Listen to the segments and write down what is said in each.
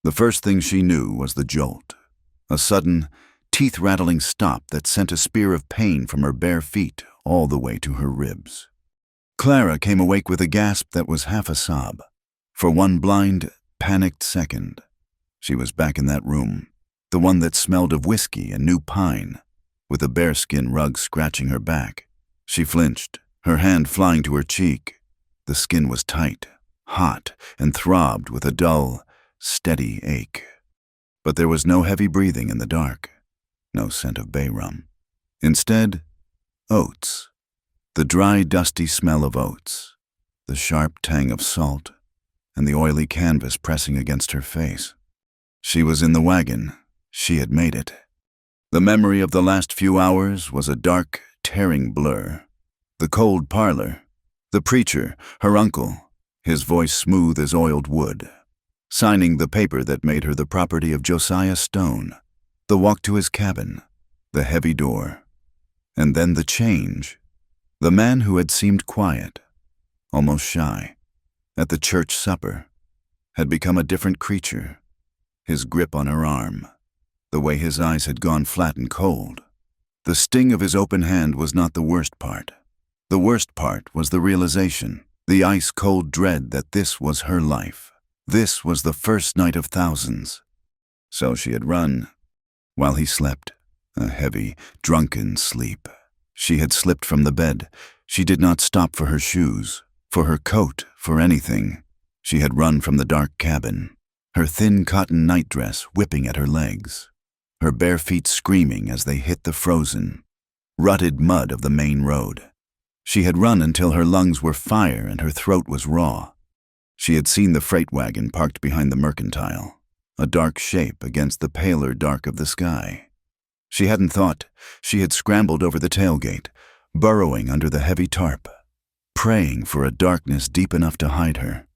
The first thing she knew was the jolt. A sudden, teeth-rattling stop that sent a spear of pain from her bare feet all the way to her ribs. Clara came awake with a gasp that was half a sob. For one blind, panicked second, she was back in that room, the one that smelled of whiskey and new pine, with a bearskin rug scratching her back. She flinched, her hand flying to her cheek. The skin was tight, hot, and throbbed with a dull, steady ache. But there was no heavy breathing in the dark, no scent of bay rum. Instead, oats. The dry, dusty smell of oats, the sharp tang of salt, and the oily canvas pressing against her face. She was in the wagon. She had made it. The memory of the last few hours was a dark, tearing blur. The cold parlor, the preacher, her uncle, his voice smooth as oiled wood, signing the paper that made her the property of Josiah Stone, the walk to his cabin, the heavy door, and then the change. The man who had seemed quiet, almost shy, at the church supper, had become a different creature. His grip on her arm, the way his eyes had gone flat and cold. The sting of his open hand was not the worst part. The worst part was the realization, the ice-cold dread that this was her life. This was the first night of thousands. So she had run, while he slept, a heavy, drunken sleep. She had slipped from the bed. She did not stop for her shoes, for her coat, for anything. She had run from the dark cabin, her thin cotton nightdress whipping at her legs, her bare feet screaming as they hit the frozen, rutted mud of the main road. She had run until her lungs were fire and her throat was raw. She had seen the freight wagon parked behind the mercantile, a dark shape against the paler dark of the sky. She hadn't thought. She had scrambled over the tailgate, burrowing under the heavy tarp, praying for a darkness deep enough to hide her.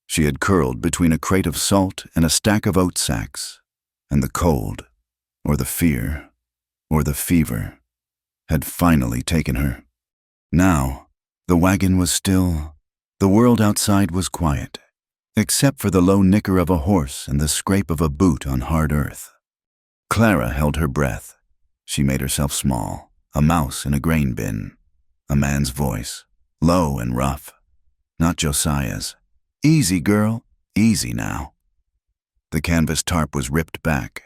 She had curled between a crate of salt and a stack of oat sacks, and the cold, or the fear, or the fever, had finally taken her. Now, the wagon was still. The world outside was quiet, except for the low nicker of a horse and the scrape of a boot on hard earth. Clara held her breath. She made herself small, a mouse in a grain bin. A man's voice, low and rough, not Josiah's. "Easy, girl, easy now." The canvas tarp was ripped back.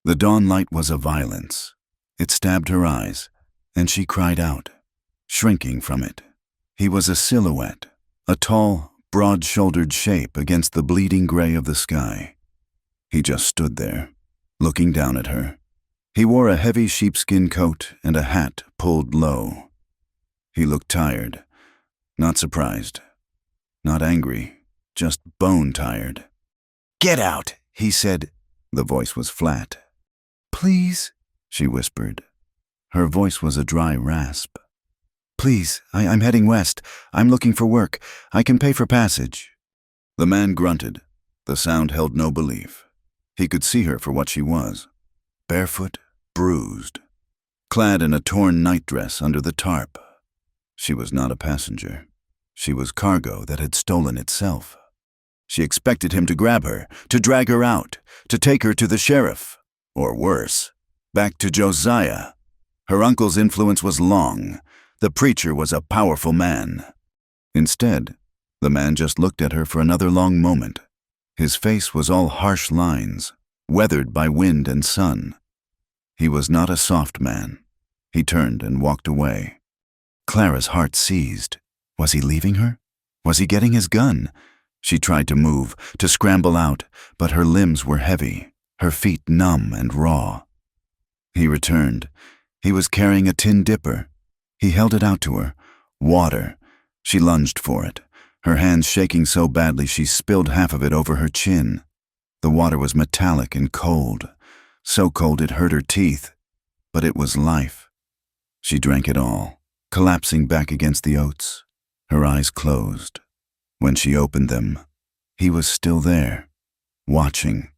The dawn light was a violence. It stabbed her eyes, and she cried out, shrinking from it. He was a silhouette, a tall, broad-shouldered shape against the bleeding gray of the sky. He just stood there, looking down at her. He wore a heavy sheepskin coat and a hat pulled low. He looked tired, not surprised, not angry, just bone-tired. "Get out," he said. The voice was flat. "Please," she whispered. Her voice was a dry rasp. "Please, I'm heading west. I'm looking for work. I can pay for passage." The man grunted. The sound held no belief. He could see her for what she was, barefoot, bruised, clad in a torn nightdress under the tarp. She was not a passenger. She was cargo that had stolen itself. She expected him to grab her, to drag her out, to take her to the sheriff, or worse, back to Josiah. Her uncle's influence was long. The preacher was a powerful man. Instead, the man just looked at her for another long moment. His face was all harsh lines, weathered by wind and sun. He was not a soft man. He turned and walked away. Clara's heart seized. Was he leaving her? Was he getting his gun? She tried to move, to scramble out, but her limbs were heavy, her feet numb and raw. He returned. He was carrying a tin dipper. He held it out to her. Water. She lunged for it, her hands shaking so badly she spilled half of it over her chin. The water was metallic and cold, so cold it hurt her teeth, but it was life. She drank it all, collapsing back against the oats, her eyes closed. When she opened them, he was still there, watching.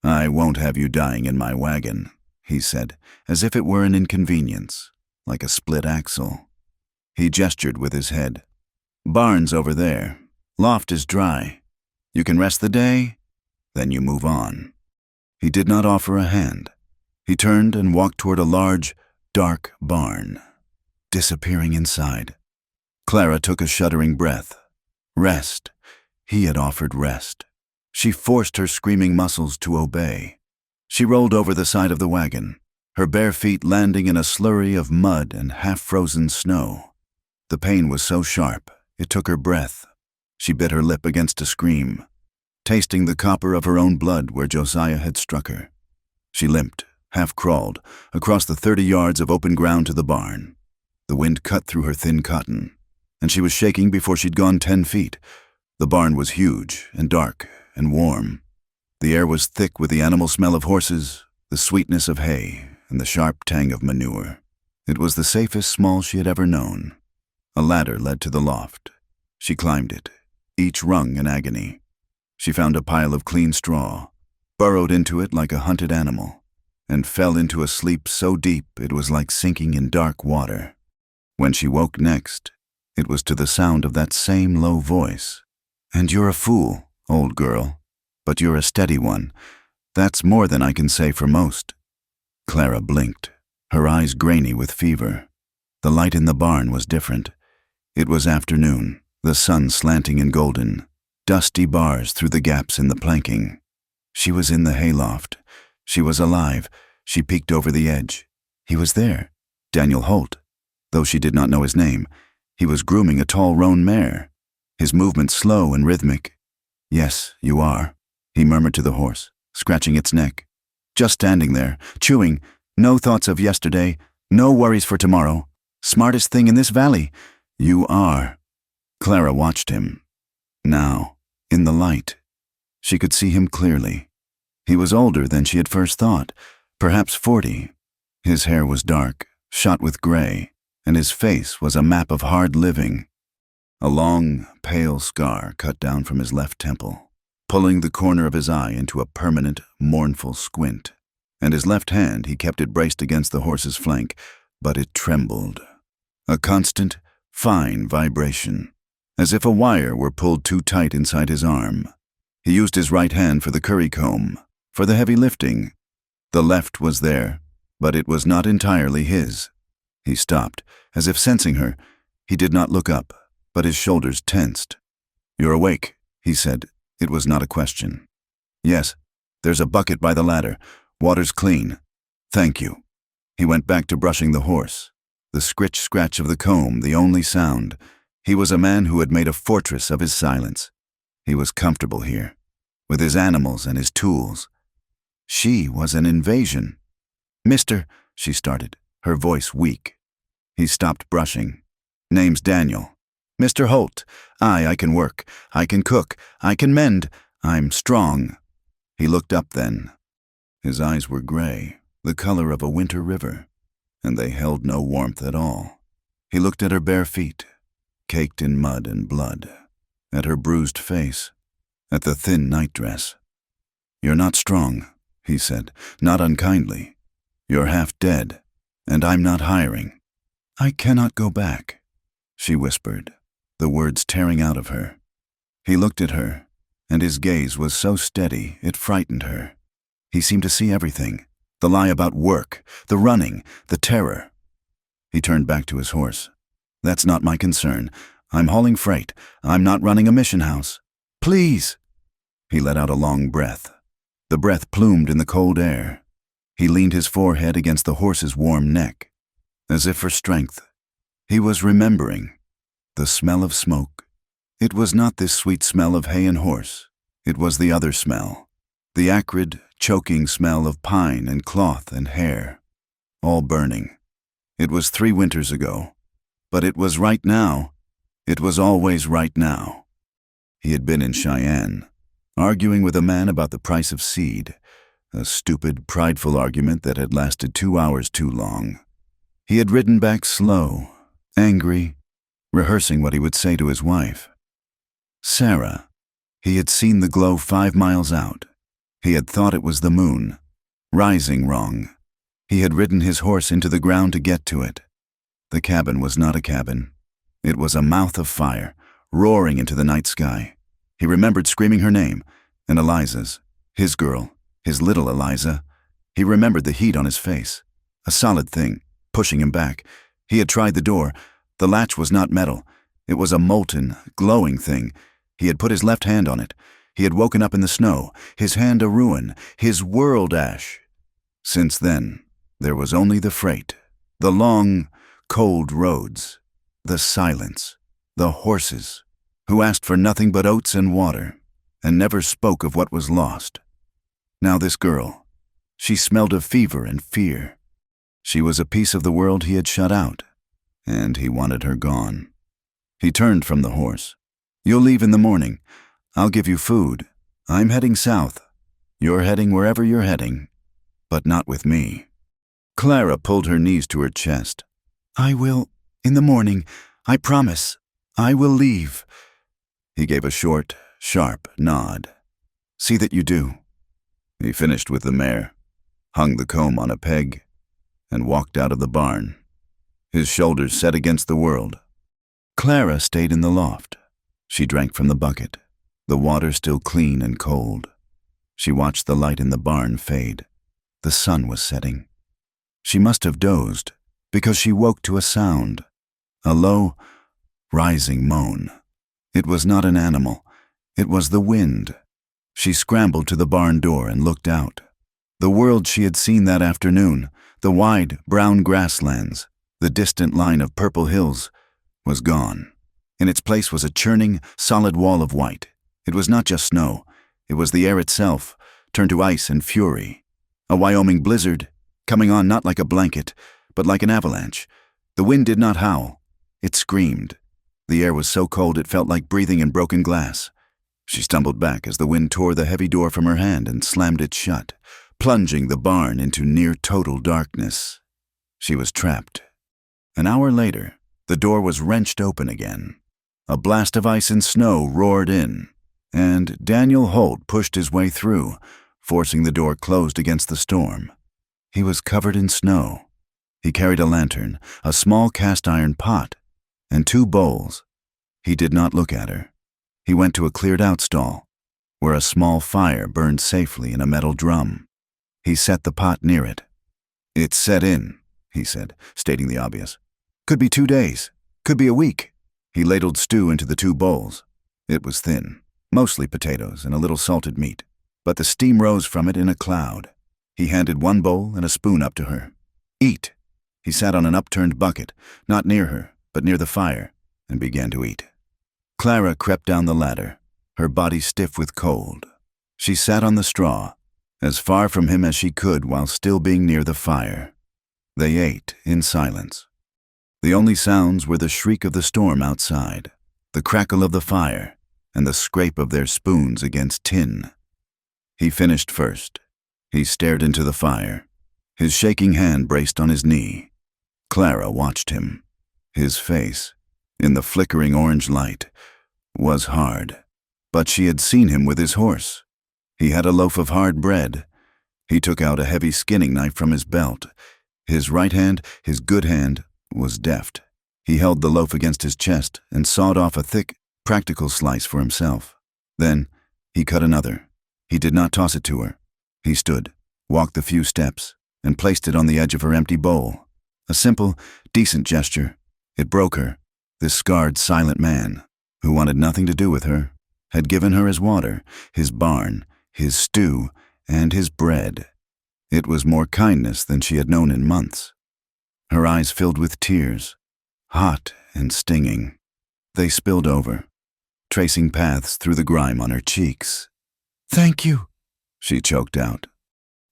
"I won't have you dying in my wagon," he said, as if it were an inconvenience, like a split axle. He gestured with his head. "Barn's over there. Loft is dry. You can rest the day?" Then you move on. He did not offer a hand. He turned and walked toward a large, dark barn, disappearing inside. Clara took a shuddering breath. Rest. He had offered rest. She forced her screaming muscles to obey. She rolled over the side of the wagon, her bare feet landing in a slurry of mud and half-frozen snow. The pain was so sharp, it took her breath. She bit her lip against a scream, tasting the copper of her own blood where Josiah had struck her. She limped, half-crawled, across the 30 yards of open ground to the barn. The wind cut through her thin cotton, and she was shaking before she'd gone 10 feet. The barn was huge and dark and warm. The air was thick with the animal smell of horses, the sweetness of hay, and the sharp tang of manure. It was the safest small she had ever known. A ladder led to the loft. She climbed it, each rung an agony. She found a pile of clean straw, burrowed into it like a hunted animal, and fell into a sleep so deep it was like sinking in dark water. When she woke next, it was to the sound of that same low voice. "And you're a fool, old girl, but you're a steady one. That's more than I can say for most." Clara blinked, her eyes grainy with fever. The light in the barn was different. It was afternoon, the sun slanting and golden, dusty bars through the gaps in the planking. She was in the hayloft. She was alive. She peeked over the edge. He was there, Daniel Holt. Though she did not know his name, he was grooming a tall roan mare, his movements slow and rhythmic. "Yes, you are," he murmured to the horse, scratching its neck. "Just standing there, chewing, no thoughts of yesterday, no worries for tomorrow. Smartest thing in this valley. You are." Clara watched him. Now, in the light, she could see him clearly. He was older than she had first thought, perhaps 40. His hair was dark, shot with gray, and his face was a map of hard living. A long, pale scar cut down from his left temple, pulling the corner of his eye into a permanent, mournful squint. And his left hand, he kept it braced against the horse's flank, but it trembled. A constant, fine vibration, as if a wire were pulled too tight inside his arm. He used his right hand for the curry comb, for the heavy lifting. The left was there, but it was not entirely his. He stopped, as if sensing her. He did not look up, but his shoulders tensed. "You're awake," he said. It was not a question. "Yes, there's a bucket by the ladder. Water's clean. Thank you." He went back to brushing the horse. The scritch-scratch of the comb, the only sound. He was a man who had made a fortress of his silence. He was comfortable here, with his animals and his tools. She was an invasion. "Mister," she started, her voice weak. He stopped brushing. "Name's Daniel. Mr. Holt. I can work. I can cook. I can mend. I'm strong." He looked up then. His eyes were gray, the color of a winter river, and they held no warmth at all. He looked at her bare feet, caked in mud and blood, at her bruised face, at the thin nightdress. "You're not strong," he said, not unkindly. "You're half dead, and I'm not hiring." "I cannot go back," she whispered, the words tearing out of her. He looked at her, and his gaze was so steady it frightened her. He seemed to see everything, the lie about work, the running, the terror. He turned back to his horse. "That's not my concern. I'm hauling freight. I'm not running a mission house. Please!" He let out a long breath. The breath plumed in the cold air. He leaned his forehead against the horse's warm neck, as if for strength. He was remembering. The smell of smoke. It was not this sweet smell of hay and horse. It was the other smell. The acrid, choking smell of pine and cloth and hair. All burning. It was 3 winters ago. But it was right now. It was always right now. He had been in Cheyenne, arguing with a man about the price of seed, a stupid, prideful argument that had lasted 2 hours too long. He had ridden back slow, angry, rehearsing what he would say to his wife. Sarah. He had seen the glow 5 miles out. He had thought it was the moon, rising wrong. He had ridden his horse into the ground to get to it. The cabin was not a cabin. It was a mouth of fire, roaring into the night sky. He remembered screaming her name, and Eliza's. His girl, his little Eliza. He remembered the heat on his face. A solid thing, pushing him back. He had tried the door. The latch was not metal. It was a molten, glowing thing. He had put his left hand on it. He had woken up in the snow, his hand a ruin, his world ash. Since then, there was only the freight, the long, cold roads, the silence, the horses, who asked for nothing but oats and water, and never spoke of what was lost. Now this girl, she smelled of fever and fear. She was a piece of the world he had shut out, and he wanted her gone. He turned from the horse. "You'll leave in the morning. I'll give you food. I'm heading south. You're heading wherever you're heading, but not with me." Clara pulled her knees to her chest. "I will, in the morning. I promise. I will leave." He gave a short, sharp nod. "See that you do." He finished with the mare, hung the comb on a peg, and walked out of the barn, his shoulders set against the world. Clara stayed in the loft. She drank from the bucket, the water still clean and cold. She watched the light in the barn fade. The sun was setting. She must have dozed, because she woke to a sound, a low, rising moan. It was not an animal. It was the wind. She scrambled to the barn door and looked out. The world she had seen that afternoon, the wide, brown grasslands, the distant line of purple hills, was gone. In its place was a churning, solid wall of white. It was not just snow. It was the air itself, turned to ice and fury. A Wyoming blizzard, coming on not like a blanket, but like an avalanche. The wind did not howl. It screamed. The air was so cold it felt like breathing in broken glass. She stumbled back as the wind tore the heavy door from her hand and slammed it shut, plunging the barn into near-total darkness. She was trapped. An hour later, the door was wrenched open again. A blast of ice and snow roared in, and Daniel Holt pushed his way through, forcing the door closed against the storm. He was covered in snow. He carried a lantern, a small cast-iron pot, and 2 bowls. He did not look at her. He went to a cleared-out stall, where a small fire burned safely in a metal drum. He set the pot near it. "It's set in," he said, stating the obvious. "Could be 2 days. Could be a week." He ladled stew into the 2 bowls. It was thin, mostly potatoes and a little salted meat, but the steam rose from it in a cloud. He handed 1 bowl and a spoon up to her. "Eat." He sat on an upturned bucket, not near her, but near the fire, and began to eat. Clara crept down the ladder, her body stiff with cold. She sat on the straw, as far from him as she could while still being near the fire. They ate in silence. The only sounds were the shriek of the storm outside, the crackle of the fire, and the scrape of their spoons against tin. He finished first. He stared into the fire, his shaking hand braced on his knee. Clara watched him. His face, in the flickering orange light, was hard, but she had seen him with his horse. He had a loaf of hard bread. He took out a heavy skinning knife from his belt. His right hand, his good hand, was deft. He held the loaf against his chest and sawed off a thick, practical slice for himself. Then he cut another. He did not toss it to her. He stood, walked the few steps, and placed it on the edge of her empty bowl. A simple, decent gesture. It broke her. This scarred, silent man, who wanted nothing to do with her, had given her his water, his barn, his stew, and his bread. It was more kindness than she had known in months. Her eyes filled with tears, hot and stinging. They spilled over, tracing paths through the grime on her cheeks. "Thank you," she choked out.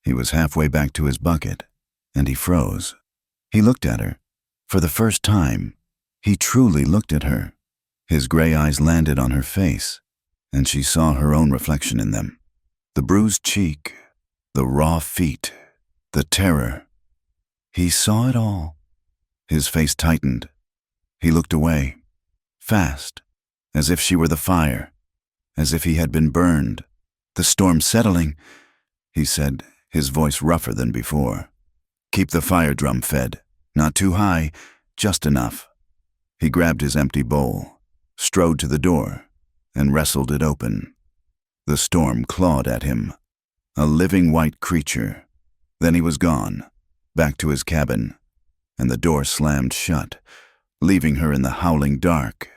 He was halfway back to his bucket, and he froze. He looked at her. For the first time, he truly looked at her. His gray eyes landed on her face, and she saw her own reflection in them. The bruised cheek, the raw feet, the terror. He saw it all. His face tightened. He looked away, fast, as if she were the fire, as if he had been burned. "The storm's settling," he said, his voice rougher than before. "Keep the fire drum fed. Not too high, just enough." He grabbed his empty bowl, strode to the door, and wrestled it open. The storm clawed at him. A living white creature. Then he was gone, back to his cabin, and the door slammed shut, leaving her in the howling dark.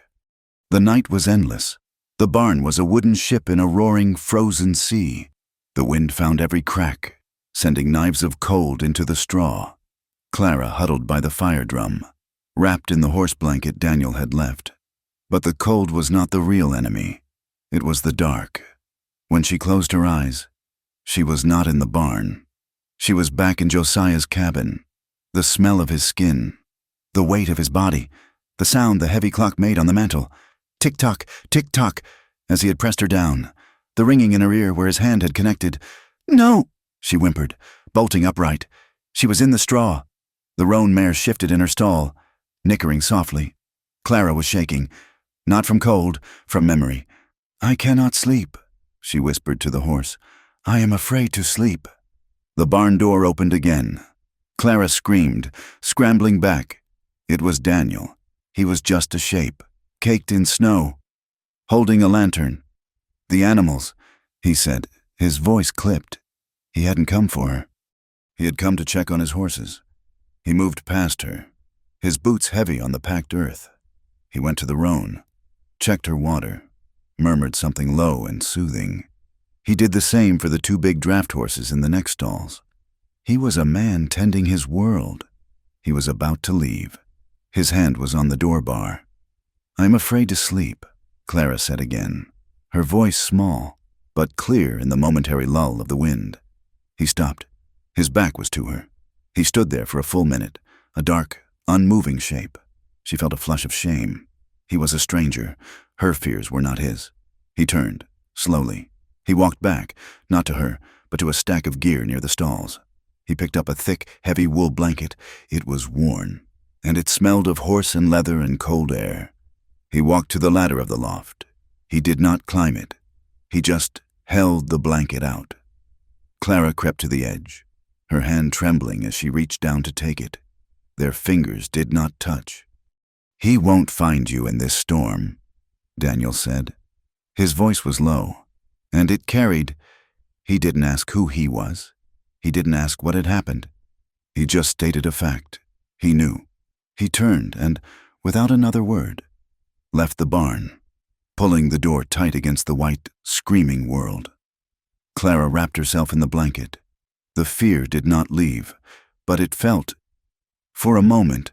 The night was endless. The barn was a wooden ship in a roaring, frozen sea. The wind found every crack, sending knives of cold into the straw. Clara huddled by the fire drum, wrapped in the horse blanket Daniel had left. But the cold was not the real enemy. It was the dark. When she closed her eyes, she was not in the barn. She was back in Josiah's cabin. The smell of his skin, the weight of his body, the sound the heavy clock made on the mantel. Tick-tock, tick-tock, as he had pressed her down, the ringing in her ear where his hand had connected. "No," she whimpered, bolting upright. She was in the straw. The roan mare shifted in her stall, nickering softly. Clara was shaking, not from cold, from memory. "I cannot sleep," she whispered to the horse. "I am afraid to sleep." The barn door opened again. Clara screamed, scrambling back. It was Daniel. He was just a shape, caked in snow, holding a lantern. "The animals," he said, his voice clipped. He hadn't come for her. He had come to check on his horses. He moved past her, his boots heavy on the packed earth. He went to the roan, checked her water, murmured something low and soothing. He did the same for the two big draft horses in the next stalls. He was a man tending his world. He was about to leave. His hand was on the door bar. "I'm afraid to sleep," Clara said again, her voice small, but clear in the momentary lull of the wind. He stopped. His back was to her. He stood there for a full minute, a dark, unmoving shape. She felt a flush of shame. He was a stranger. Her fears were not his. He turned, slowly. He walked back, not to her, but to a stack of gear near the stalls. He picked up a thick, heavy wool blanket. It was worn, and it smelled of horse and leather and cold air. He walked to the ladder of the loft. He did not climb it. He just held the blanket out. Clara crept to the edge, her hand trembling as she reached down to take it. Their fingers did not touch. "He won't find you in this storm," Daniel said. His voice was low, and it carried. He didn't ask who he was. He didn't ask what had happened. He just stated a fact. He knew. He turned and, without another word, left the barn, pulling the door tight against the white, screaming world. Clara wrapped herself in the blanket. The fear did not leave, but it felt, for a moment,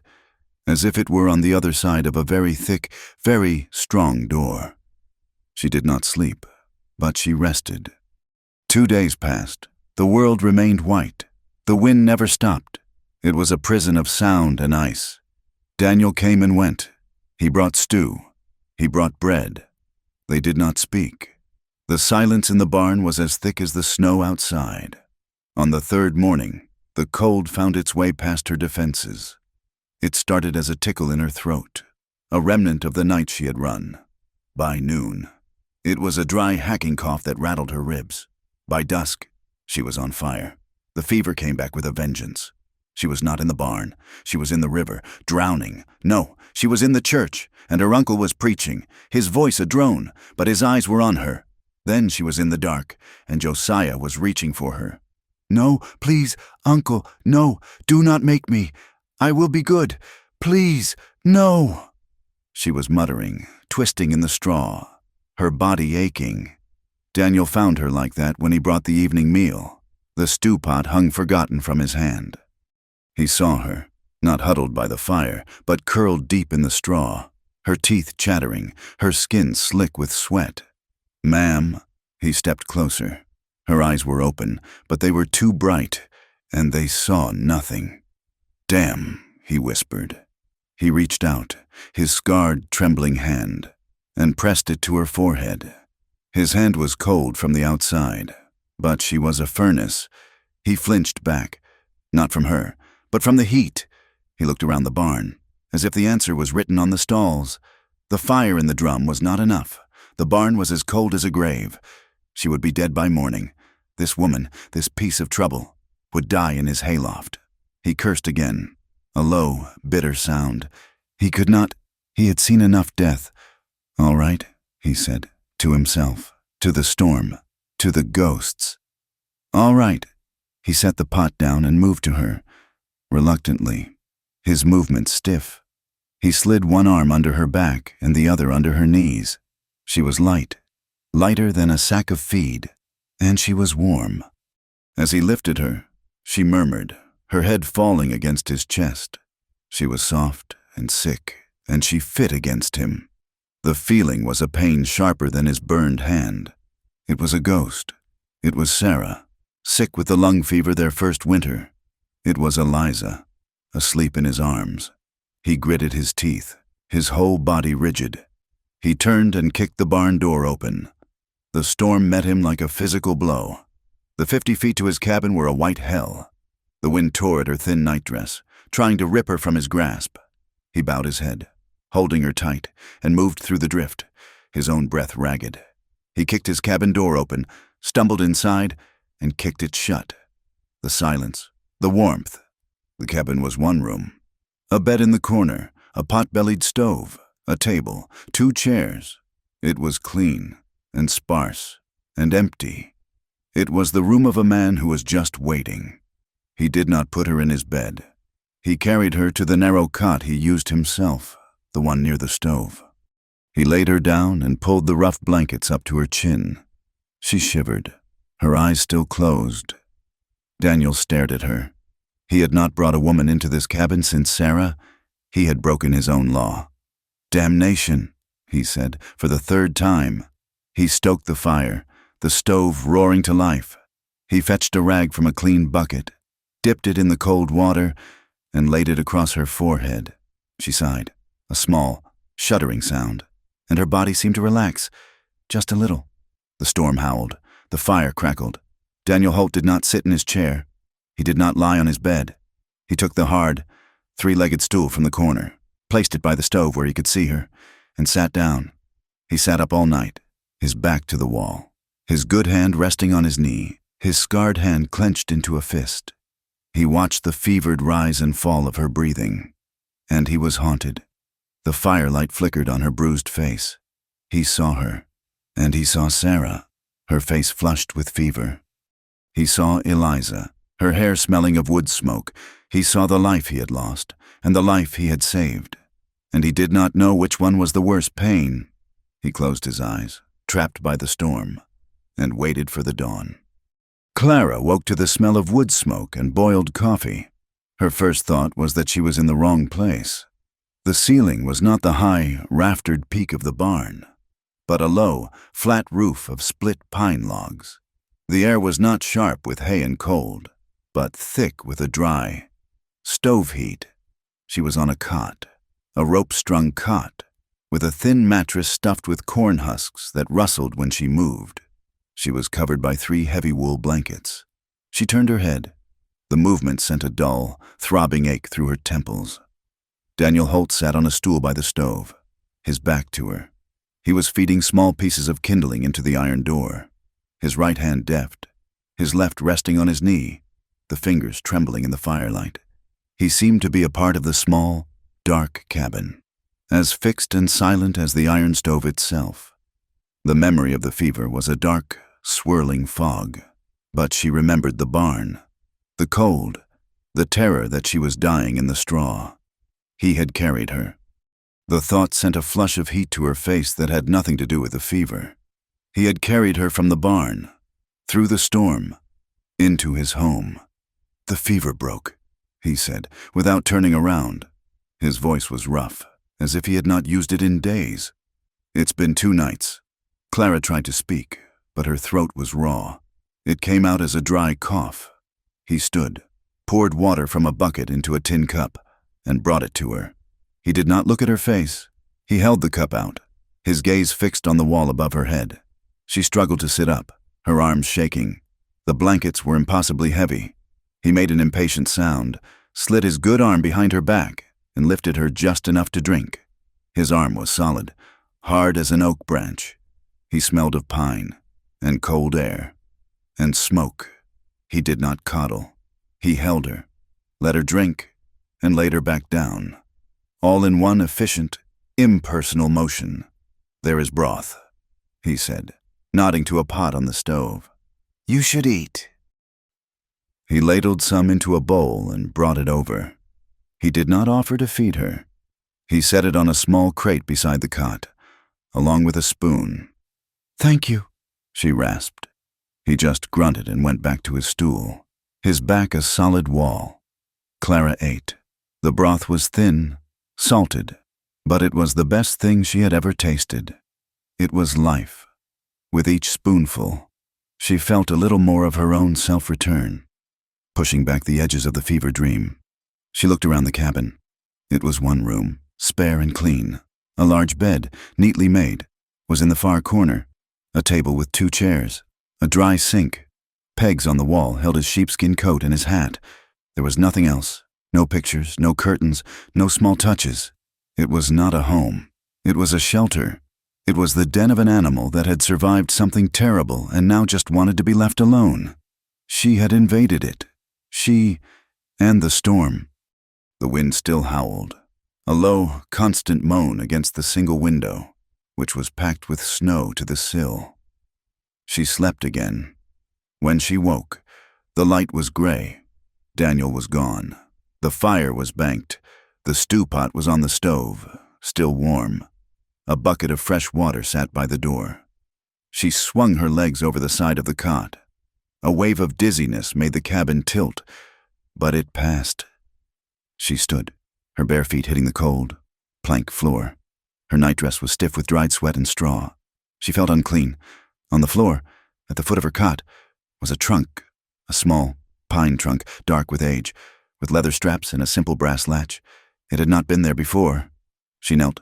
as if it were on the other side of a very thick, very strong door. She did not sleep, but she rested. 2 days passed. The world remained white. The wind never stopped. It was a prison of sound and ice. Daniel came and went. He brought stew. He brought bread. They did not speak. The silence in the barn was as thick as the snow outside. On the third morning, the cold found its way past her defenses. It started as a tickle in her throat, a remnant of the night she had run. By noon, it was a dry hacking cough that rattled her ribs. By dusk, she was on fire. The fever came back with a vengeance. She was not in the barn. She was in the river, drowning. No, she was in the church, and her uncle was preaching, his voice a drone, but his eyes were on her. Then she was in the dark, and Josiah was reaching for her. "No, please, uncle, no, do not make me. I will be good. Please, no." She was muttering, twisting in the straw, her body aching. Daniel found her like that when he brought the evening meal. The stew pot hung forgotten from his hand. He saw her, not huddled by the fire, but curled deep in the straw, her teeth chattering, her skin slick with sweat. "Ma'am," he stepped closer. Her eyes were open, but they were too bright, and they saw nothing. "Damn," he whispered. He reached out, his scarred, trembling hand, and pressed it to her forehead. His hand was cold from the outside, but she was a furnace. He flinched back, not from her, but from the heat. He looked around the barn, as if the answer was written on the stalls. The fire in the drum was not enough. The barn was as cold as a grave. She would be dead by morning. This woman, this piece of trouble, would die in his hayloft. He cursed again, a low, bitter sound. He had seen enough death. "All right," he said, to himself, to the storm, to the ghosts. All right. He set the pot down and moved to her, reluctantly, his movements stiff. He slid one arm under her back and the other under her knees. She was light, lighter than a sack of feed, and she was warm. As he lifted her, she murmured, her head falling against his chest. She was soft and sick, and she fit against him. The feeling was a pain sharper than his burned hand. It was a ghost. It was Sarah, sick with the lung fever their first winter. It was Eliza, asleep in his arms. He gritted his teeth, his whole body rigid. He turned and kicked the barn door open. The storm met him like a physical blow. The 50 feet to his cabin were a white hell. The wind tore at her thin nightdress, trying to rip her from his grasp. He bowed his head, holding her tight, and moved through the drift, his own breath ragged. He kicked his cabin door open, stumbled inside, and kicked it shut. The silence, the warmth. The cabin was one room. A bed in the corner, a pot-bellied stove, a table, 2 chairs. It was clean and sparse and empty. It was the room of a man who was just waiting. He did not put her in his bed. He carried her to the narrow cot he used himself, the one near the stove. He laid her down and pulled the rough blankets up to her chin. She shivered, her eyes still closed. Daniel stared at her. He had not brought a woman into this cabin since Sarah. He had broken his own law. "Damnation," he said, for the 3rd time. He stoked the fire, the stove roaring to life. He fetched a rag from a clean bucket, dipped it in the cold water, and laid it across her forehead. She sighed, a small, shuddering sound, and her body seemed to relax, just a little. The storm howled. The fire crackled. Daniel Holt did not sit in his chair. He did not lie on his bed. He took the hard, 3-legged stool from the corner, placed it by the stove where he could see her, and sat down. He sat up all night, his back to the wall, his good hand resting on his knee, his scarred hand clenched into a fist. He watched the fevered rise and fall of her breathing, and he was haunted. The firelight flickered on her bruised face. He saw her, and he saw Sarah, her face flushed with fever. He saw Eliza, her hair smelling of wood smoke. He saw the life he had lost, and the life he had saved, and he did not know which one was the worse pain. He closed his eyes, trapped by the storm, and waited for the dawn. Clara woke to the smell of wood smoke and boiled coffee. Her first thought was that she was in the wrong place. The ceiling was not the high, raftered peak of the barn, but a low, flat roof of split pine logs. The air was not sharp with hay and cold, but thick with a dry stove heat. She was on a cot, a rope-strung cot, with a thin mattress stuffed with corn husks that rustled when she moved. She was covered by 3 heavy wool blankets. She turned her head. The movement sent a dull, throbbing ache through her temples. Daniel Holt sat on a stool by the stove, his back to her. He was feeding small pieces of kindling into the iron door, his right hand deft, his left resting on his knee, the fingers trembling in the firelight. He seemed to be a part of the small, dark cabin, as fixed and silent as the iron stove itself. The memory of the fever was a dark, swirling fog, but she remembered the barn, the cold, the terror that she was dying in the straw. He had carried her. The thought sent a flush of heat to her face that had nothing to do with the fever. He had carried her from the barn, through the storm, into his home. "The fever broke," he said, without turning around. His voice was rough, as if he had not used it in days. "It's been 2 nights. Clara tried to speak, but her throat was raw. It came out as a dry cough. He stood, poured water from a bucket into a tin cup, and brought it to her. He did not look at her face. He held the cup out, his gaze fixed on the wall above her head. She struggled to sit up, her arms shaking. The blankets were impossibly heavy. He made an impatient sound, slid his good arm behind her back, and lifted her just enough to drink. His arm was solid, hard as an oak branch. He smelled of pine, and cold air, and smoke. He did not coddle. He held her, let her drink, and laid her back down, all in one efficient, impersonal motion. "There is broth," he said, nodding to a pot on the stove. "You should eat." He ladled some into a bowl and brought it over. He did not offer to feed her. He set it on a small crate beside the cot, along with a spoon. "Thank you," she rasped. He just grunted and went back to his stool, his back a solid wall. Clara ate. The broth was thin, salted, but it was the best thing she had ever tasted. It was life. With each spoonful, she felt a little more of her own self-return, pushing back the edges of the fever dream. She looked around the cabin. It was one room, spare and clean. A large bed, neatly made, was in the far corner. A table with 2 chairs, a dry sink. Pegs on the wall held his sheepskin coat and his hat. There was nothing else. No pictures, no curtains, no small touches. It was not a home. It was a shelter. It was the den of an animal that had survived something terrible and now just wanted to be left alone. She had invaded it. She and the storm. The wind still howled, a low, constant moan against the single window, which was packed with snow to the sill. She slept again. When she woke, the light was gray. Daniel was gone. The fire was banked. The stew pot was on the stove, still warm. A bucket of fresh water sat by the door. She swung her legs over the side of the cot. A wave of dizziness made the cabin tilt, but it passed. She stood, her bare feet hitting the cold, plank floor. Her nightdress was stiff with dried sweat and straw. She felt unclean. On the floor, at the foot of her cot, was a trunk, a small pine trunk, dark with age, with leather straps and a simple brass latch. It had not been there before. She knelt,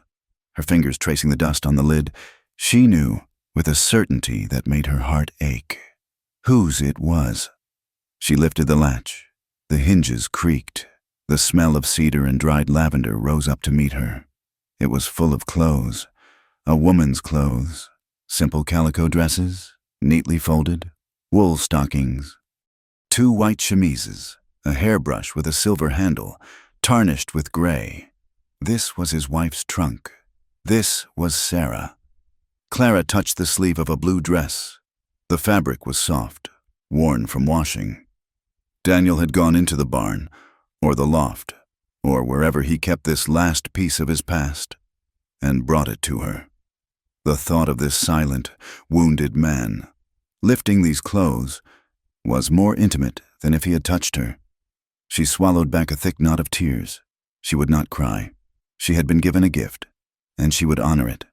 her fingers tracing the dust on the lid. She knew, with a certainty that made her heart ache, whose it was. She lifted the latch. The hinges creaked. The smell of cedar and dried lavender rose up to meet her. It was full of clothes, a woman's clothes, simple calico dresses, neatly folded, wool stockings, 2 white chemises, a hairbrush with a silver handle, tarnished with gray. This was his wife's trunk. This was Sarah. Clara touched the sleeve of a blue dress. The fabric was soft, worn from washing. Daniel had gone into the barn, or the loft, or wherever he kept this last piece of his past, and brought it to her. The thought of this silent, wounded man, lifting these clothes, was more intimate than if he had touched her. She swallowed back a thick knot of tears. She would not cry. She had been given a gift, and she would honor it.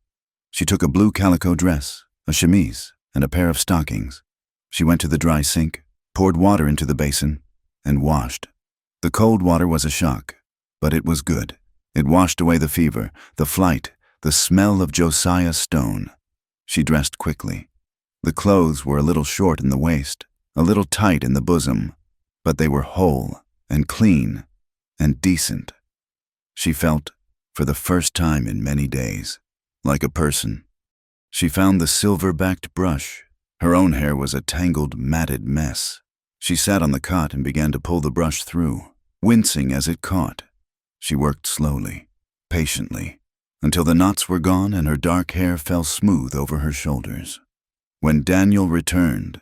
She took a blue calico dress, a chemise, and a pair of stockings. She went to the dry sink, poured water into the basin, and washed. The cold water was a shock, but it was good. It washed away the fever, the flight, the smell of Josiah Stone. She dressed quickly. The clothes were a little short in the waist, a little tight in the bosom, but they were whole and clean and decent. She felt, for the first time in many days, like a person. She found the silver-backed brush. Her own hair was a tangled, matted mess. She sat on the cot and began to pull the brush through, wincing as it caught. She worked slowly, patiently, until the knots were gone and her dark hair fell smooth over her shoulders. When Daniel returned,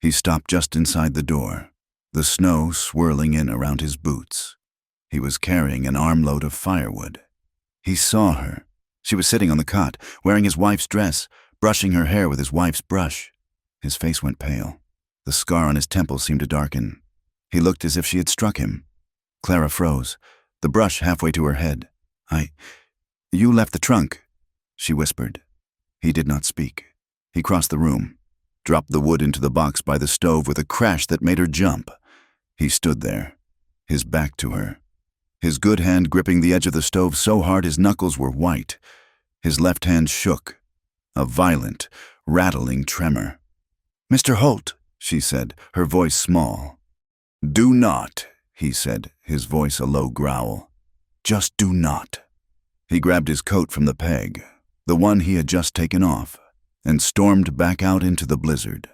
he stopped just inside the door, the snow swirling in around his boots. He was carrying an armload of firewood. He saw her. She was sitting on the cot, wearing his wife's dress, brushing her hair with his wife's brush. His face went pale. The scar on his temple seemed to darken. He looked as if she had struck him. Clara froze, the brush halfway to her head. You left the trunk," she whispered. He did not speak. He crossed the room, dropped the wood into the box by the stove with a crash that made her jump. He stood there, his back to her, his good hand gripping the edge of the stove so hard his knuckles were white. His left hand shook, a violent, rattling tremor. "Mr. Holt," she said, her voice small. "Do not," he said, his voice a low growl. "Just do not." He grabbed his coat from the peg, the one he had just taken off, and stormed back out into the blizzard,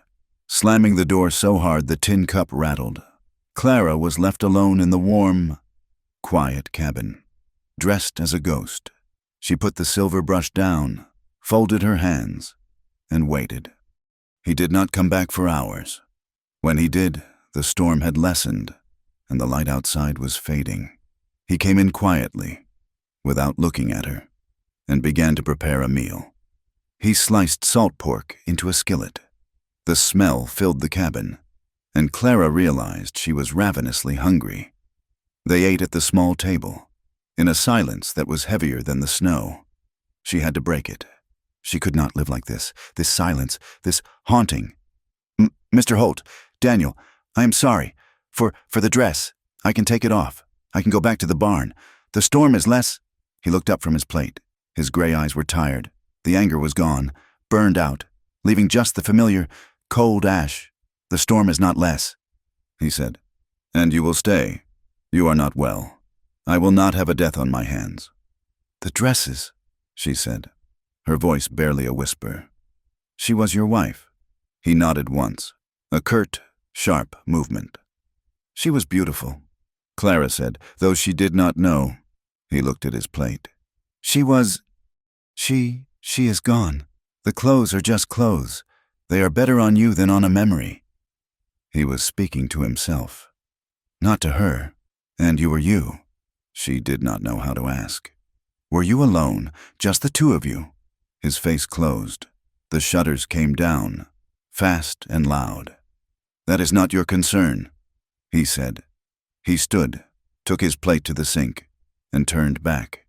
slamming the door so hard the tin cup rattled. Clara was left alone in the warm, quiet cabin, dressed as a ghost. She put the silver brush down, folded her hands, and waited. He did not come back for hours. When he did, The storm had lessened, and the light outside was fading. He came in quietly, without looking at her, and began to prepare a meal. He sliced salt pork into a skillet. The smell filled the cabin, and Clara realized she was ravenously hungry. They ate at the small table, in a silence that was heavier than the snow. She had to break it. She could not live like this silence, this haunting. Mr. Holt, Daniel, I am sorry. For the dress. I can take it off. I can go back to the barn. The storm is less. He looked up from his plate. His gray eyes were tired. The anger was gone, burned out, leaving just the familiar, cold ash. The storm is not less, he said. And you will stay. You are not well. I will not have a death on my hands. The dresses, she said, her voice barely a whisper. She was your wife. He nodded once, a curt, sharp movement. She was beautiful, Clara said, though she did not know. He looked at his plate. She is gone. The clothes are just clothes. They are better on you than on a memory. He was speaking to himself, not to her. And you were you. She did not know how to ask. Were you alone, just the two of you? His face closed. The shutters came down, fast and loud. That is not your concern, he said. He stood, took his plate to the sink, and turned back.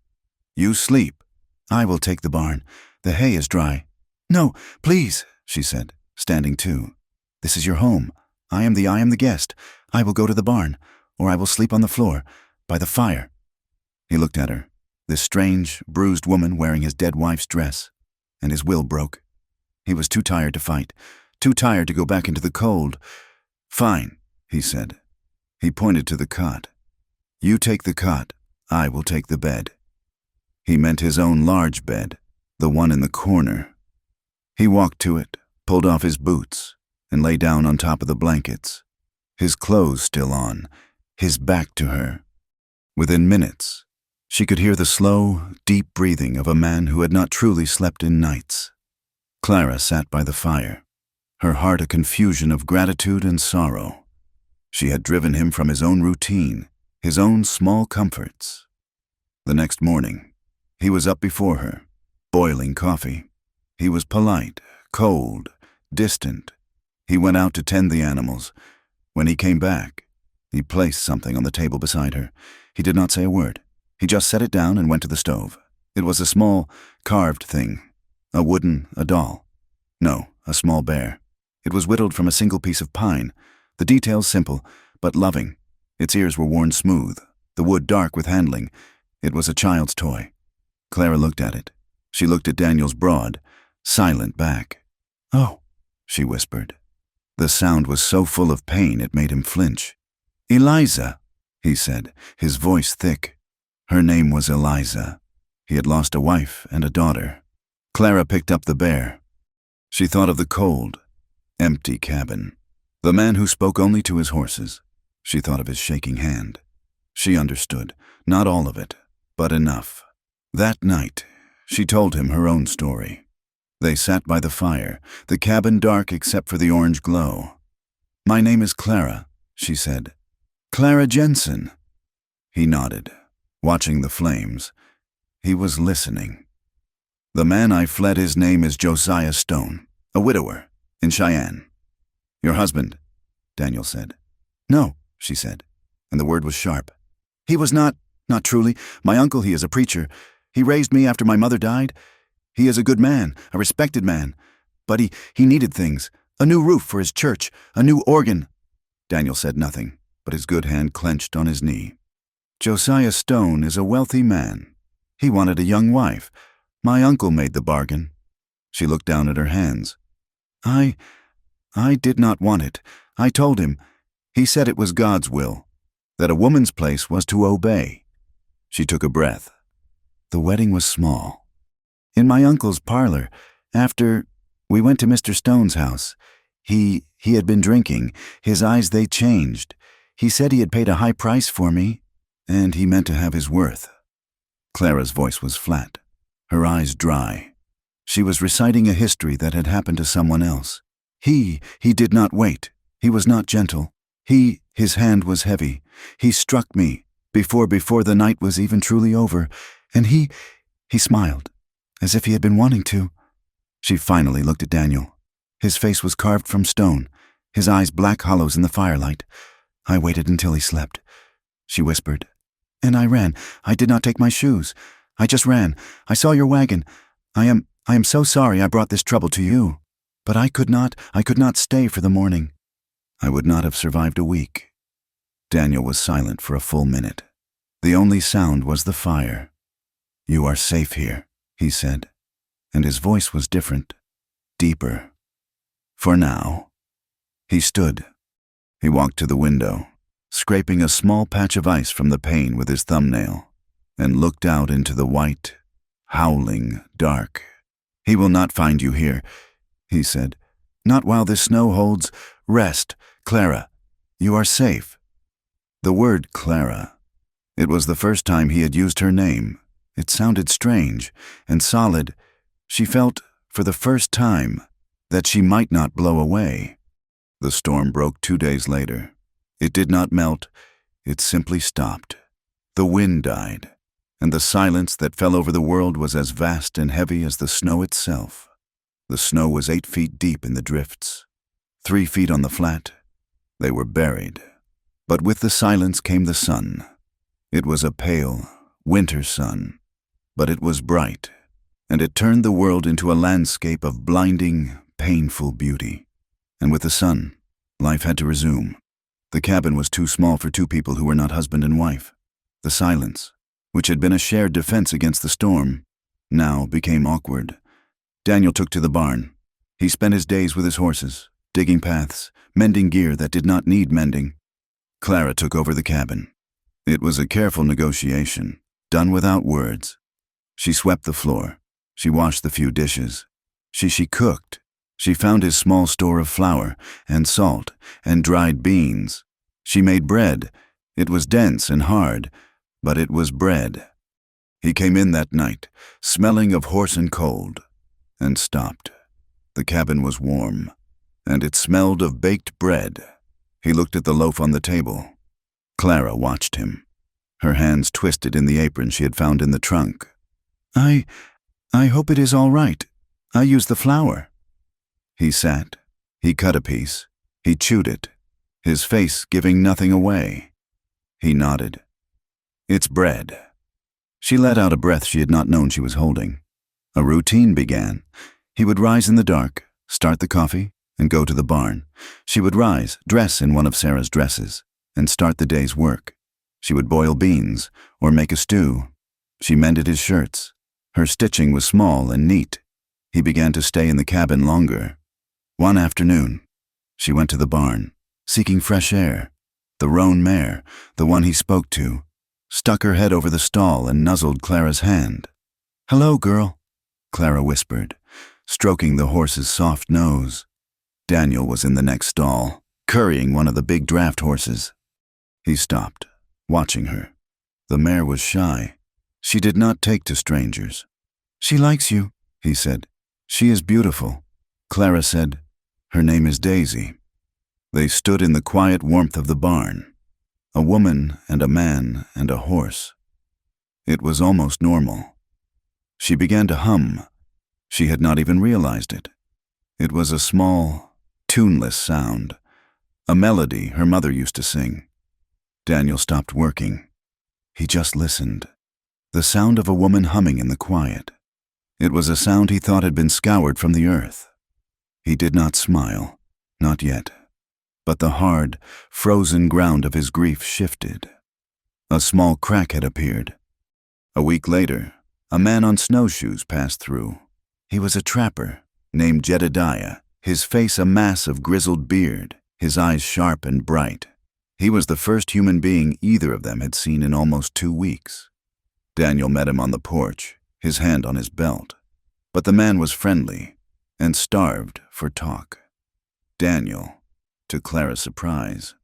You sleep. I will take the barn. The hay is dry. No, please, she said, standing too. This is your home. I am the guest. I will go to the barn, or I will sleep on the floor, by the fire. He looked at her, this strange, bruised woman wearing his dead wife's dress, and his will broke. He was too tired to fight, too tired to go back into the cold. Fine, he said. He pointed to the cot. You take the cot, I will take the bed. He meant his own large bed, the one in the corner. He walked to it, pulled off his boots, and lay down on top of the blankets, his clothes still on, his back to her. Within minutes, she could hear the slow, deep breathing of a man who had not truly slept in nights. Clara sat by the fire, her heart a confusion of gratitude and sorrow. She had driven him from his own routine, his own small comforts. The next morning, he was up before her, boiling coffee. He was polite, cold, distant. He went out to tend the animals. When he came back, he placed something on the table beside her. He did not say a word. He just set it down and went to the stove. It was a small, carved thing. A doll. No, a small bear. It was whittled from a single piece of pine. The details simple, but loving. Its ears were worn smooth, the wood dark with handling. It was a child's toy. Clara looked at it. She looked at Daniel's broad, silent back. Oh, she whispered. The sound was so full of pain it made him flinch. Eliza, he said, his voice thick. Her name was Eliza. He had lost a wife and a daughter. Clara picked up the bear. She thought of the cold, empty cabin. The man who spoke only to his horses. She thought of his shaking hand. She understood, not all of it, but enough. That night, she told him her own story. They sat by the fire, the cabin dark except for the orange glow. My name is Clara, she said. Clara Jensen. He nodded, watching the flames. He was listening. The man I fled, his name is Josiah Stone, a widower, in Cheyenne. Your husband, Daniel said. No, she said, and the word was sharp. He was not truly. My uncle, he is a preacher. He raised me after my mother died. He is a good man, a respected man. But he needed things, a new roof for his church, a new organ. Daniel said nothing, but his good hand clenched on his knee. Josiah Stone is a wealthy man. He wanted a young wife. My uncle made the bargain. She looked down at her hands. I did not want it. I told him. He said it was God's will, that a woman's place was to obey. She took a breath. The wedding was small. In my uncle's parlor, after we went to Mr. Stone's house, he had been drinking. His eyes, they changed. He said he had paid a high price for me, and he meant to have his worth. Clara's voice was flat, her eyes dry. She was reciting a history that had happened to someone else. He did not wait. He was not gentle. His hand was heavy. He struck me before the night was even truly over, and he smiled, as if he had been wanting to. She finally looked at Daniel. His face was carved from stone, his eyes black hollows in the firelight. I waited until he slept. She whispered. And I ran. I did not take my shoes. I just ran. I saw your wagon. I am so sorry I brought this trouble to you. But I could not stay for the morning. I would not have survived a week. Daniel was silent for a full minute. The only sound was the fire. You are safe here, he said, and his voice was different, deeper. For now. He stood. He walked to the window, scraping a small patch of ice from the pane with his thumbnail, and looked out into the white, howling dark. He will not find you here, he said. Not while this snow holds. Rest, Clara. You are safe. The word Clara. It was the first time he had used her name. It sounded strange and solid. She felt, for the first time, that she might not blow away. The storm broke 2 days later. It did not melt. It simply stopped. The wind died, and the silence that fell over the world was as vast and heavy as the snow itself. The snow was 8 feet deep in the drifts, 3 feet on the flat. They were buried. But with the silence came the sun. It was a pale, winter sun, but it was bright, and it turned the world into a landscape of blinding, painful beauty. And with the sun, life had to resume. The cabin was too small for 2 people who were not husband and wife. The silence, which had been a shared defense against the storm, now became awkward. Daniel took to the barn. He spent his days with his horses, digging paths, mending gear that did not need mending. Clara took over the cabin. It was a careful negotiation, done without words. She swept the floor. She washed the few dishes. She cooked. She found his small store of flour and salt and dried beans. She made bread. It was dense and hard, but it was bread. He came in that night, smelling of horse and cold, and stopped. The cabin was warm, and it smelled of baked bread. He looked at the loaf on the table. Clara watched him, her hands twisted in the apron she had found in the trunk. I hope it is all right. I used the flour. He sat. He cut a piece. He chewed it, his face giving nothing away. He nodded. It's bread. She let out a breath she had not known she was holding. A routine began. He would rise in the dark, start the coffee, and go to the barn. She would rise, dress in one of Sarah's dresses, and start the day's work. She would boil beans or make a stew. She mended his shirts. Her stitching was small and neat. He began to stay in the cabin longer. One afternoon, she went to the barn, seeking fresh air. The roan mare, the one he spoke to, stuck her head over the stall and nuzzled Clara's hand. "Hello, girl," Clara whispered, stroking the horse's soft nose. Daniel was in the next stall, currying one of the big draft horses. He stopped, watching her. The mare was shy. She did not take to strangers. "She likes you," he said. "She is beautiful." Clara said, "Her name is Daisy." They stood in the quiet warmth of the barn, a woman and a man and a horse. It was almost normal. She began to hum. She had not even realized it. It was a small, tuneless sound, a melody her mother used to sing. Daniel stopped working. He just listened. The sound of a woman humming in the quiet. It was a sound he thought had been scoured from the earth. He did not smile, not yet. But the hard, frozen ground of his grief shifted. A small crack had appeared. A week later, a man on snowshoes passed through. He was a trapper named Jedediah, his face a mass of grizzled beard, his eyes sharp and bright. He was the first human being either of them had seen in almost 2 weeks. Daniel met him on the porch, his hand on his belt. But the man was friendly and starved for talk. Daniel, to Clara's surprise,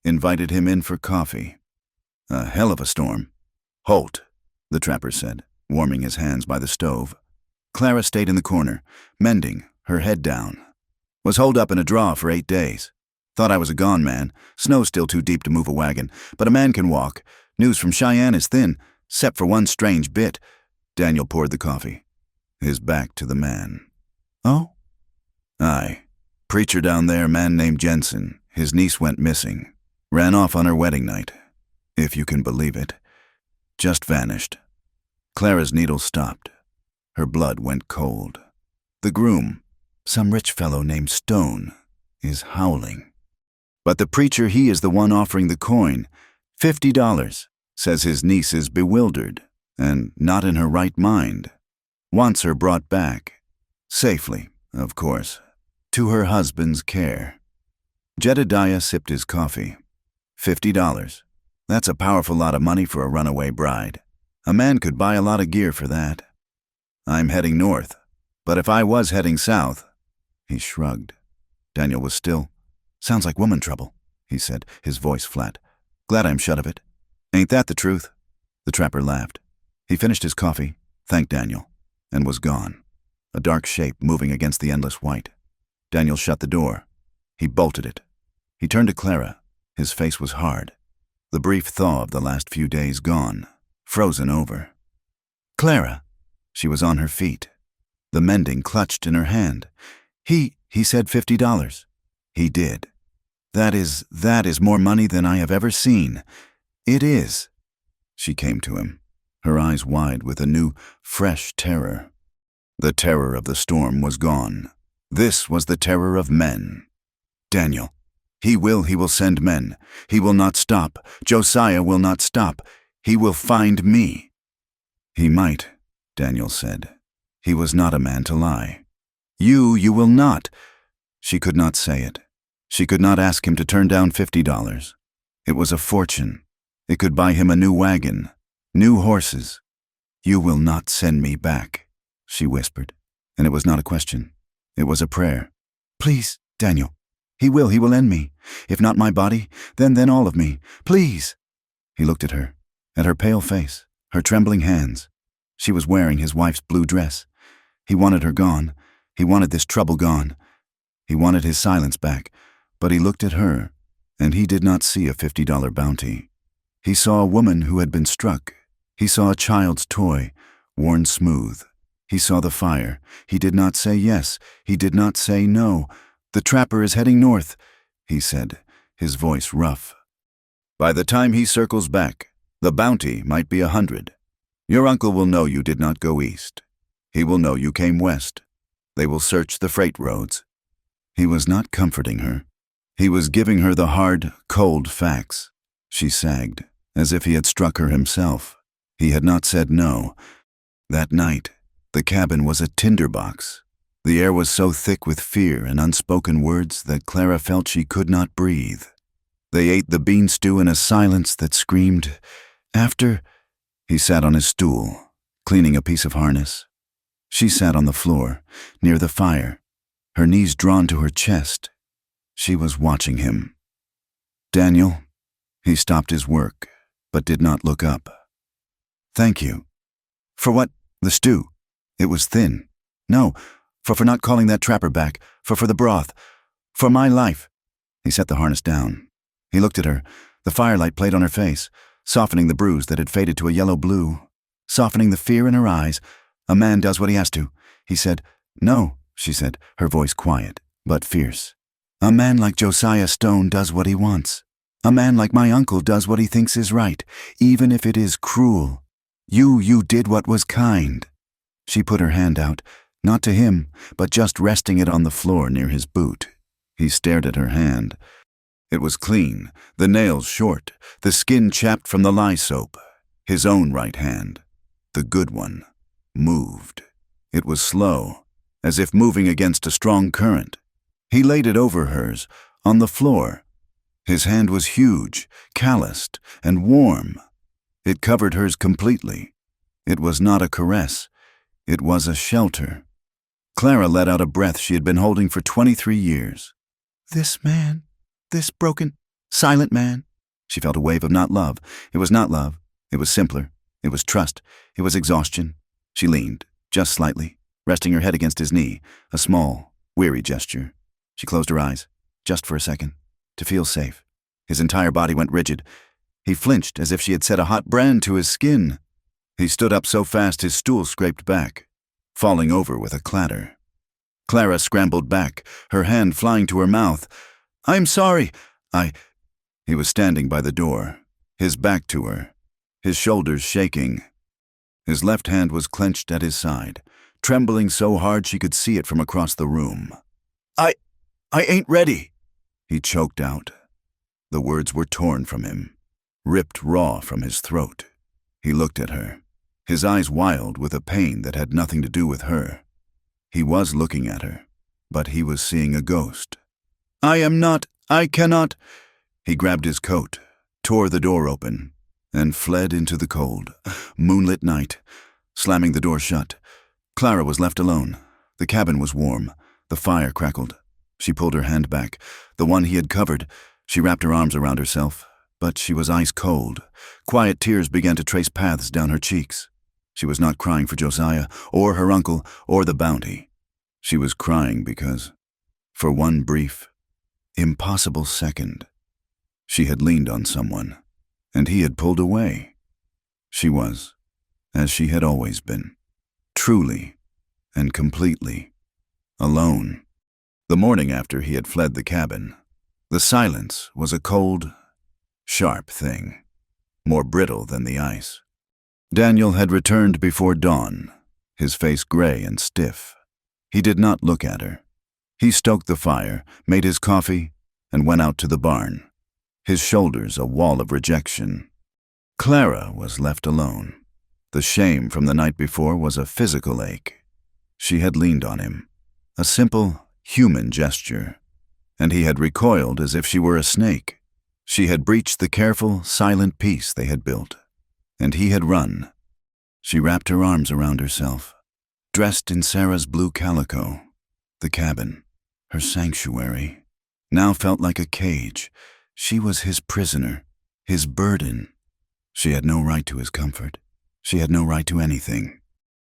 invited him in for coffee. "A hell of a storm." "Halt," the trapper said, warming his hands by the stove. Clara stayed in the corner, mending, her head down. "Was holed up in a draw for 8 days. Thought I was a gone man. Snow's still too deep to move a wagon, but a man can walk. News from Cheyenne is thin, 'cept for one strange bit. Daniel poured the coffee, his back to the man. Oh? Aye. Preacher down there, man named Jensen. His niece went missing. Ran off on her wedding night. If you can believe it. Just vanished. Clara's needle stopped. Her blood went cold. The groom, some rich fellow named Stone, is howling. But the preacher, he is the one offering the coin. $50. Says his niece is bewildered and not in her right mind. Wants her brought back. Safely, of course, to her husband's care. Jedediah sipped his coffee. $50. That's a powerful lot of money for a runaway bride. A man could buy a lot of gear for that. I'm heading north, but if I was heading south... He shrugged. Daniel was still. Sounds like woman trouble, he said, his voice flat. Glad I'm shut of it. Ain't that the truth? The trapper laughed. He finished his coffee, thanked Daniel, and was gone. A dark shape moving against the endless white. Daniel shut the door. He bolted it. He turned to Clara. His face was hard. The brief thaw of the last few days gone, frozen over. Clara! She was on her feet. The mending clutched in her hand. He said $50. He did. That is more money than I have ever seen. It is. She came to him, her eyes wide with a new, fresh terror. The terror of the storm was gone. This was the terror of men. Daniel. He will send men. He will not stop. Josiah will not stop. He will find me. He might, Daniel said. He was not a man to lie. You will not. She could not say it. She could not ask him to turn down $50. It was a fortune. It could buy him a new wagon, new horses. You will not send me back, she whispered. And it was not a question. It was a prayer. Please, Daniel. He will end me. If not my body, then all of me. Please. He looked at her pale face, her trembling hands. She was wearing his wife's blue dress. He wanted her gone. He wanted this trouble gone. He wanted his silence back, but he looked at her, and he did not see a $50 bounty. He saw a woman who had been struck. He saw a child's toy, worn smooth. He saw the fire. He did not say yes. He did not say no. The trapper is heading north, he said, his voice rough. By the time he circles back, the bounty might be 100. Your uncle will know you did not go east. He will know you came west. They will search the freight roads. He was not comforting her. He was giving her the hard, cold facts. She sagged, as if he had struck her himself. He had not said no. That night, the cabin was a tinderbox. The air was so thick with fear and unspoken words that Clara felt she could not breathe. They ate the bean stew in a silence that screamed, "After..." He sat on his stool, cleaning a piece of harness. She sat on the floor, near the fire, her knees drawn to her chest. She was watching him. Daniel, he stopped his work, but did not look up. Thank you. For what? The stew. It was thin. No, for not calling that trapper back, for the broth, for my life. He set the harness down. He looked at her. The firelight played on her face, softening the bruise that had faded to a yellow blue, softening the fear in her eyes. A man does what he has to. He said, "No," she said, her voice quiet, but fierce. "A man like Josiah Stone does what he wants. A man like my uncle does what he thinks is right, even if it is cruel. You did what was kind." She put her hand out, not to him, but just resting it on the floor near his boot. He stared at her hand. It was clean, the nails short, the skin chapped from the lye soap. His own right hand, the good one, moved. It was slow, as if moving against a strong current. He laid it over hers, on the floor. His hand was huge, calloused, and warm. It covered hers completely. It was not a caress. It was a shelter. Clara let out a breath she had been holding for 23 years. This man, this broken, silent man. She felt a wave of not love. It was not love. It was simpler. It was trust. It was exhaustion. She leaned, just slightly, resting her head against his knee, a small, weary gesture. She closed her eyes, just for a second. to feel safe. His entire body went rigid. He flinched as if she had set a hot brand to his skin. He stood up so fast his stool scraped back, falling over with a clatter. Clara scrambled back, her hand flying to her mouth. "I'm sorry. He was standing by the door, his back to her, his shoulders shaking. His left hand was clenched at his side, trembling so hard she could see it from across the room. I ain't ready," he choked out. The words were torn from him, ripped raw from his throat. He looked at her, his eyes wild with a pain that had nothing to do with her. He was looking at her, but he was seeing a ghost. I cannot." He grabbed his coat, tore the door open, and fled into the cold, moonlit night, slamming the door shut. Clara was left alone. The cabin was warm. The fire crackled. She pulled her hand back, the one he had covered. She wrapped her arms around herself, but she was ice cold. Quiet tears began to trace paths down her cheeks. She was not crying for Josiah, or her uncle, or the bounty. She was crying because, for one brief, impossible second, she had leaned on someone, and he had pulled away. She was, as she had always been, truly and completely alone. The morning after he had fled the cabin, the silence was a cold, sharp thing, more brittle than the ice. Daniel had returned before dawn, his face gray and stiff. He did not look at her. He stoked the fire, made his coffee, and went out to the barn, his shoulders a wall of rejection. Clara was left alone. The shame from the night before was a physical ache. She had leaned on him, a simple, human gesture, and he had recoiled as if she were a snake. She had breached the careful, silent peace they had built, and he had run. She wrapped her arms around herself, dressed in Sarah's blue calico. The cabin, her sanctuary, now felt like a cage. She was his prisoner, his burden. She had no right to his comfort. She had no right to anything.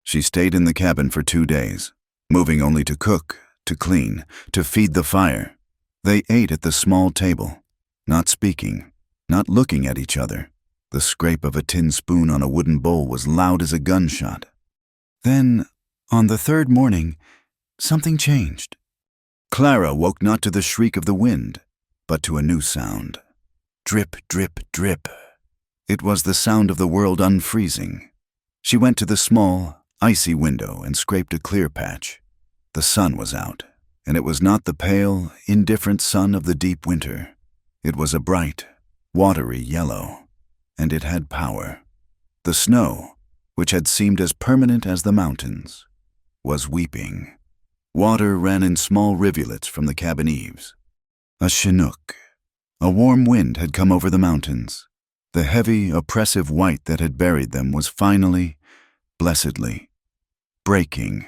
She stayed in the cabin for 2 days, moving only to cook, to clean, to feed the fire. They ate at the small table, not speaking, not looking at each other. The scrape of a tin spoon on a wooden bowl was loud as a gunshot. Then, on the 3rd morning, something changed. Clara woke not to the shriek of the wind, but to a new sound. Drip, drip, drip. It was the sound of the world unfreezing. She went to the small, icy window and scraped a clear patch. The sun was out, and it was not the pale, indifferent sun of the deep winter. It was a bright, watery yellow, and it had power. The snow, which had seemed as permanent as the mountains, was weeping. Water ran in small rivulets from the cabin eaves. A chinook. A warm wind had come over the mountains. The heavy, oppressive white that had buried them was finally, blessedly, breaking.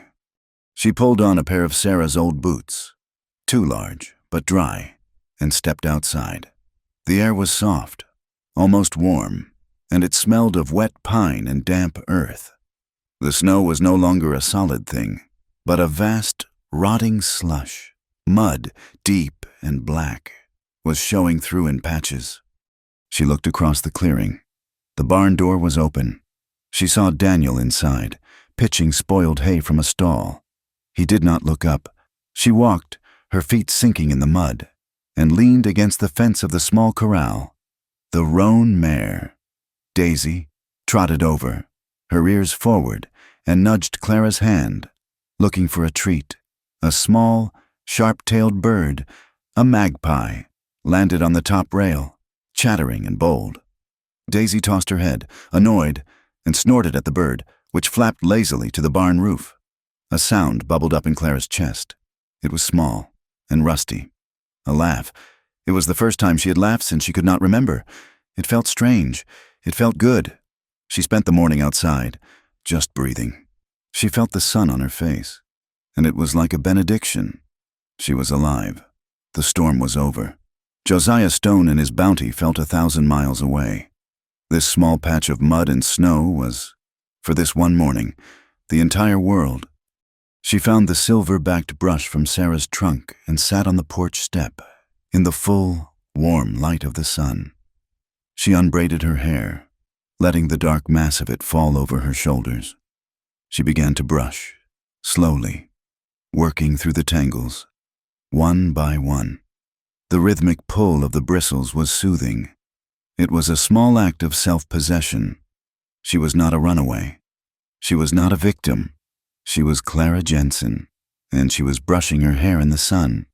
She pulled on a pair of Sarah's old boots, too large but dry, and stepped outside. The air was soft, almost warm, and it smelled of wet pine and damp earth. The snow was no longer a solid thing, but a vast, rotting slush. Mud, deep and black, was showing through in patches. She looked across the clearing. The barn door was open. She saw Daniel inside, pitching spoiled hay from a stall. He did not look up. She walked, her feet sinking in the mud, and leaned against the fence of the small corral. The roan mare, Daisy, trotted over, her ears forward, and nudged Clara's hand, looking for a treat. A small, sharp-tailed bird, a magpie, landed on the top rail, chattering and bold. Daisy tossed her head, annoyed, and snorted at the bird, which flapped lazily to the barn roof. A sound bubbled up in Clara's chest. It was small and rusty. A laugh. It was the first time she had laughed since she could not remember. It felt strange. It felt good. She spent the morning outside, just breathing. She felt the sun on her face, and it was like a benediction. She was alive. The storm was over. Josiah Stone and his bounty felt 1,000 miles away. This small patch of mud and snow was, for this one morning, the entire world. She found the silver-backed brush from Sarah's trunk and sat on the porch step, in the full, warm light of the sun. She unbraided her hair, letting the dark mass of it fall over her shoulders. She began to brush, slowly, working through the tangles, one by one. The rhythmic pull of the bristles was soothing. It was a small act of self-possession. She was not a runaway. She was not a victim. She was Clara Jensen, and she was brushing her hair in the sun.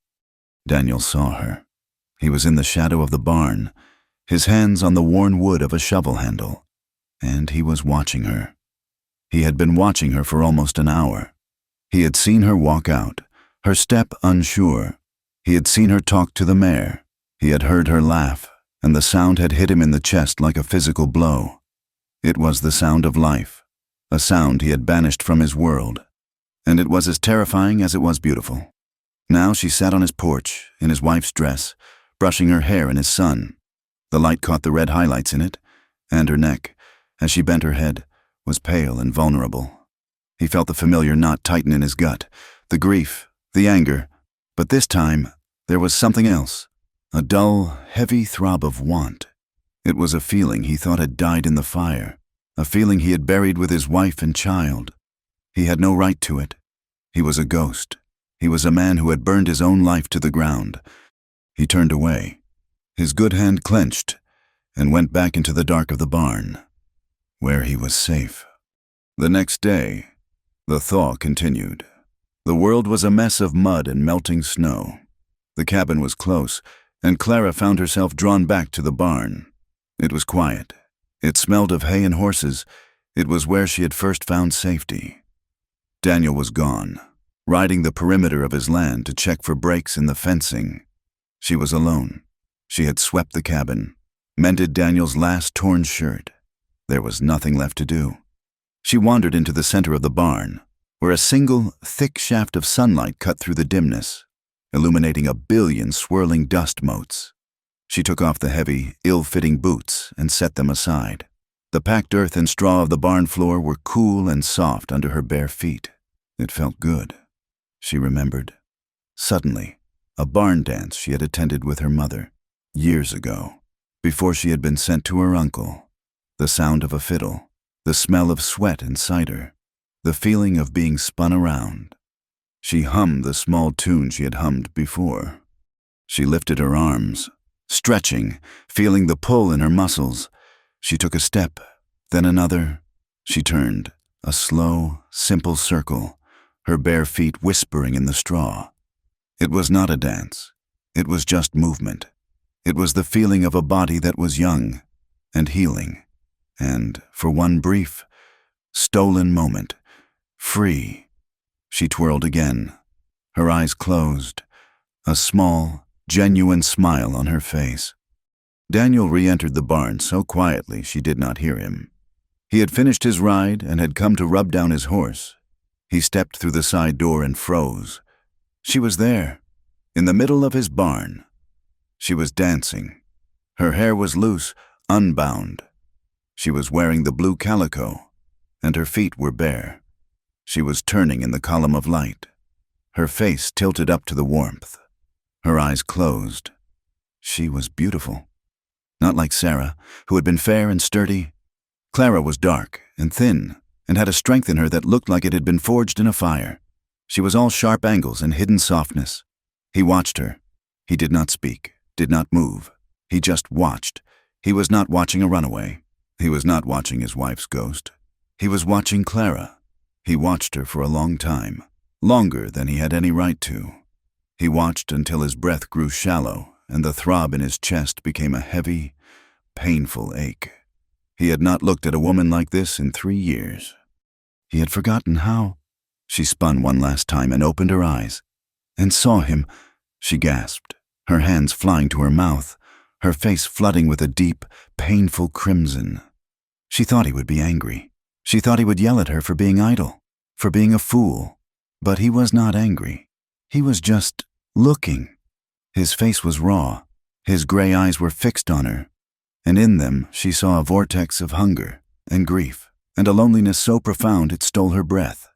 Daniel saw her. He was in the shadow of the barn, his hands on the worn wood of a shovel handle, and he was watching her. He had been watching her for almost an hour. He had seen her walk out, her step unsure. He had seen her talk to the mare. He had heard her laugh, and the sound had hit him in the chest like a physical blow. It was the sound of life, a sound he had banished from his world, and it was as terrifying as it was beautiful. Now she sat on his porch, in his wife's dress, brushing her hair in his sun. The light caught the red highlights in it, and her neck, as she bent her head, was pale and vulnerable. He felt the familiar knot tighten in his gut, the grief, the anger, but this time there was something else, a dull, heavy throb of want. It was a feeling he thought had died in the fire, a feeling he had buried with his wife and child. He had no right to it. He was a ghost. He was a man who had burned his own life to the ground. He turned away. His good hand clenched and went back into the dark of the barn, where he was safe. The next day, the thaw continued. The world was a mess of mud and melting snow. The cabin was close, and Clara found herself drawn back to the barn. It was quiet. It smelled of hay and horses. It was where she had first found safety. Daniel was gone, riding the perimeter of his land to check for breaks in the fencing. She was alone. She had swept the cabin, mended Daniel's last torn shirt. There was nothing left to do. She wandered into the center of the barn, where a single, thick shaft of sunlight cut through the dimness, illuminating 1 billion swirling dust motes. She took off the heavy, ill-fitting boots and set them aside. The packed earth and straw of the barn floor were cool and soft under her bare feet. It felt good. She remembered. Suddenly, a barn dance she had attended with her mother, years ago, before she had been sent to her uncle. The sound of a fiddle, the smell of sweat and cider, the feeling of being spun around. She hummed the small tune she had hummed before. She lifted her arms, stretching, feeling the pull in her muscles. She took a step, then another. She turned, a slow, simple circle, her bare feet whispering in the straw. It was not a dance. It was just movement. It was the feeling of a body that was young and healing, and, for one brief, stolen moment, free. She twirled again, her eyes closed, a small, genuine smile on her face. Daniel re-entered the barn so quietly she did not hear him. He had finished his ride and had come to rub down his horse. He stepped through the side door and froze. She was there, in the middle of his barn. She was dancing. Her hair was loose, unbound. She was wearing the blue calico, and her feet were bare. She was turning in the column of light, her face tilted up to the warmth, her eyes closed. She was beautiful. Not like Sarah, who had been fair and sturdy. Clara was dark and thin, and had a strength in her that looked like it had been forged in a fire. She was all sharp angles and hidden softness. He watched her. He did not speak, did not move. He just watched. He was not watching a runaway. He was not watching his wife's ghost. He was watching Clara. He watched her for a long time, longer than he had any right to. He watched until his breath grew shallow and the throb in his chest became a heavy, painful ache. He had not looked at a woman like this in 3 years. He had forgotten how. She spun one last time and opened her eyes, and saw him. She gasped, her hands flying to her mouth, her face flooding with a deep, painful crimson. She thought he would be angry. She thought he would yell at her for being idle, for being a fool. But he was not angry. He was just looking. His face was raw. His gray eyes were fixed on her, and in them she saw a vortex of hunger and grief, and a loneliness so profound it stole her breath.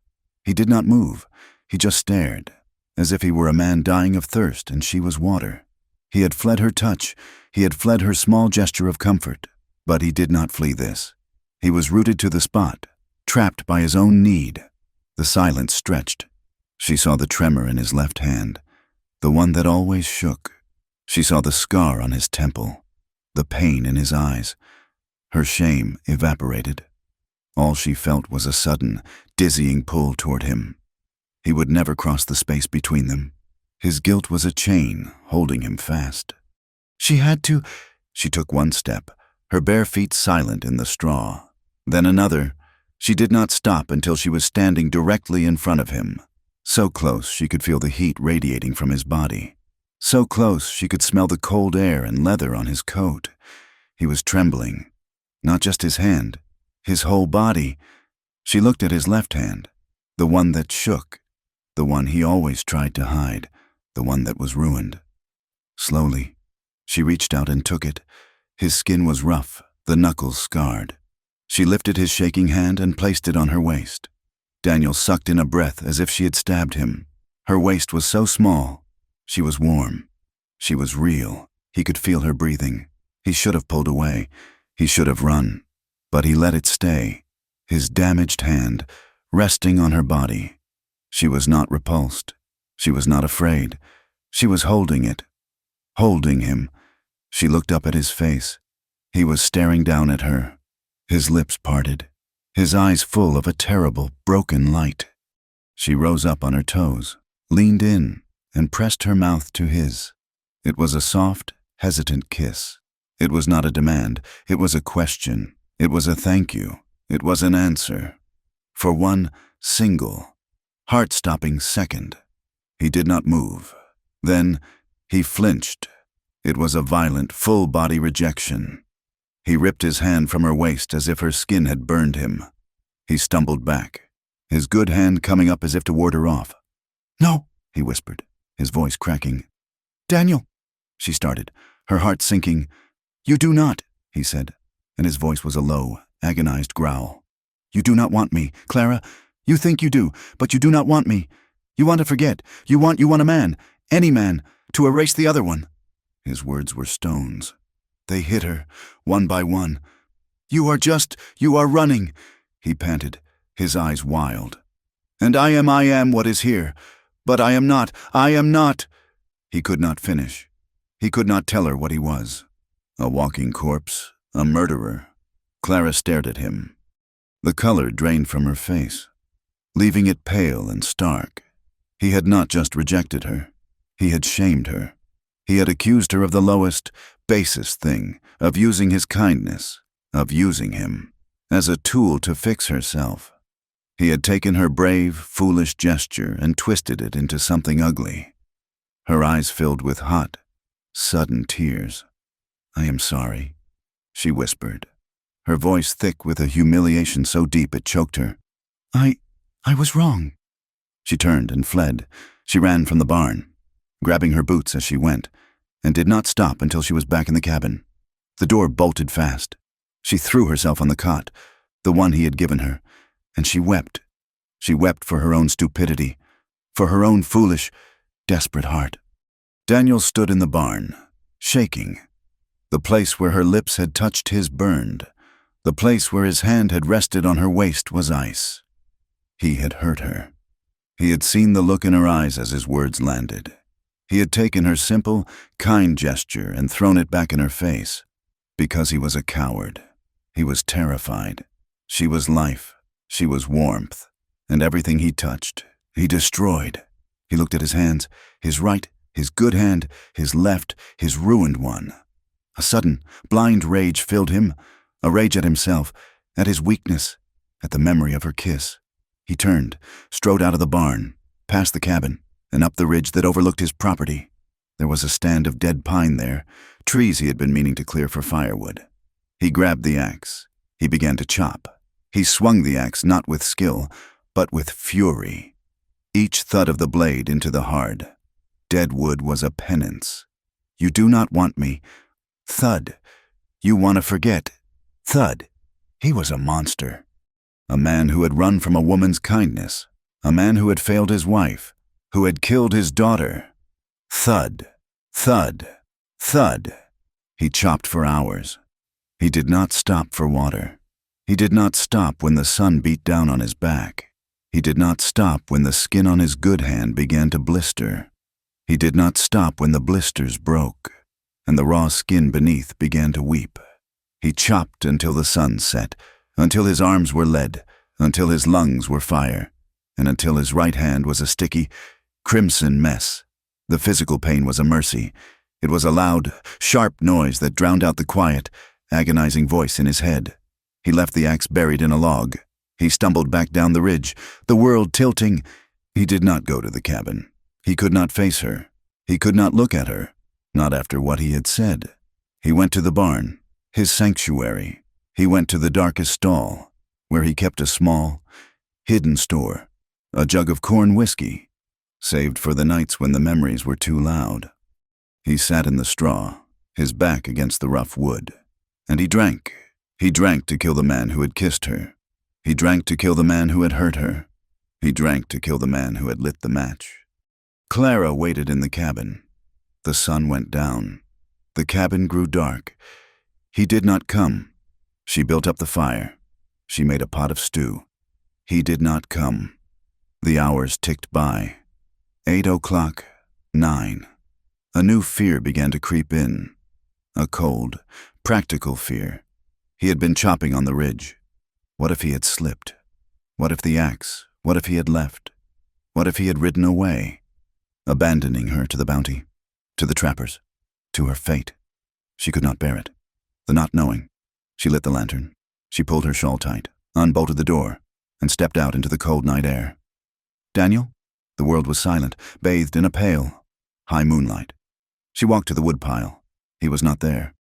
He did not move. He just stared, as if he were a man dying of thirst and she was water. He had fled her touch. He had fled her small gesture of comfort. But he did not flee this. He was rooted to the spot, trapped by his own need. The silence stretched. She saw the tremor in his left hand, the one that always shook. She saw the scar on his temple, the pain in his eyes. Her shame evaporated. All she felt was a sudden, dizzying pull toward him. He would never cross the space between them. His guilt was a chain holding him fast. She had to. She took one step, her bare feet silent in the straw. Then another. She did not stop until she was standing directly in front of him. So close she could feel the heat radiating from his body. So close she could smell the cold air and leather on his coat. He was trembling. Not just his hand, his whole body. She looked at his left hand, the one that shook, the one he always tried to hide, the one that was ruined. Slowly, she reached out and took it. His skin was rough, the knuckles scarred. She lifted his shaking hand and placed it on her waist. Daniel sucked in a breath as if she had stabbed him. Her waist was so small. She was warm. She was real. He could feel her breathing. He should have pulled away. He should have run. But he let it stay, his damaged hand resting on her body. She was not repulsed. She was not afraid. She was holding it, holding him. She looked up at his face. He was staring down at her, his lips parted, his eyes full of a terrible, broken light. She rose up on her toes, leaned in, and pressed her mouth to his. It was a soft, hesitant kiss. It was not a demand. It was a question. It was a thank you. It was an answer. For one single, heart-stopping second. He did not move. Then he flinched. It was a violent, full-body rejection. He ripped his hand from her waist as if her skin had burned him. He stumbled back, his good hand coming up as if to ward her off. "No," he whispered, his voice cracking. "Daniel," she started, her heart sinking. "You do not," he said, and his voice was a low, agonized growl. "You do not want me, Clara. You think you do, but you do not want me. You want to forget. You want a man, any man, to erase the other one." His words were stones. They hit her, one by one. You are running," he panted, his eyes wild. "And I am what is here. But I am not. He could not finish. He could not tell her what he was. A walking corpse, a murderer. Clara stared at him. The color drained from her face, leaving it pale and stark. He had not just rejected her. He had shamed her. He had accused her of the lowest, basest thing, of using his kindness, of using him, as a tool to fix herself. He had taken her brave, foolish gesture and twisted it into something ugly. Her eyes filled with hot, sudden tears. "I am sorry," she whispered, her voice thick with a humiliation so deep it choked her. I was wrong." She turned and fled. She ran from the barn, grabbing her boots as she went, and did not stop until she was back in the cabin. The door bolted fast. She threw herself on the cot, the one he had given her, and she wept. She wept for her own stupidity, for her own foolish, desperate heart. Daniel stood in the barn, shaking. The place where her lips had touched his burned. The place where his hand had rested on her waist was ice. He had hurt her. He had seen the look in her eyes as his words landed. He had taken her simple, kind gesture and thrown it back in her face. Because he was a coward. He was terrified. She was life. She was warmth. And everything he touched, he destroyed. He looked at his hands, his right, his good hand, his left, his ruined one. A sudden, blind rage filled him, a rage at himself, at his weakness, at the memory of her kiss. He turned, strode out of the barn, past the cabin, and up the ridge that overlooked his property. There was a stand of dead pine there, trees he had been meaning to clear for firewood. He grabbed the axe. He began to chop. He swung the axe not with skill, but with fury. Each thud of the blade into the hard. Dead wood was a penance. You do not want me. Thud. You want to forget. Thud. He was a monster. A man who had run from a woman's kindness. A man who had failed his wife. Who had killed his daughter. Thud. Thud. Thud. He chopped for hours. He did not stop for water. He did not stop when the sun beat down on his back. He did not stop when the skin on his good hand began to blister. He did not stop when the blisters broke, and the raw skin beneath began to weep. He chopped until the sun set, until his arms were lead, until his lungs were fire, and until his right hand was a sticky, crimson mess. The physical pain was a mercy. It was a loud, sharp noise that drowned out the quiet, agonizing voice in his head. He left the axe buried in a log. He stumbled back down the ridge, the world tilting. He did not go to the cabin. He could not face her. He could not look at her, not after what he had said. He went to the barn, his sanctuary. He went to the darkest stall, where he kept a small, hidden store, a jug of corn whiskey, saved for the nights when the memories were too loud. He sat in the straw, his back against the rough wood, and he drank. He drank to kill the man who had kissed her. He drank to kill the man who had hurt her. He drank to kill the man who had lit the match. Clara waited in the cabin. The sun went down. The cabin grew dark. He did not come. She built up the fire. She made a pot of stew. He did not come. The hours ticked by. 8 o'clock, 9. A new fear began to creep in. A cold, practical fear. He had been chopping on the ridge. What if he had slipped? What if the axe? What if he had left? What if he had ridden away, abandoning her to the bounty, to the trappers, to her fate? She could not bear it. The not knowing. She lit the lantern. She pulled her shawl tight, unbolted the door, and stepped out into the cold night air. Daniel? The world was silent, bathed in a pale, high moonlight. She walked to the woodpile. He was not there.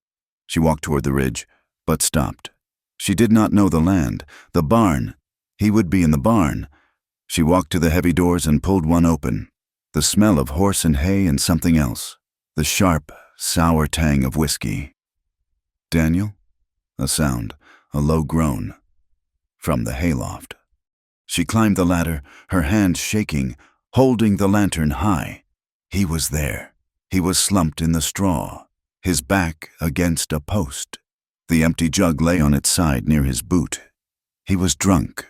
She walked toward the ridge, but stopped. She did not know the land, the barn. He would be in the barn. She walked to the heavy doors and pulled one open. The smell of horse and hay and something else. The sharp, sour tang of whiskey. Daniel? A sound, a low groan. From the hayloft. She climbed the ladder, her hand shaking, holding the lantern high. He was there. He was slumped in the straw, his back against a post. The empty jug lay on its side near his boot. He was drunk,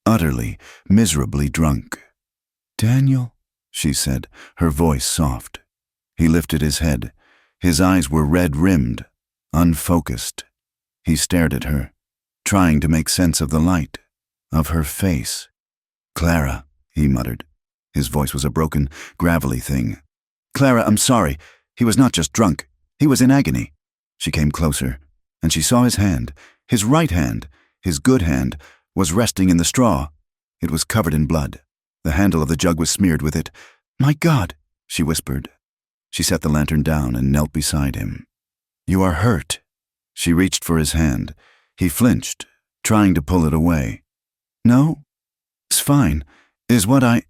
utterly, miserably drunk. Daniel, she said, her voice soft. He lifted his head. His eyes were red-rimmed, unfocused. He stared at her, trying to make sense of the light, of her face. Clara, he muttered. His voice was a broken, gravelly thing. Clara, I'm sorry. He was not just drunk. He was in agony. She came closer, and she saw his hand, his right hand, his good hand, was resting in the straw. It was covered in blood. The handle of the jug was smeared with it. My God, she whispered. She set the lantern down and knelt beside him. You are hurt. She reached for his hand. He flinched, trying to pull it away. No, it's fine, is what I...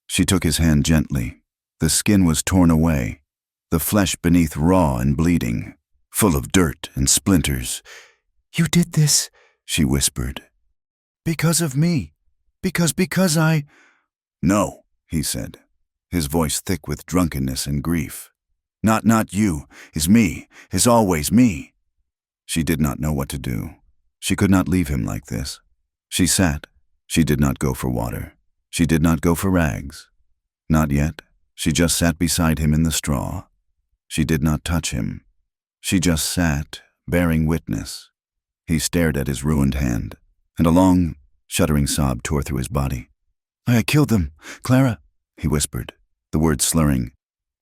She took his hand gently. The skin was torn away, the flesh beneath raw and bleeding, full of dirt and splinters. You did this, she whispered. Because of me. Because I... No, he said, his voice thick with drunkenness and grief. Not you, is me, is always me. She did not know what to do. She could not leave him like this. She sat. She did not go for water. She did not go for rags. Not yet. She just sat beside him in the straw. She did not touch him. She just sat, bearing witness. He stared at his ruined hand, and a long, shuddering sob tore through his body. I killed them, Clara, he whispered, the words slurring.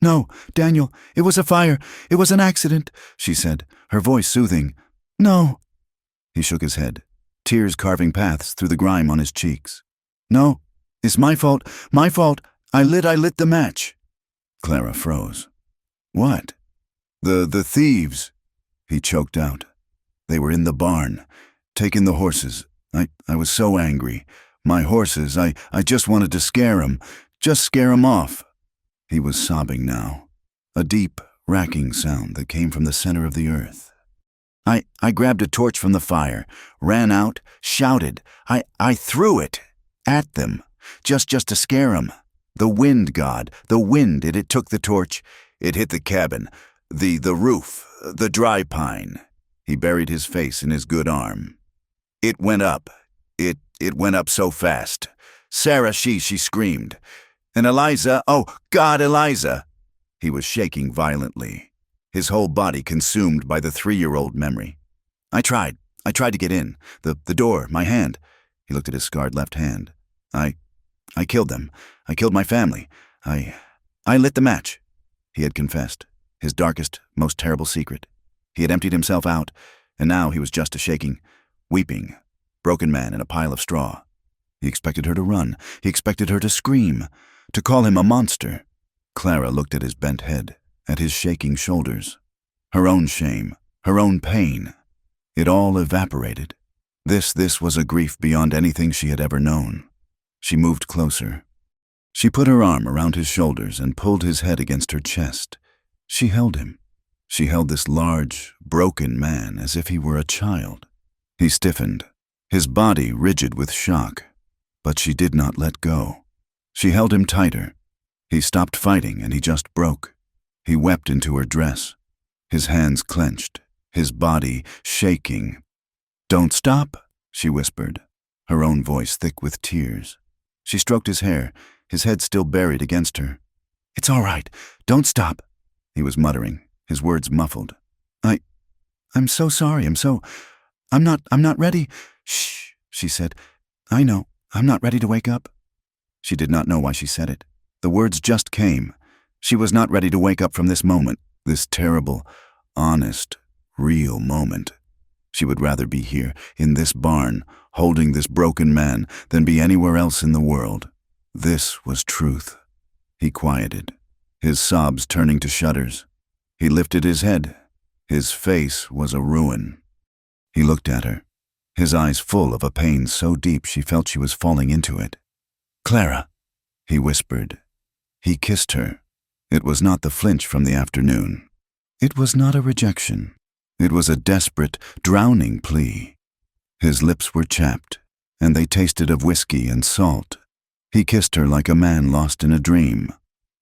No, Daniel, it was a fire. It was an accident, she said, her voice soothing. No. He shook his head, tears carving paths through the grime on his cheeks. No, it's my fault, my fault. I lit the match. Clara froze. What? The thieves, he choked out. They were in the barn, taking the horses. I was so angry. My horses, I just wanted to scare 'em, just scare 'em off. He was sobbing now, a deep, racking sound that came from the center of the earth. I grabbed a torch from the fire, ran out, shouted. I threw it at them, just to scare 'em. The wind, God, the wind, it took the torch. It hit the cabin. The roof, the dry pine." He buried his face in his good arm. "It went up. It went up so fast. Sarah, she screamed. And Eliza, oh, God, Eliza!" He was shaking violently, his whole body consumed by the 3-year-old memory. I tried to get in. The door, my hand." He looked at his scarred left hand. I killed them. I killed my family. I lit the match." He had confessed, his darkest, most terrible secret. He had emptied himself out, and now he was just a shaking, weeping, broken man in a pile of straw. He expected her to run. He expected her to scream, to call him a monster. Clara looked at his bent head, at his shaking shoulders. Her own shame, her own pain. It all evaporated. This was a grief beyond anything she had ever known. She moved closer. She put her arm around his shoulders and pulled his head against her chest. She held him. She held this large, broken man as if he were a child. He stiffened, his body rigid with shock, but she did not let go. She held him tighter. He stopped fighting and he just broke. He wept into her dress, his hands clenched, his body shaking. "Don't stop," she whispered, her own voice thick with tears. She stroked his hair, his head still buried against her. "It's all right. Don't stop," he was muttering, his words muffled. I'm so sorry. I'm not ready." "Shh," she said. "I know. I'm not ready to wake up." She did not know why she said it. The words just came. She was not ready to wake up from this moment, this terrible, honest, real moment. She would rather be here, in this barn, holding this broken man, than be anywhere else in the world. This was truth. He quieted, his sobs turning to shudders. He lifted his head. His face was a ruin. He looked at her, his eyes full of a pain so deep she felt she was falling into it. "Clara," he whispered. He kissed her. It was not the flinch from the afternoon. It was not a rejection. It was a desperate, drowning plea. His lips were chapped, and they tasted of whiskey and salt. He kissed her like a man lost in a dream,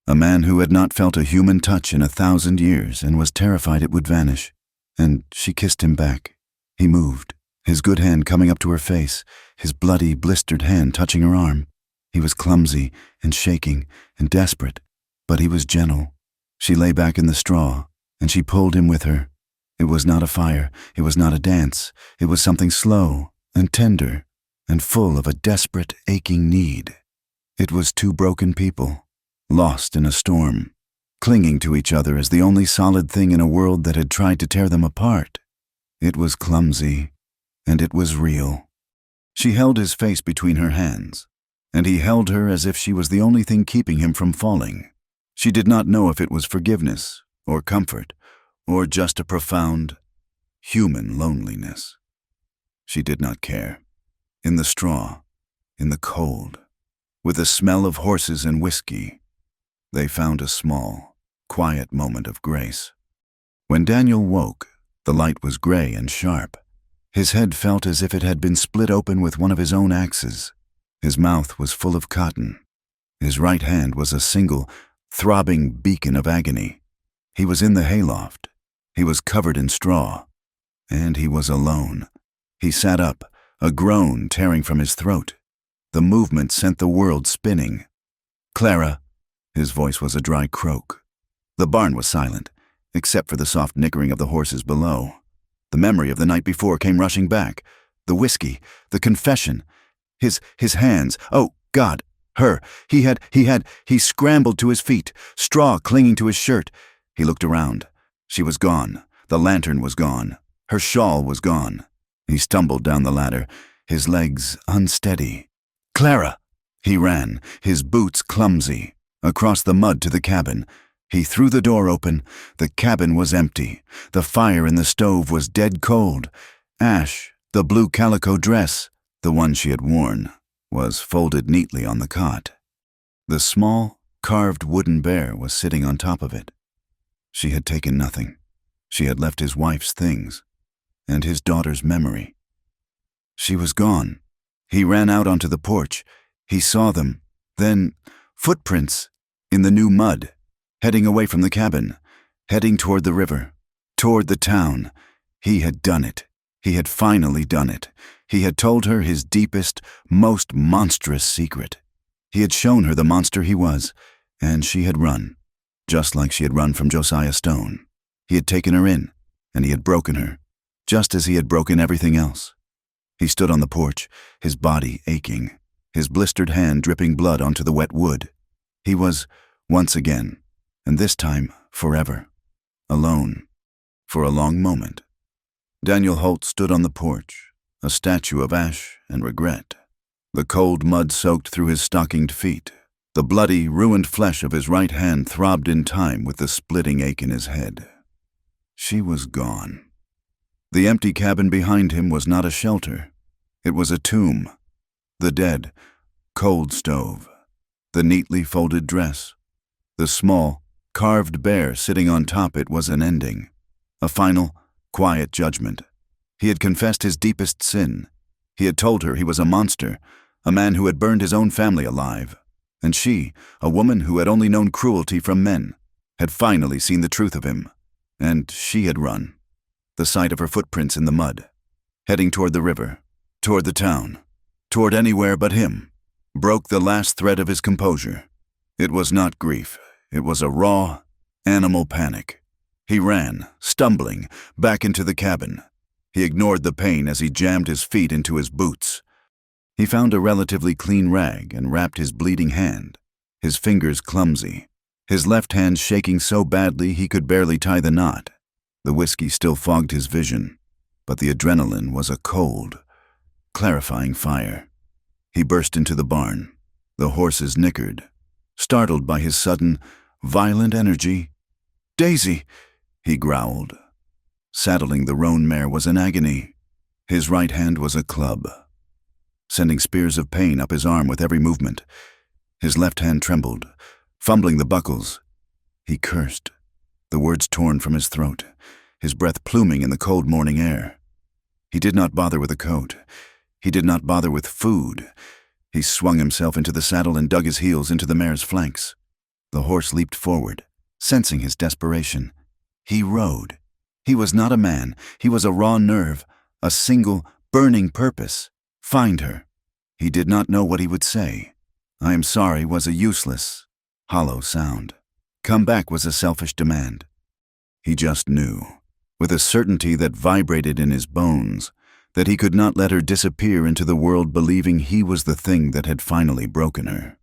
a man who had not felt a human touch in 1,000 years and was terrified it would vanish. And she kissed him back. He moved, his good hand coming up to her face, his bloody, blistered hand touching her arm. He was clumsy and shaking and desperate, but he was gentle. She lay back in the straw, and she pulled him with her. It was not a fire, it was not a dance, it was something slow and tender and full of a desperate, aching need. It was two broken people, lost in a storm, clinging to each other as the only solid thing in a world that had tried to tear them apart. It was clumsy, and it was real. She held his face between her hands, and he held her as if she was the only thing keeping him from falling. She did not know if it was forgiveness, or comfort, or just a profound, human loneliness. She did not care. In the straw, in the cold, with the smell of horses and whiskey, they found a small, quiet moment of grace. When Daniel woke, the light was gray and sharp. His head felt as if it had been split open with one of his own axes. His mouth was full of cotton. His right hand was a single, throbbing beacon of agony. He was in the hayloft. He was covered in straw. And he was alone. He sat up, a groan tearing from his throat. The movement sent the world spinning. "Clara," his voice was a dry croak. The barn was silent, except for the soft nickering of the horses below. The memory of the night before came rushing back. The whiskey, the confession, his hands. Oh, God, her. He scrambled to his feet, straw clinging to his shirt. He looked around. She was gone. The lantern was gone. Her shawl was gone. He stumbled down the ladder, his legs unsteady. "Clara!" He ran, his boots clumsy, across the mud to the cabin. He threw the door open. The cabin was empty. The fire in the stove was dead cold. Ash, the blue calico dress, the one she had worn, was folded neatly on the cot. The small, carved wooden bear was sitting on top of it. She had taken nothing. She had left his wife's things, and his daughter's memory. She was gone. He ran out onto the porch. He saw them. Then, footprints in the new mud, heading away from the cabin, heading toward the river, toward the town. He had done it. He had finally done it. He had told her his deepest, most monstrous secret. He had shown her the monster he was, and she had run, just like she had run from Josiah Stone. He had taken her in, and he had broken her, just as he had broken everything else. He stood on the porch, his body aching, his blistered hand dripping blood onto the wet wood. He was, once again, and this time forever, alone, for a long moment. Daniel Holt stood on the porch, a statue of ash and regret. The cold mud soaked through his stockinged feet. The bloody, ruined flesh of his right hand throbbed in time with the splitting ache in his head. She was gone. The empty cabin behind him was not a shelter. It was a tomb. The dead, cold stove, the neatly folded dress, the small, carved bear sitting on top it was an ending, a final, quiet judgment. He had confessed his deepest sin. He had told her he was a monster, a man who had burned his own family alive. And she, a woman who had only known cruelty from men, had finally seen the truth of him. And she had run, the sight of her footprints in the mud, heading toward the river, toward the town, toward anywhere but him, broke the last thread of his composure. It was not grief. It was a raw, animal panic. He ran, stumbling, back into the cabin. He ignored the pain as he jammed his feet into his boots. He found a relatively clean rag and wrapped his bleeding hand, his fingers clumsy, his left hand shaking so badly he could barely tie the knot. The whiskey still fogged his vision, but the adrenaline was a cold, clarifying fire. He burst into the barn. The horses nickered, startled by his sudden, violent energy. "Daisy!" he growled. Saddling the roan mare was an agony. His right hand was a club, sending spears of pain up his arm with every movement. His left hand trembled, fumbling the buckles. He cursed, the words torn from his throat, his breath pluming in the cold morning air. He did not bother with a coat. He did not bother with food. He swung himself into the saddle and dug his heels into the mare's flanks. The horse leaped forward, sensing his desperation. He rode. He was not a man. He was a raw nerve, a single, burning purpose. Find her. He did not know what he would say. "I am sorry" was a useless, hollow sound. "Come back" was a selfish demand. He just knew, with a certainty that vibrated in his bones, that he could not let her disappear into the world believing he was the thing that had finally broken her.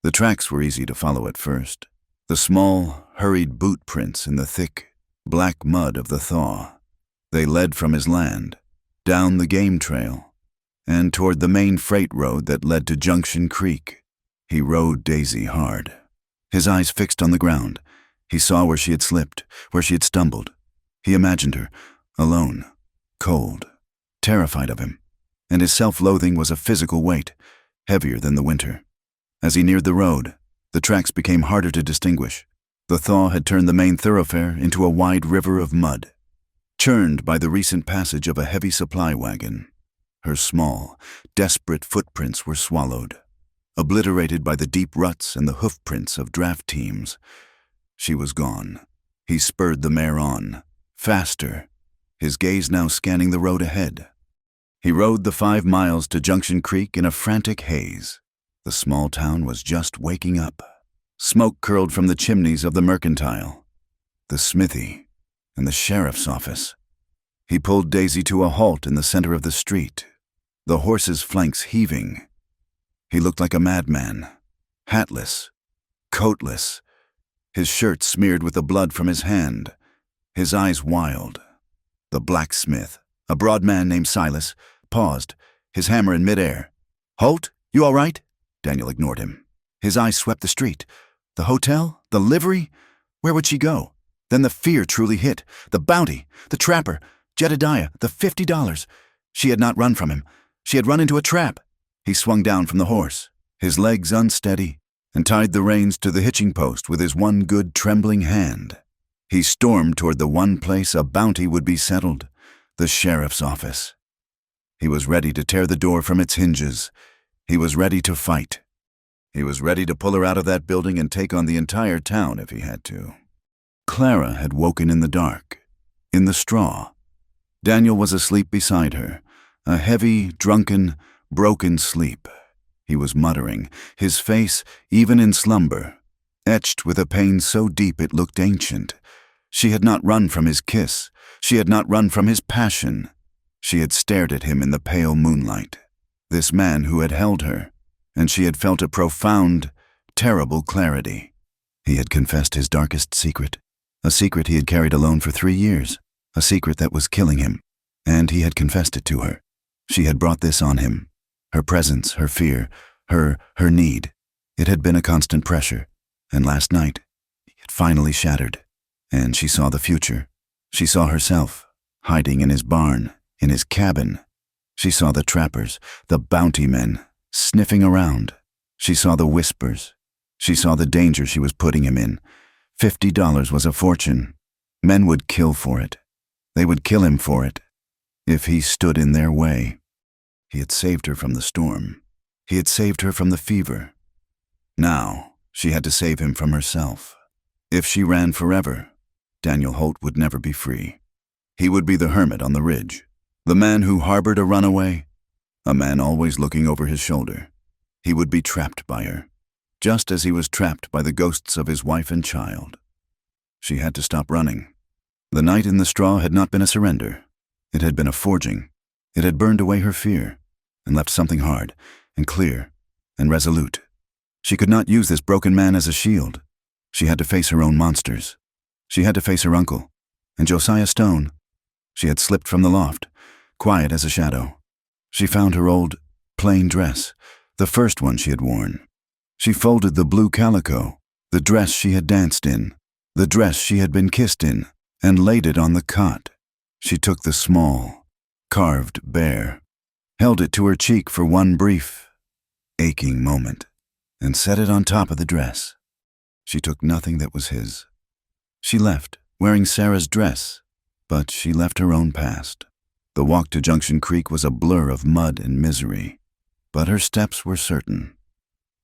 The tracks were easy to follow at first. The small, hurried boot prints in the thick, black mud of the thaw. They led from his land, down the game trail, and toward the main freight road that led to Junction Creek. He rode Daisy hard. His eyes fixed on the ground. He saw where she had slipped, where she had stumbled. He imagined her, alone, cold, terrified of him, and his self-loathing was a physical weight, heavier than the winter. As he neared the road, the tracks became harder to distinguish. The thaw had turned the main thoroughfare into a wide river of mud, churned by the recent passage of a heavy supply wagon. Her small, desperate footprints were swallowed, obliterated by the deep ruts and the hoofprints of draft teams. She was gone. He spurred the mare on, faster, his gaze now scanning the road ahead. He rode the 5 miles to Junction Creek in a frantic haze. The small town was just waking up. Smoke curled from the chimneys of the mercantile, the smithy, and the sheriff's office. He pulled Daisy to a halt in the center of the street, the horse's flanks heaving. He looked like a madman, hatless, coatless, his shirt smeared with the blood from his hand, his eyes wild. The blacksmith, a broad man named Silas, paused, his hammer in midair. "Holt, you all right?" Daniel ignored him. His eyes swept the street. The hotel? The livery? Where would she go? Then the fear truly hit. The bounty, the trapper, Jedediah, the $50. She had not run from him. She had run into a trap. He swung down from the horse, his legs unsteady, and tied the reins to the hitching post with his one good trembling hand. He stormed toward the one place a bounty would be settled, the sheriff's office. He was ready to tear the door from its hinges. He was ready to fight. He was ready to pull her out of that building and take on the entire town if he had to. Clara had woken in the dark, in the straw. Daniel was asleep beside her, a heavy, drunken, broken sleep. He was muttering, his face, even in slumber, etched with a pain so deep it looked ancient. She had not run from his kiss. She had not run from his passion. She had stared at him in the pale moonlight, this man who had held her, and she had felt a profound, terrible clarity. He had confessed his darkest secret, a secret he had carried alone for 3 years, a secret that was killing him, and he had confessed it to her. She had brought this on him, her presence, her fear, her need. It had been a constant pressure, and last night, it finally shattered, and she saw the future. She saw herself, hiding in his barn, in his cabin. She saw the trappers, the bounty men, sniffing around. She saw the whispers. She saw the danger she was putting him in. $50 was a fortune. Men would kill for it. They would kill him for it, if he stood in their way. He had saved her from the storm. He had saved her from the fever. Now, she had to save him from herself. If she ran forever, Daniel Holt would never be free. He would be the hermit on the ridge, the man who harbored a runaway, a man always looking over his shoulder. He would be trapped by her, just as he was trapped by the ghosts of his wife and child. She had to stop running. The night in the straw had not been a surrender. It had been a forging. It had burned away her fear and left something hard and clear and resolute. She could not use this broken man as a shield. She had to face her own monsters. She had to face her uncle and Josiah Stone. She had slipped from the loft, quiet as a shadow. She found her old, plain dress, the first one she had worn. She folded the blue calico, the dress she had danced in, the dress she had been kissed in, and laid it on the cot. She took the small, carved bear, held it to her cheek for one brief, aching moment, and set it on top of the dress. She took nothing that was his. She left, wearing Sarah's dress, but she left her own past. The walk to Junction Creek was a blur of mud and misery, but her steps were certain.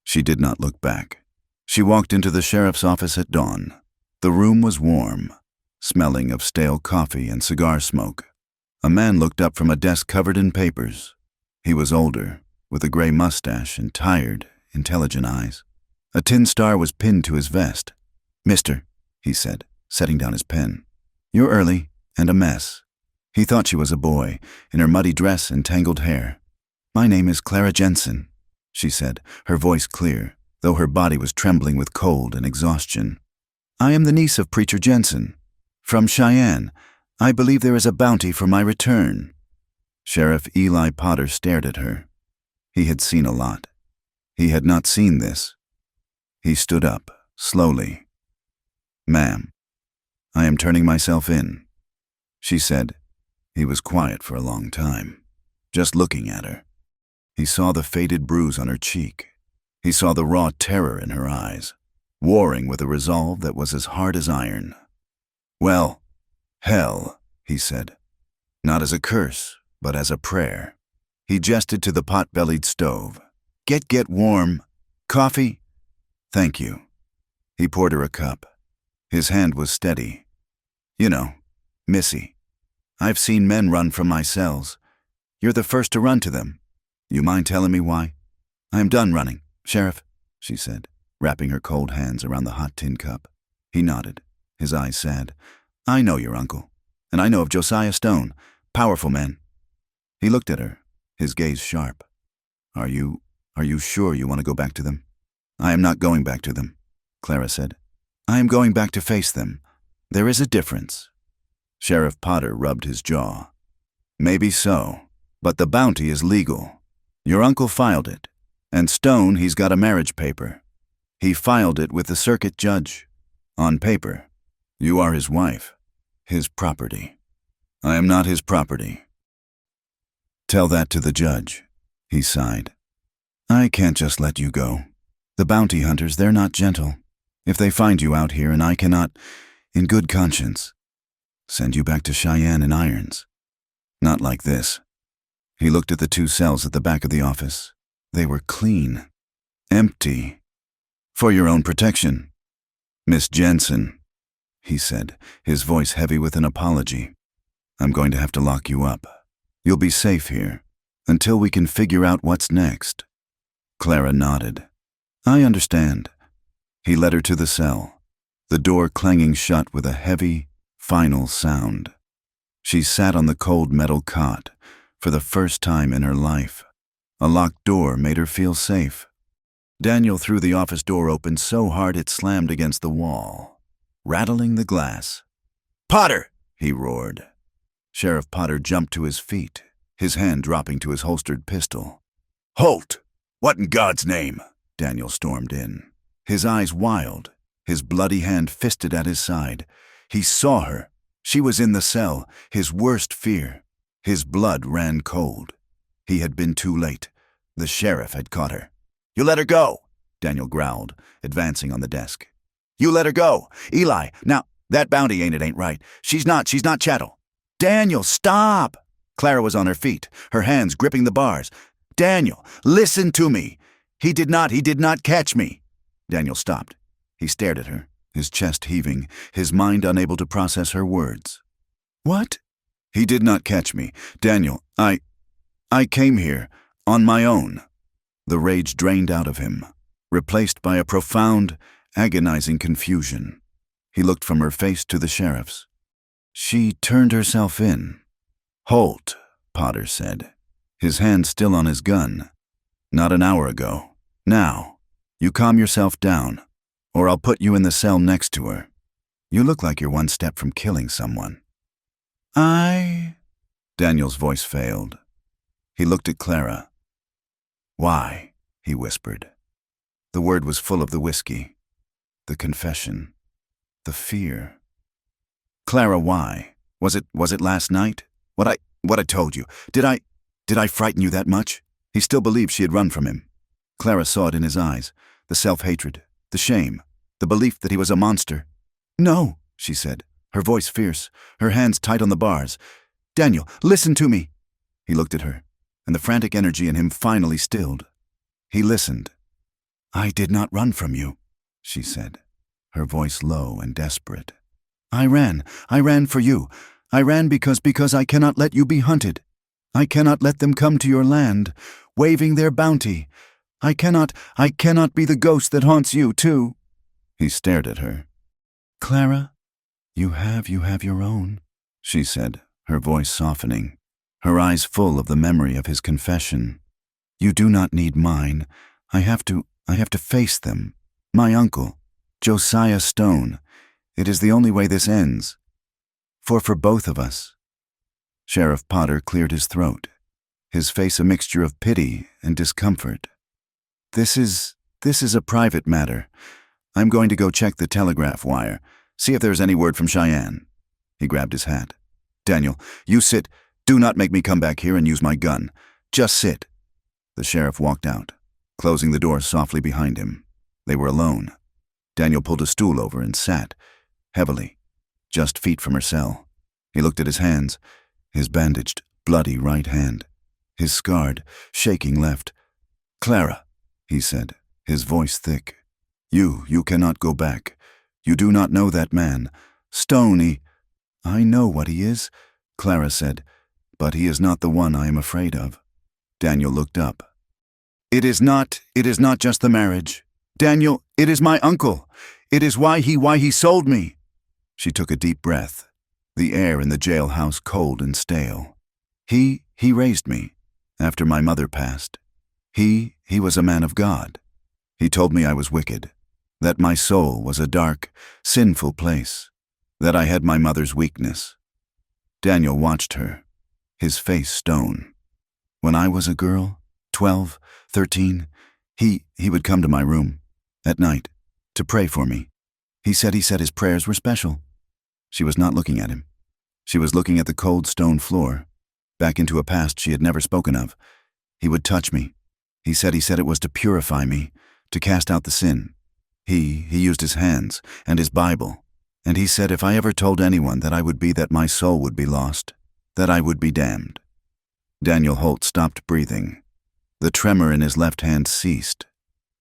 She did not look back. She walked into the sheriff's office at dawn. The room was warm, smelling of stale coffee and cigar smoke. A man looked up from a desk covered in papers. He was older, with a gray mustache and tired, intelligent eyes. A tin star was pinned to his vest. "Mister," he said, setting down his pen. "You're early and a mess." He thought she was a boy, in her muddy dress and tangled hair. "My name is Clara Jensen," she said, her voice clear, though her body was trembling with cold and exhaustion. "I am the niece of Preacher Jensen. From Cheyenne. I believe there is a bounty for my return." Sheriff Eli Potter stared at her. He had seen a lot. He had not seen this. He stood up, slowly. "Ma'am, I am turning myself in," she said. He was quiet for a long time, just looking at her. He saw the faded bruise on her cheek. He saw the raw terror in her eyes, warring with a resolve that was as hard as iron. "Well, hell," he said, not as a curse, but as a prayer. He gestured to the pot-bellied stove. Get warm. Coffee?" "Thank you." He poured her a cup. His hand was steady. "You know, Missy, I've seen men run from my cells. You're the first to run to them. You mind telling me why?" "I am done running, Sheriff," she said, wrapping her cold hands around the hot tin cup. He nodded, his eyes sad. "I know your uncle, and I know of Josiah Stone, powerful man." He looked at her, his gaze sharp. Are you sure you want to go back to them?" "I am not going back to them," Clara said. "I am going back to face them. There is a difference." Sheriff Potter rubbed his jaw. "Maybe so, but the bounty is legal. Your uncle filed it, and Stone, he's got a marriage paper. He filed it with the circuit judge. On paper, you are his wife, his property. I am not his property." "Tell that to the judge," he sighed. "I can't just let you go. The bounty hunters, they're not gentle. If they find you out here and I cannot, in good conscience, send you back to Cheyenne in irons. Not like this." He looked at the 2 cells at the back of the office. They were clean, empty. "For your own protection. Miss Jensen." he said, his voice heavy with an apology. "I'm going to have to lock you up. You'll be safe here, until we can figure out what's next." Clara nodded. "I understand." He led her to the cell, the door clanging shut with a heavy, final sound. She sat on the cold metal cot for the first time in her life. A locked door made her feel safe. Daniel threw the office door open so hard it slammed against the wall, rattling the glass. "Potter!" he roared. Sheriff Potter jumped to his feet, his hand dropping to his holstered pistol. "Halt! What in God's name?" Daniel stormed in, his eyes wild, his bloody hand fisted at his side. He saw her. She was in the cell, his worst fear. His blood ran cold. He had been too late. The sheriff had caught her. "You let her go," Daniel growled, advancing on the desk. "You let her go. Eli, now, that bounty ain't right. She's not chattel." "Daniel, stop!" Clara was on her feet, her hands gripping the bars. "Daniel, listen to me. He did not catch me." Daniel stopped. He stared at her, his chest heaving, his mind unable to process her words. "What?" "He did not catch me. Daniel, I came here on my own." The rage drained out of him, replaced by a profound, agonizing confusion. He looked from her face to the sheriff's. "She turned herself in." "Halt," Potter said, his hand still on his gun. "Not an hour ago. Now, you calm yourself down, or I'll put you in the cell next to her. You look like you're one step from killing someone." Daniel's voice failed. He looked at Clara. "Why?" he whispered. The word was full of the whiskey, the confession, the fear. "Clara, why? Was it last night? What I told you? Did I frighten you that much?" He still believed she had run from him. Clara saw it in his eyes, the self-hatred, the shame, the belief that he was a monster. "No," she said, her voice fierce, her hands tight on the bars. "Daniel, listen to me." He looked at her, and the frantic energy in him finally stilled. He listened. "I did not run from you," she said, her voice low and desperate. I ran for you. I ran because I cannot let you be hunted. I cannot let them come to your land, waving their bounty. I cannot be the ghost that haunts you, too." He stared at her. "Clara, you have your own," she said, her voice softening, her eyes full of the memory of his confession. "You do not need mine. I have to face them. My uncle, Josiah Stone. It is the only way this ends. For both of us." Sheriff Potter cleared his throat, his face a mixture of pity and discomfort. This is a private matter. I'm going to go check the telegraph wire, see if there's any word from Cheyenne." He grabbed his hat. "Daniel, you sit. Do not make me come back here and use my gun. Just sit." The sheriff walked out, closing the door softly behind him. They were alone. Daniel pulled a stool over and sat, heavily, just feet from her cell. He looked at his hands, his bandaged, bloody right hand, his scarred, shaking left. "Clara," he said, his voice thick. You cannot go back. You do not know that man. Stone, I know what he is," Clara said, "but he is not the one I am afraid of." Daniel looked up. It is not just the marriage. Daniel, it is my uncle. It is why he sold me." She took a deep breath, the air in the jailhouse cold and stale. He raised me, after my mother passed. He was a man of God. He told me I was wicked, that my soul was a dark, sinful place, that I had my mother's weakness. Daniel watched her, his face stone. When I was a girl, 12, 13, he would come to my room, at night, to pray for me. He said his prayers were special. She was not looking at him. She was looking at the cold stone floor, back into a past she had never spoken of. He would touch me. He said it was to purify me, to cast out the sin. He used his hands and his Bible, and he said if I ever told anyone that my soul would be lost, that I would be damned. Daniel Holt stopped breathing. The tremor in his left hand ceased.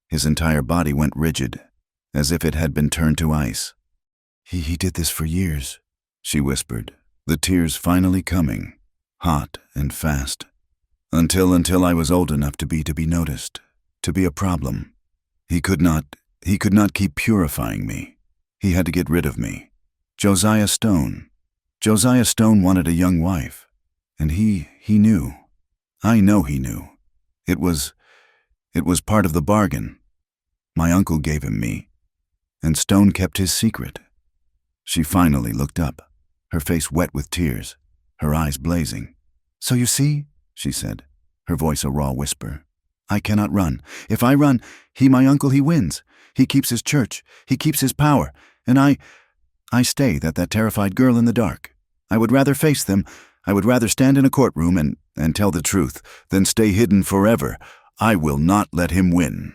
His entire body went rigid, as if it had been turned to ice. He did this for years, she whispered, the tears finally coming, hot and fast. Until I was old enough to be noticed, to be a problem. He could not keep purifying me. He had to get rid of me. Josiah Stone wanted a young wife, and he knew. I know he knew. It was part of the bargain. My uncle gave him me, and Stone kept his secret. She finally looked up, her face wet with tears, her eyes blazing. So you see, she said, her voice a raw whisper, I cannot run. If I run, my uncle, he wins. He keeps his church, he keeps his power, and I stay that terrified girl in the dark. I would rather face them. I would rather stand in a courtroom and tell the truth than stay hidden forever. I will not let him win.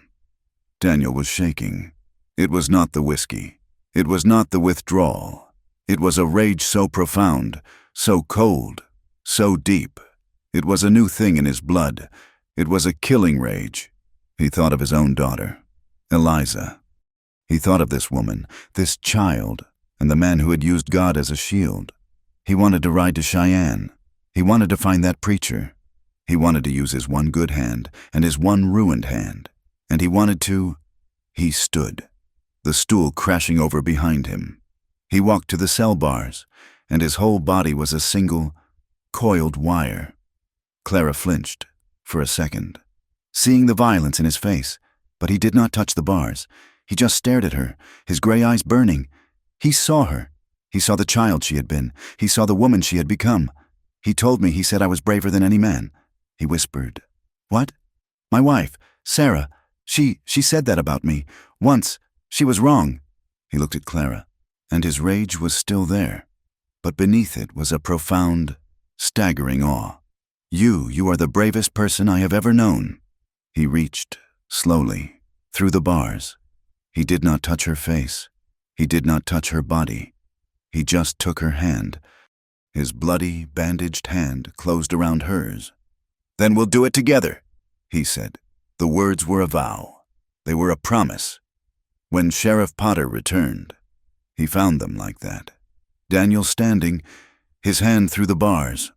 Daniel was shaking. It was not the whiskey. It was not the withdrawal. It was a rage so profound, so cold, so deep. It was a new thing in his blood. It was a killing rage. He thought of his own daughter, Eliza. He thought of this woman, this child, and the man who had used God as a shield. He wanted to ride to Cheyenne. He wanted to find that preacher. He wanted to use his one good hand and his one ruined hand. And he stood, the stool crashing over behind him. He walked to the cell bars, and his whole body was a single, coiled wire. Clara flinched for a second, seeing the violence in his face, but he did not touch the bars. He just stared at her, his gray eyes burning. He saw her. He saw the child she had been. He saw the woman she had become. He told me, he said I was braver than any man. He whispered. What? My wife, Sarah. She said that about me. Once. She was wrong. He looked at Clara, and his rage was still there. But beneath it was a profound, staggering awe. You are the bravest person I have ever known. He reached, slowly, through the bars. He did not touch her face. He did not touch her body. He just took her hand. His bloody, bandaged hand closed around hers. Then we'll do it together, he said. The words were a vow. They were a promise. When Sheriff Potter returned, he found them like that. Daniel standing, his hand through the bars,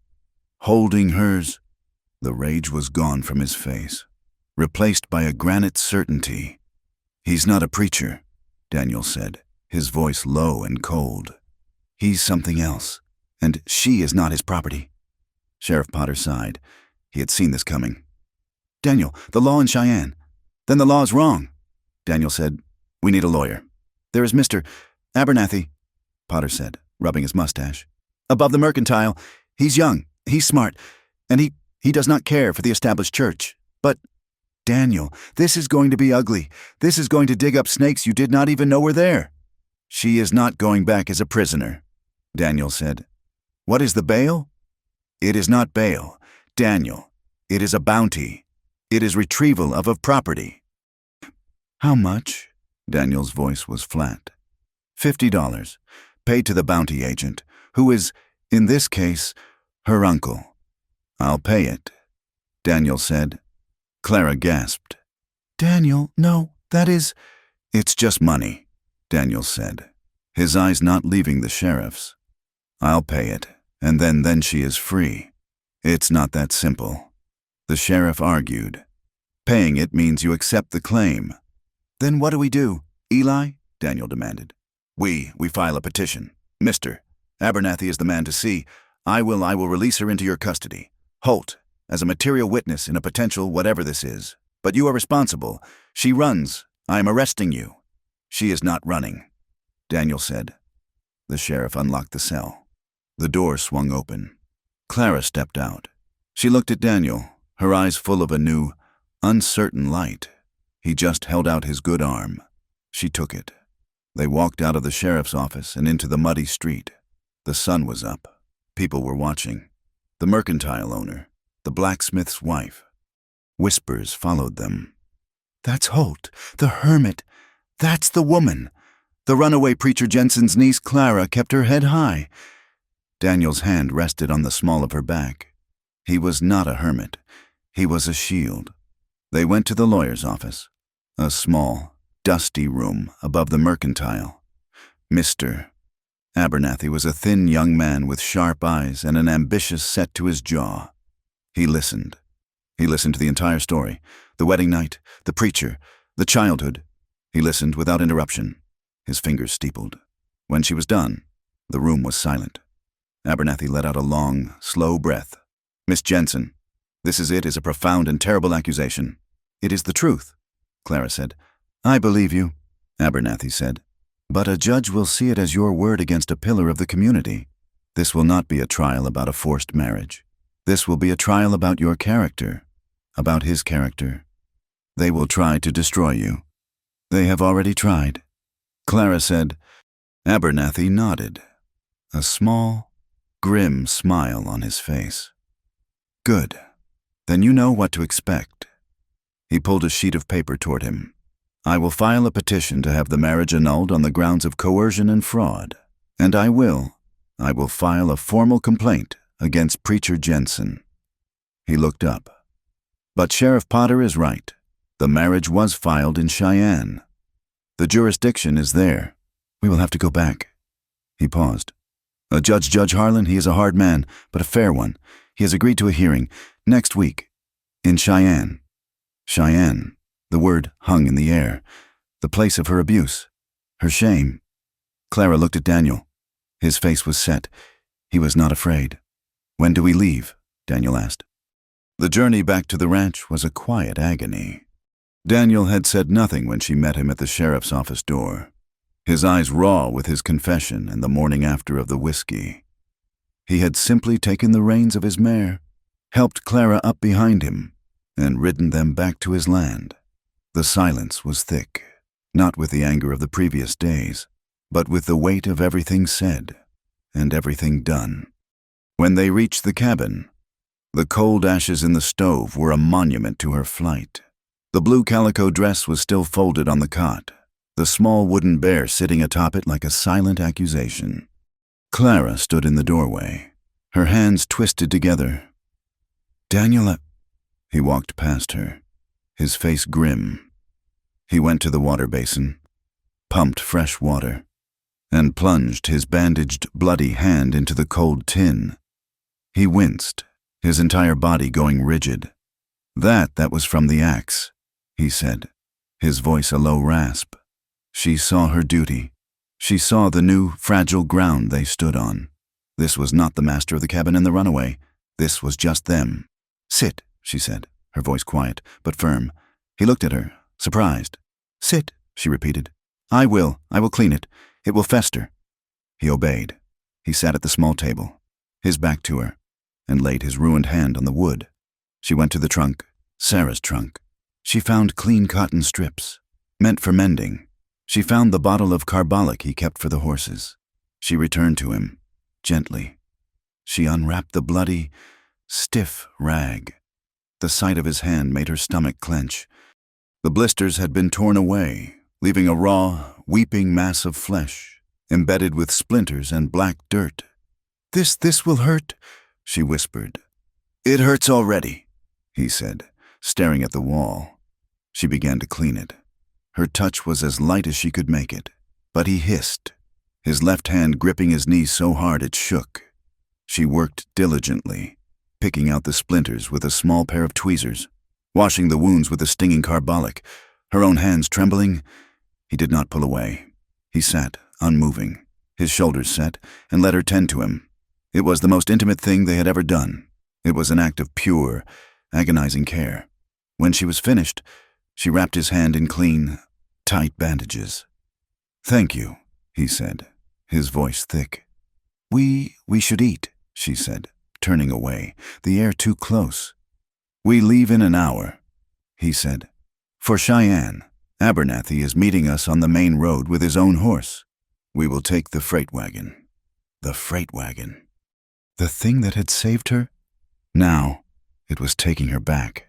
holding hers. The rage was gone from his face, replaced by a granite certainty. He's not a preacher, Daniel said, his voice low and cold. He's something else, and she is not his property. Sheriff Potter sighed. He had seen this coming. Daniel, the law in Cheyenne. Then the law is wrong. Daniel said, we need a lawyer. There is Mr. Abernathy, Potter said, rubbing his mustache. Above the mercantile. He's young, he's smart, and he does not care for the established church. But, Daniel, this is going to be ugly. This is going to dig up snakes you did not even know were there. She is not going back as a prisoner, Daniel said. What is the bail? It is not bail, Daniel. It is a bounty. It is retrieval of a property. How much? Daniel's voice was flat. $50, paid to the bounty agent, who is, in this case, her uncle. I'll pay it, Daniel said. Clara gasped. Daniel, no, that is... It's just money, Daniel said, his eyes not leaving the sheriff's. I'll pay it, and then she is free. It's not that simple. The sheriff argued. Paying it means you accept the claim. Then what do we do, Eli? Daniel demanded. We file a petition. Mr. Abernathy is the man to see. I will release her into your custody. Holt, as a material witness in a potential whatever this is. But you are responsible. She runs. I am arresting you. She is not running, Daniel said. The sheriff unlocked the cell. The door swung open. Clara stepped out. She looked at Daniel, her eyes full of a new, uncertain light. He just held out his good arm. She took it. They walked out of the sheriff's office and into the muddy street. The sun was up. People were watching. The mercantile owner, the blacksmith's wife. Whispers followed them. That's Holt, the hermit. That's the woman. The runaway preacher Jensen's niece Clara kept her head high. Daniel's hand rested on the small of her back. He was not a hermit. He was a shield. They went to the lawyer's office, a small, dusty room above the mercantile. Mr. Abernathy was a thin young man with sharp eyes and an ambitious set to his jaw. He listened. He listened to the entire story, the wedding night, the preacher, the childhood. He listened without interruption. His fingers steepled. When she was done, the room was silent. Abernathy let out a long, slow breath. "Miss Jensen, this is a profound and terrible accusation." "It is the truth," Clara said. "I believe you," Abernathy said. "But a judge will see it as your word against a pillar of the community. This will not be a trial about a forced marriage. This will be a trial about your character, about his character. They will try to destroy you. They have already tried," Clara said. Abernathy nodded, a small, grim smile on his face. "Good. Then you know what to expect." He pulled a sheet of paper toward him. "I will file a petition to have the marriage annulled on the grounds of coercion and fraud. And I will file a formal complaint against Preacher Jensen." He looked up. "But Sheriff Potter is right. The marriage was filed in Cheyenne. The jurisdiction is there. We will have to go back." He paused. Judge Harlan, he is a hard man, but a fair one. He has agreed to a hearing next week in Cheyenne." Cheyenne. The word hung in the air. The place of her abuse. Her shame. Clara looked at Daniel. His face was set. He was not afraid. "When do we leave?" Daniel asked. The journey back to the ranch was a quiet agony. Daniel had said nothing when she met him at the sheriff's office door, his eyes raw with his confession and the morning after of the whiskey. He had simply taken the reins of his mare, helped Clara up behind him, and ridden them back to his land. The silence was thick, not with the anger of the previous days, but with the weight of everything said and everything done. When they reached the cabin, the cold ashes in the stove were a monument to her flight. The blue calico dress was still folded on the cot, the small wooden bear sitting atop it like a silent accusation. Clara stood in the doorway, her hands twisted together. "Daniel," he walked past her, his face grim. He went to the water basin, pumped fresh water, and plunged his bandaged, bloody hand into the cold tin. He winced, his entire body going rigid. That was from the axe," he said, his voice a low rasp. She saw her duty. She saw the new, fragile ground they stood on. This was not the master of the cabin and the runaway. This was just them. "Sit," she said, her voice quiet, but firm. He looked at her, surprised. "Sit," she repeated. I will clean it. It will fester." He obeyed. He sat at the small table, his back to her, and laid his ruined hand on the wood. She went to the trunk, Sarah's trunk. She found clean cotton strips, meant for mending. She found the bottle of carbolic he kept for the horses. She returned to him, gently. She unwrapped the bloody, stiff rag. The sight of his hand made her stomach clench. The blisters had been torn away, leaving a raw, weeping mass of flesh, embedded with splinters and black dirt. This will hurt," she whispered. "It hurts already," he said, staring at the wall. She began to clean it. Her touch was as light as she could make it, but he hissed, his left hand gripping his knee so hard it shook. She worked diligently, picking out the splinters with a small pair of tweezers, washing the wounds with the stinging carbolic, her own hands trembling. He did not pull away. He sat, unmoving, his shoulders set, and let her tend to him. It was the most intimate thing they had ever done. It was an act of pure, agonizing care. When she was finished, she wrapped his hand in clean, tight bandages. "Thank you," he said, his voice thick. We should eat," she said, turning away, the air too close. "We leave in an hour," he said. "For Cheyenne. Abernathy is meeting us on the main road with his own horse. We will take the freight wagon." The freight wagon. The thing that had saved her? Now, it was taking her back.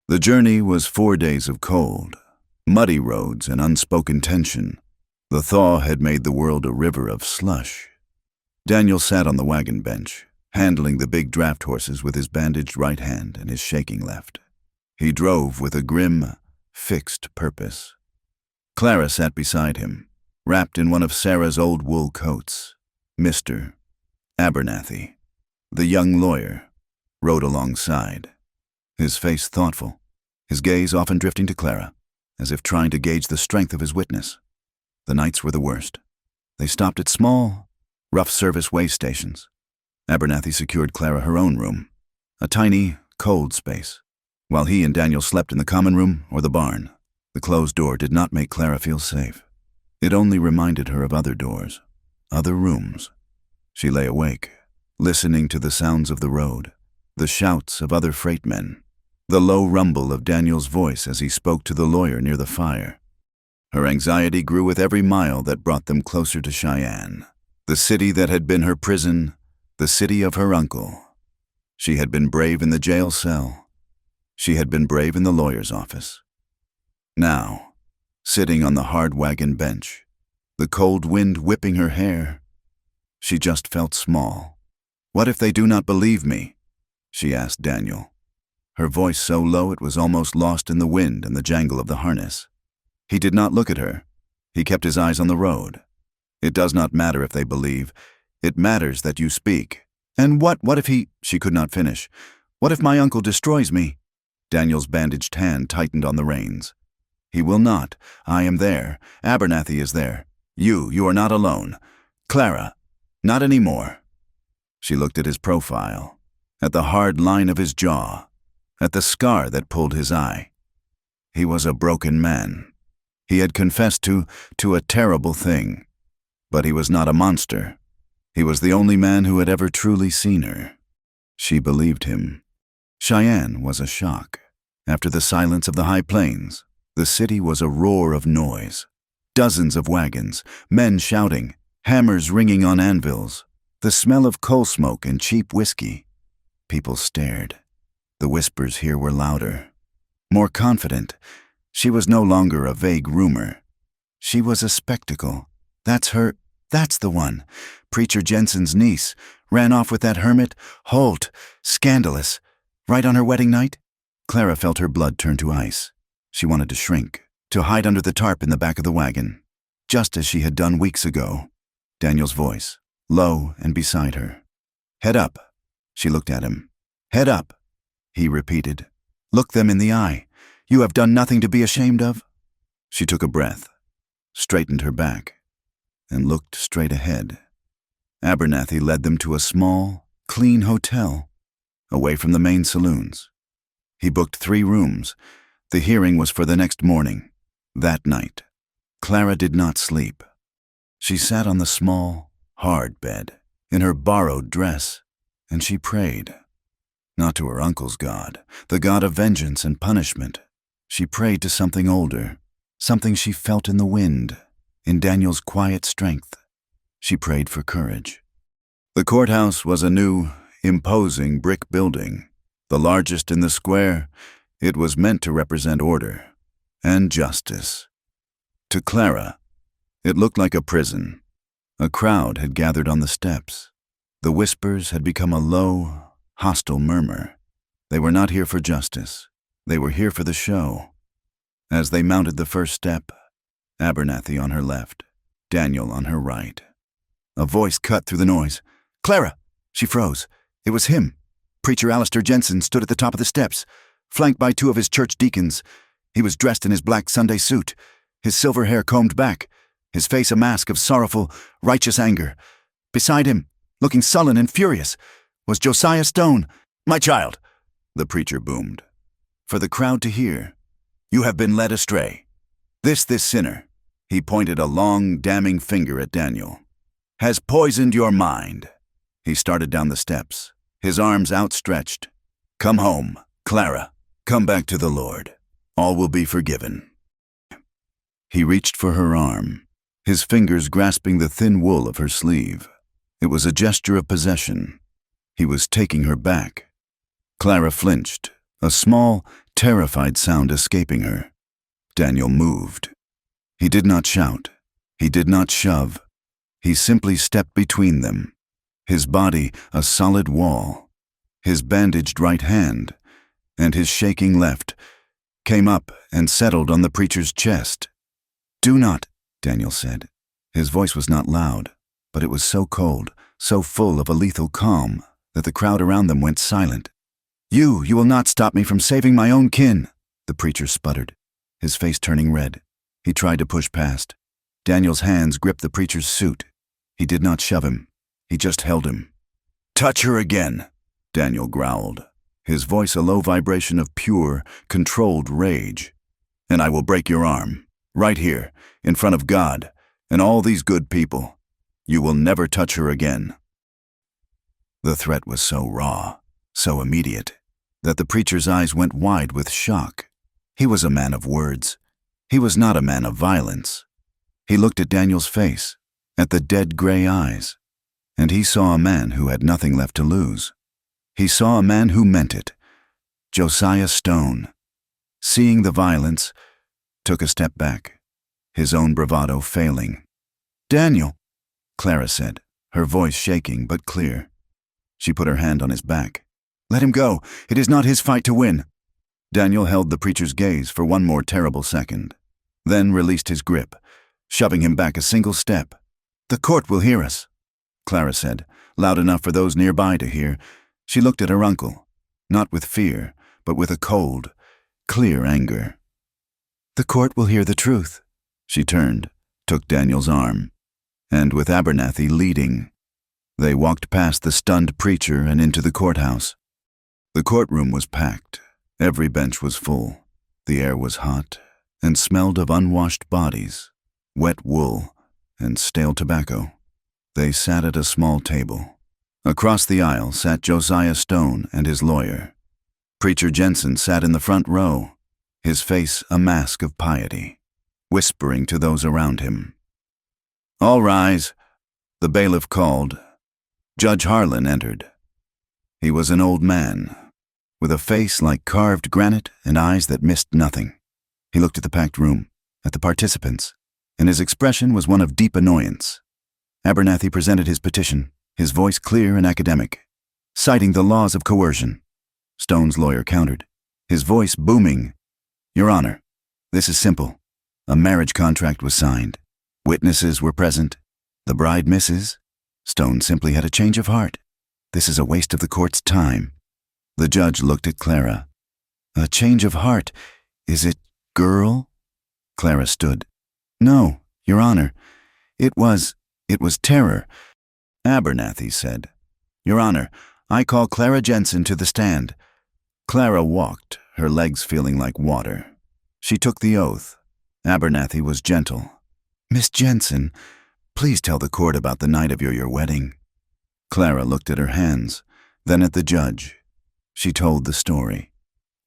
The journey was 4 days of cold, muddy roads and unspoken tension. The thaw had made the world a river of slush. Daniel sat on the wagon bench, handling the big draft horses with his bandaged right hand and his shaking left. He drove with a grim, fixed purpose. Clara sat beside him, wrapped in one of Sarah's old wool coats, Mr. Abernathy, the young lawyer, rode alongside, his face thoughtful, his gaze often drifting to Clara, as if trying to gauge the strength of his witness. The nights were the worst. They stopped at small, rough-service way stations. Abernathy secured Clara her own room, a tiny, cold space, while he and Daniel slept in the common room or the barn. The closed door did not make Clara feel safe. It only reminded her of other doors, other rooms. She lay awake, listening to the sounds of the road, the shouts of other freight men, the low rumble of Daniel's voice as he spoke to the lawyer near the fire. Her anxiety grew with every mile that brought them closer to Cheyenne, the city that had been her prison, the city of her uncle. She had been brave in the jail cell. She had been brave in the lawyer's office. Now, sitting on the hard wagon bench, the cold wind whipping her hair, she just felt small. "What if they do not believe me?" she asked Daniel, her voice so low it was almost lost in the wind and the jangle of the harness. He did not look at her. He kept his eyes on the road. "It does not matter if they believe. It matters that you speak." "And what if he—" She could not finish. "What if my uncle destroys me?" Daniel's bandaged hand tightened on the reins. "He will not. I am there. Abernathy is there. You are not alone. Clara, not anymore." She looked at his profile, at the hard line of his jaw, at the scar that pulled his eye. He was a broken man. He had confessed to a terrible thing, but he was not a monster. He was the only man who had ever truly seen her. She believed him. Cheyenne was a shock. After the silence of the high plains, the city was a roar of noise. Dozens of wagons, men shouting, hammers ringing on anvils, the smell of coal smoke and cheap whiskey. People stared. The whispers here were louder, more confident. She was no longer a vague rumor. She was a spectacle. "That's her. That's the one. Preacher Jensen's niece. Ran off with that hermit. Holt. Scandalous. Right on her wedding night?" Clara felt her blood turn to ice. She wanted to shrink, to hide under the tarp in the back of the wagon, just as she had done weeks ago. Daniel's voice, low and beside her. "Head up." She looked at him. "Head up," he repeated. "Look them in the eye. You have done nothing to be ashamed of." She took a breath, straightened her back, and looked straight ahead. Abernathy led them to a small, clean hotel, away from the main saloons. He booked 3 rooms. The hearing was for the next morning. That night, Clara did not sleep. She sat on the small, hard bed, in her borrowed dress, and she prayed. Not to her uncle's God, the God of vengeance and punishment. She prayed to something older, something she felt in the wind, in Daniel's quiet strength. She prayed for courage. The courthouse was a new, imposing brick building, the largest in the square. It was meant to represent order and justice. To Clara, it looked like a prison. A crowd had gathered on the steps. The whispers had become a low, hostile murmur. They were not here for justice. They were here for the show. As they mounted the first step, Abernathy on her left, Daniel on her right. A voice cut through the noise. "Clara!" She froze. It was him. Preacher Alistair Jensen stood at the top of the steps, flanked by 2 of his church deacons. He was dressed in his black Sunday suit, his silver hair combed back, his face a mask of sorrowful, righteous anger. Beside him, looking sullen and furious, was Josiah Stone. "My child," the preacher boomed, for the crowd to hear, "you have been led astray. This sinner," he pointed a long, damning finger at Daniel, "has poisoned your mind." He started down the steps, his arms outstretched. "Come home, Clara. Come back to the Lord. All will be forgiven." He reached for her arm, his fingers grasping the thin wool of her sleeve. It was a gesture of possession. He was taking her back. Clara flinched, a small, terrified sound escaping her. Daniel moved. He did not shout. He did not shove. He simply stepped between them, his body a solid wall. His bandaged right hand, and his shaking left, came up and settled on the preacher's chest. "Do not," Daniel said. His voice was not loud, but it was so cold, so full of a lethal calm, that the crowd around them went silent. You will not stop me from saving my own kin," the preacher sputtered, his face turning red. He tried to push past. Daniel's hands gripped the preacher's suit. He did not shove him. He just held him. "Touch her again," Daniel growled, his voice a low vibration of pure, controlled rage. "And I will break your arm, right here, in front of God, and all these good people. You will never touch her again." The threat was so raw, so immediate, that the preacher's eyes went wide with shock. He was a man of words. He was not a man of violence. He looked at Daniel's face, at the dead gray eyes, and he saw a man who had nothing left to lose. He saw a man who meant it. Josiah Stone, seeing the violence, took a step back, his own bravado failing. "Daniel," Clara said, her voice shaking but clear. She put her hand on his back. "Let him go. It is not his fight to win." Daniel held the preacher's gaze for one more terrible second, then released his grip, shoving him back a single step. "The court will hear us," Clara said, loud enough for those nearby to hear. She looked at her uncle, not with fear, but with a cold, clear anger. "The court will hear the truth." She turned, took Daniel's arm, and with Abernathy leading, they walked past the stunned preacher and into the courthouse. The courtroom was packed. Every bench was full. The air was hot and smelled of unwashed bodies, wet wool, and stale tobacco. They sat at a small table. Across the aisle sat Josiah Stone and his lawyer. Preacher Jensen sat in the front row, his face a mask of piety, whispering to those around him. "All rise," the bailiff called. Judge Harlan entered. He was an old man, with a face like carved granite and eyes that missed nothing. He looked at the packed room, at the participants, and his expression was one of deep annoyance. Abernathy presented his petition, his voice clear and academic, citing the laws of coercion. Stone's lawyer countered, his voice booming. "Your Honor, this is simple. A marriage contract was signed. Witnesses were present. The bride misses. Stone simply had a change of heart. This is a waste of the court's time." The judge looked at Clara. "A change of heart. Is it girl?" Clara stood. "No, Your Honor. It was terror." Abernathy said, "Your Honor, I call Clara Jensen to the stand." Clara walked, her legs feeling like water. She took the oath. Abernathy was gentle. "Miss Jensen, please tell the court about the night of your wedding." Clara looked at her hands, then at the judge. She told the story.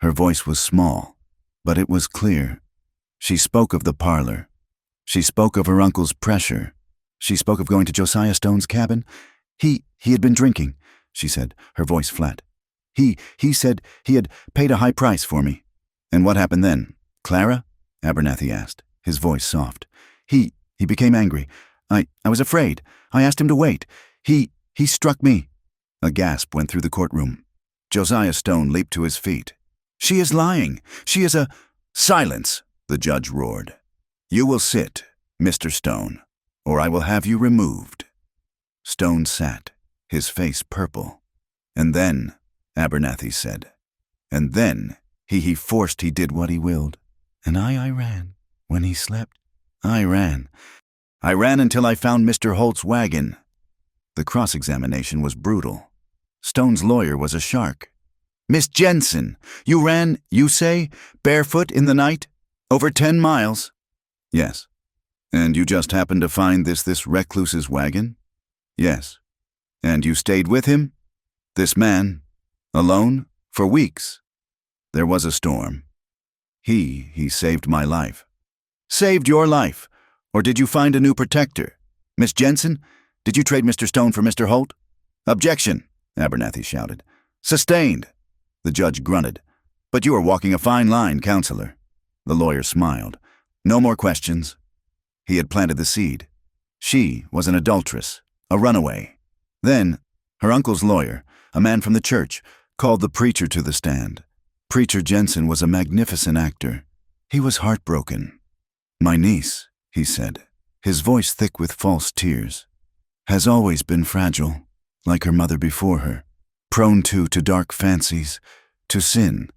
Her voice was small, but it was clear. She spoke of the parlor. She spoke of her uncle's pressure. She spoke of going to Josiah Stone's cabin. He had been drinking, she said, her voice flat. He said he had paid a high price for me. "And what happened then, Clara?" Abernathy asked, his voice soft. He became angry. I was afraid. I asked him to wait. He struck me." A gasp went through the courtroom. Josiah Stone leaped to his feet. "She is lying. She is a—" "Silence," the judge roared. "You will sit, Mr. Stone, or I will have you removed." Stone sat, his face purple. "And then," Abernathy said, "and then he did what he willed. And I ran. When he slept, I ran. I ran until I found Mr. Holt's wagon." The cross-examination was brutal. Stone's lawyer was a shark. "Miss Jensen, you ran, you say, barefoot in the night? Over 10 miles? "Yes." "And you just happened to find this recluse's wagon?" "Yes." "And you stayed with him? This man? Alone? For weeks?" "There was a storm. He saved my life." "Saved your life? Or did you find a new protector? Miss Jensen, did you trade Mr. Stone for Mr. Holt?" "Objection," Abernathy shouted. "Sustained." The judge grunted. "But you are walking a fine line, counselor." The lawyer smiled. "No more questions." He had planted the seed. She was an adulteress, a runaway. Then, her uncle's lawyer, a man from the church, called the preacher to the stand. Preacher Jensen was a magnificent actor. He was heartbroken. "My niece," he said, his voice thick with false tears, has always been fragile, like her mother before her, prone to dark fancies, to sin.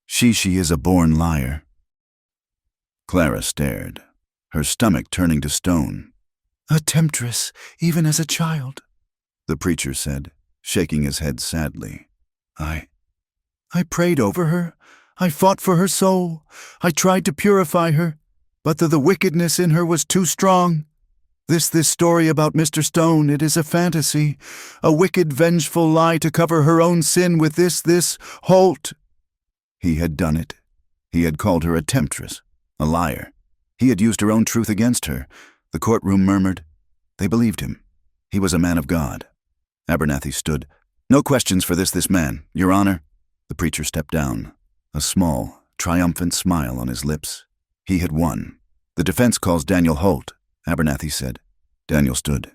She is a born liar. Clara stared, her stomach turning to stone. A temptress, even as a child, the preacher said, shaking his head sadly. I prayed over her. I fought for her soul. I tried to purify her, but the wickedness in her was too strong. This story about Mr. Stone, it is a fantasy, a wicked, vengeful lie to cover her own sin with this Holt. He had done it. He had called her a temptress, a liar. He had used her own truth against her. The courtroom murmured. They believed him. He was a man of God. Abernathy stood. No questions for this man, Your Honor. The preacher stepped down, a small, triumphant smile on his lips. He had won. The defense calls Daniel Holt, Abernathy said. Daniel stood.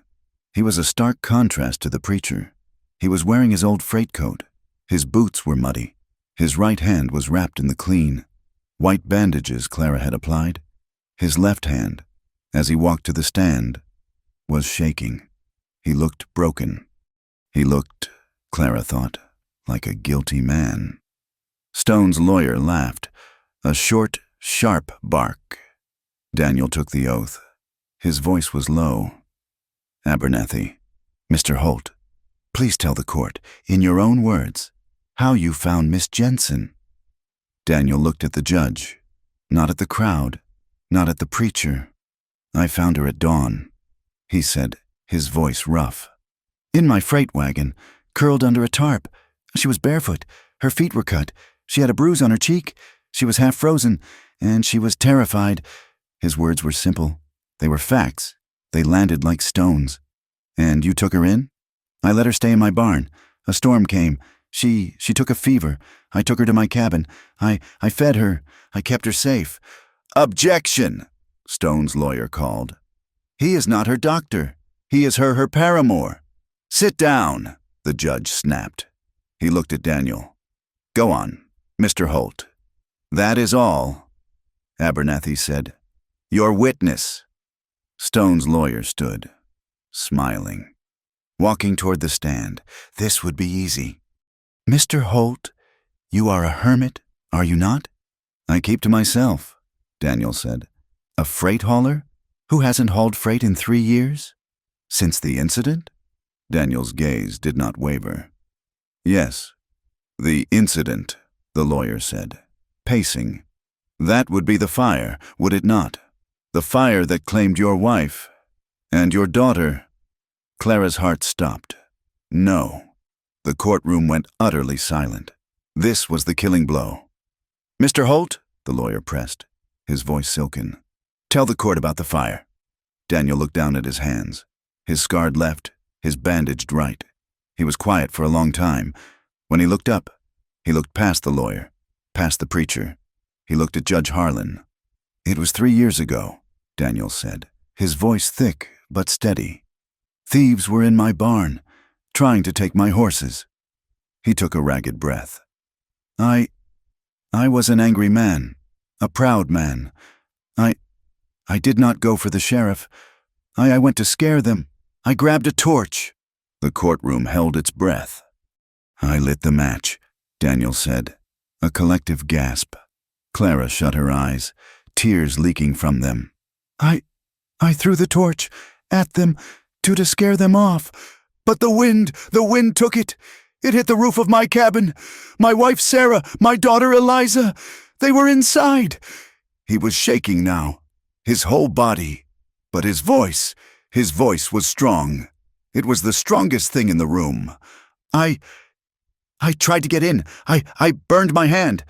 He was a stark contrast to the preacher. He was wearing his old freight coat. His boots were muddy. His right hand was wrapped in the clean, white bandages Clara had applied. His left hand, as he walked to the stand, was shaking. He looked broken. He looked, Clara thought, like a guilty man. Stone's lawyer laughed, a short, sharp bark. Daniel took the oath. His voice was low. Abernathy, Mr. Holt, please tell the court, in your own words, how you found Miss Jensen. Daniel looked at the judge, not at the crowd, not at the preacher. I found her at dawn, he said, his voice rough. In my freight wagon, curled under a tarp. She was barefoot. Her feet were cut. She had a bruise on her cheek. She was half frozen, and she was terrified. His words were simple. They were facts. They landed like stones. And you took her in? I let her stay in my barn. A storm came. She took a fever. I took her to my cabin. I fed her. I kept her safe. Objection, Stone's lawyer called. He is not her doctor. He is her paramour. Sit down, the judge snapped. He looked at Daniel. Go on, Mr. Holt. That is all, Abernathy said. Your witness. Stone's lawyer stood, smiling, walking toward the stand. This would be easy. Mr. Holt, you are a hermit, are you not? I keep to myself, Daniel said. A freight hauler? Who hasn't hauled freight in 3 years? Since the incident? Daniel's gaze did not waver. Yes, the incident, the lawyer said, pacing. That would be the fire, would it not? The fire that claimed your wife and your daughter. Clara's heart stopped. No. The courtroom went utterly silent. This was the killing blow. Mr. Holt, the lawyer pressed, his voice silken. Tell the court about the fire. Daniel looked down at his hands, his scarred left, his bandaged right. He was quiet for a long time. When he looked up, he looked past the lawyer, past the preacher. He looked at Judge Harlan. It was 3 years ago, Daniel said, his voice thick but steady. Thieves were in my barn, trying to take my horses. He took a ragged breath. I was an angry man, a proud man. I did not go for the sheriff. I went to scare them. I grabbed a torch. The courtroom held its breath. I lit the match, Daniel said. A collective gasp. Clara shut her eyes, tears leaking from them. I threw the torch at them to scare them off. But the wind took it. It hit the roof of my cabin. My wife Sarah, my daughter Eliza, they were inside. He was shaking now, his whole body. But his voice was strong. It was the strongest thing in the room. I tried to get in. I burned my hand.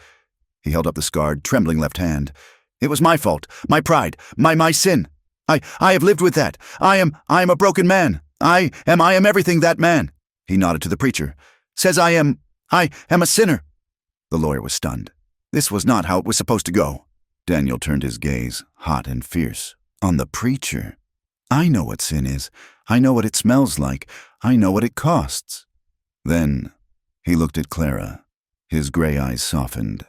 He held up the scarred, trembling left hand. It was my fault, my pride, my sin. I have lived with that. I am a broken man. I am everything that man. He nodded to the preacher. Says I am a sinner. The lawyer was stunned. This was not how it was supposed to go. Daniel turned his gaze, hot and fierce, on the preacher. I know what sin is. I know what it smells like. I know what it costs. Then he looked at Clara. His gray eyes softened.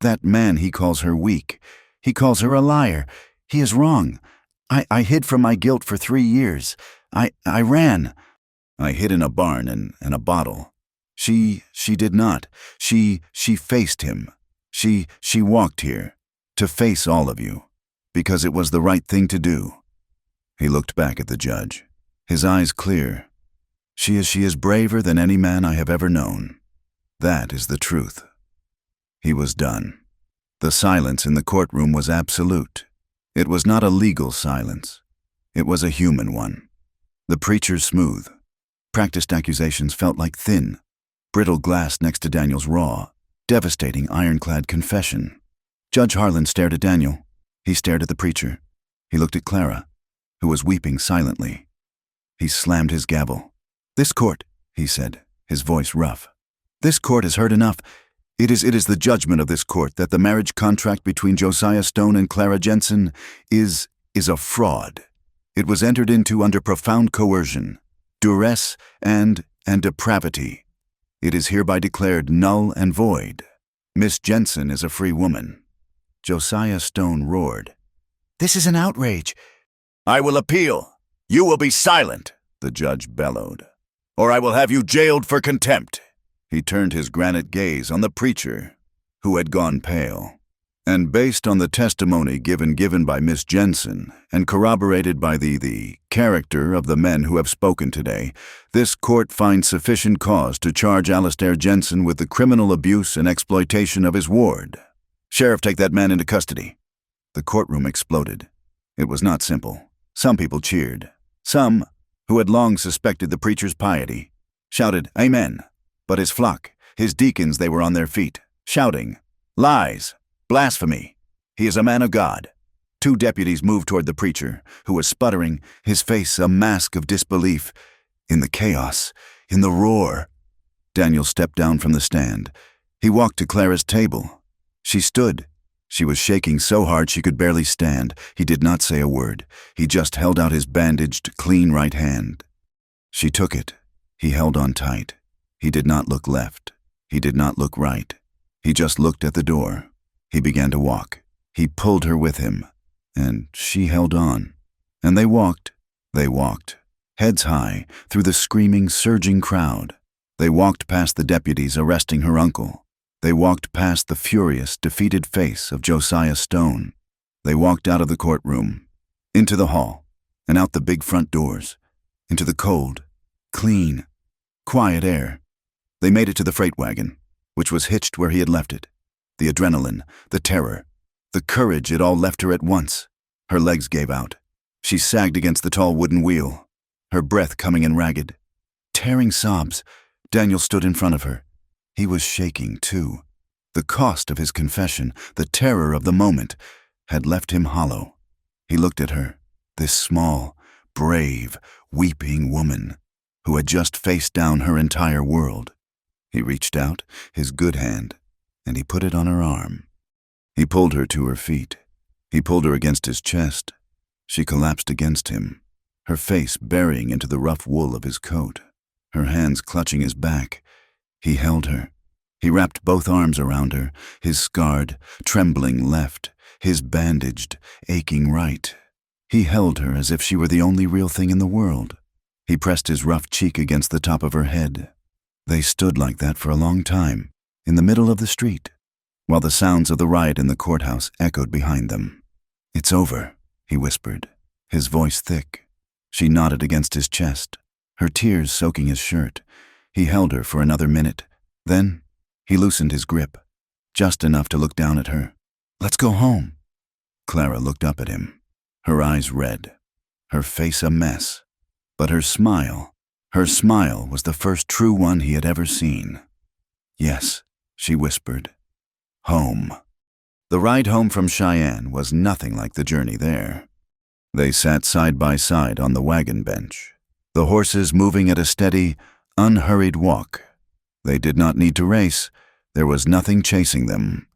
That man, he calls her weak. He calls her a liar. He is wrong. I hid from my guilt for 3 years. I ran. I hid in a barn and a bottle. She did not. She faced him. She walked here to face all of you, because it was the right thing to do." He looked back at the judge, his eyes clear. She is braver than any man I have ever known. That is the truth." He was done. The silence in the courtroom was absolute. It was not a legal silence. It was a human one. The preacher's smooth, practiced accusations felt like thin, brittle glass next to Daniel's raw, devastating ironclad confession. Judge Harlan stared at Daniel. He stared at the preacher. He looked at Clara, who was weeping silently. He slammed his gavel. "This court," he said, his voice rough. "This court has heard enough. It is the judgment of this court that the marriage contract between Josiah Stone and Clara Jensen is a fraud. It was entered into under profound coercion, duress, and depravity. It is hereby declared null and void. Miss Jensen is a free woman." Josiah Stone roared. "This is an outrage." "I will appeal. You will be silent," the judge bellowed, "or I will have you jailed for contempt." He turned his granite gaze on the preacher, who had gone pale. "And based on the testimony given by Miss Jensen and corroborated by the character of the men who have spoken today, this court finds sufficient cause to charge Alastair Jensen with the criminal abuse and exploitation of his ward. Sheriff, take that man into custody." The courtroom exploded. It was not simple. Some people cheered. Some, who had long suspected the preacher's piety, shouted, "Amen." But his flock, his deacons, they were on their feet, shouting, "Lies! Blasphemy! He is a man of God." 2 deputies moved toward the preacher, who was sputtering, his face a mask of disbelief. In the chaos, in the roar, Daniel stepped down from the stand. He walked to Clara's table. She stood. She was shaking so hard she could barely stand. He did not say a word. He just held out his bandaged, clean right hand. She took it. He held on tight. He did not look left. He did not look right. He just looked at the door. He began to walk. He pulled her with him, and she held on. And they walked, heads high, through the screaming, surging crowd. They walked past the deputies arresting her uncle. They walked past the furious, defeated face of Josiah Stone. They walked out of the courtroom, into the hall, and out the big front doors, into the cold, clean, quiet air. They made it to the freight wagon, which was hitched where he had left it. The adrenaline, the terror, the courage, it all left her at once. Her legs gave out. She sagged against the tall wooden wheel, her breath coming in ragged. Tearing sobs, Daniel stood in front of her. He was shaking, too. The cost of his confession, the terror of the moment, had left him hollow. He looked at her, this small, brave, weeping woman, who had just faced down her entire world. He reached out, his good hand, and he put it on her arm. He pulled her to her feet. He pulled her against his chest. She collapsed against him, her face burying into the rough wool of his coat, her hands clutching his back. He held her. He wrapped both arms around her, his scarred, trembling left, his bandaged, aching right. He held her as if she were the only real thing in the world. He pressed his rough cheek against the top of her head. They stood like that for a long time, in the middle of the street, while the sounds of the riot in the courthouse echoed behind them. "It's over," he whispered, his voice thick. She nodded against his chest, her tears soaking his shirt. He held her for another minute. Then he loosened his grip, just enough to look down at her. "Let's go home." Clara looked up at him, her eyes red, her face a mess, but her smile was the first true one he had ever seen. "Yes," she whispered. Home. The ride home from Cheyenne was nothing like the journey there. They sat side by side on the wagon bench, the horses moving at a steady, unhurried walk. They did not need to race. There was nothing chasing them.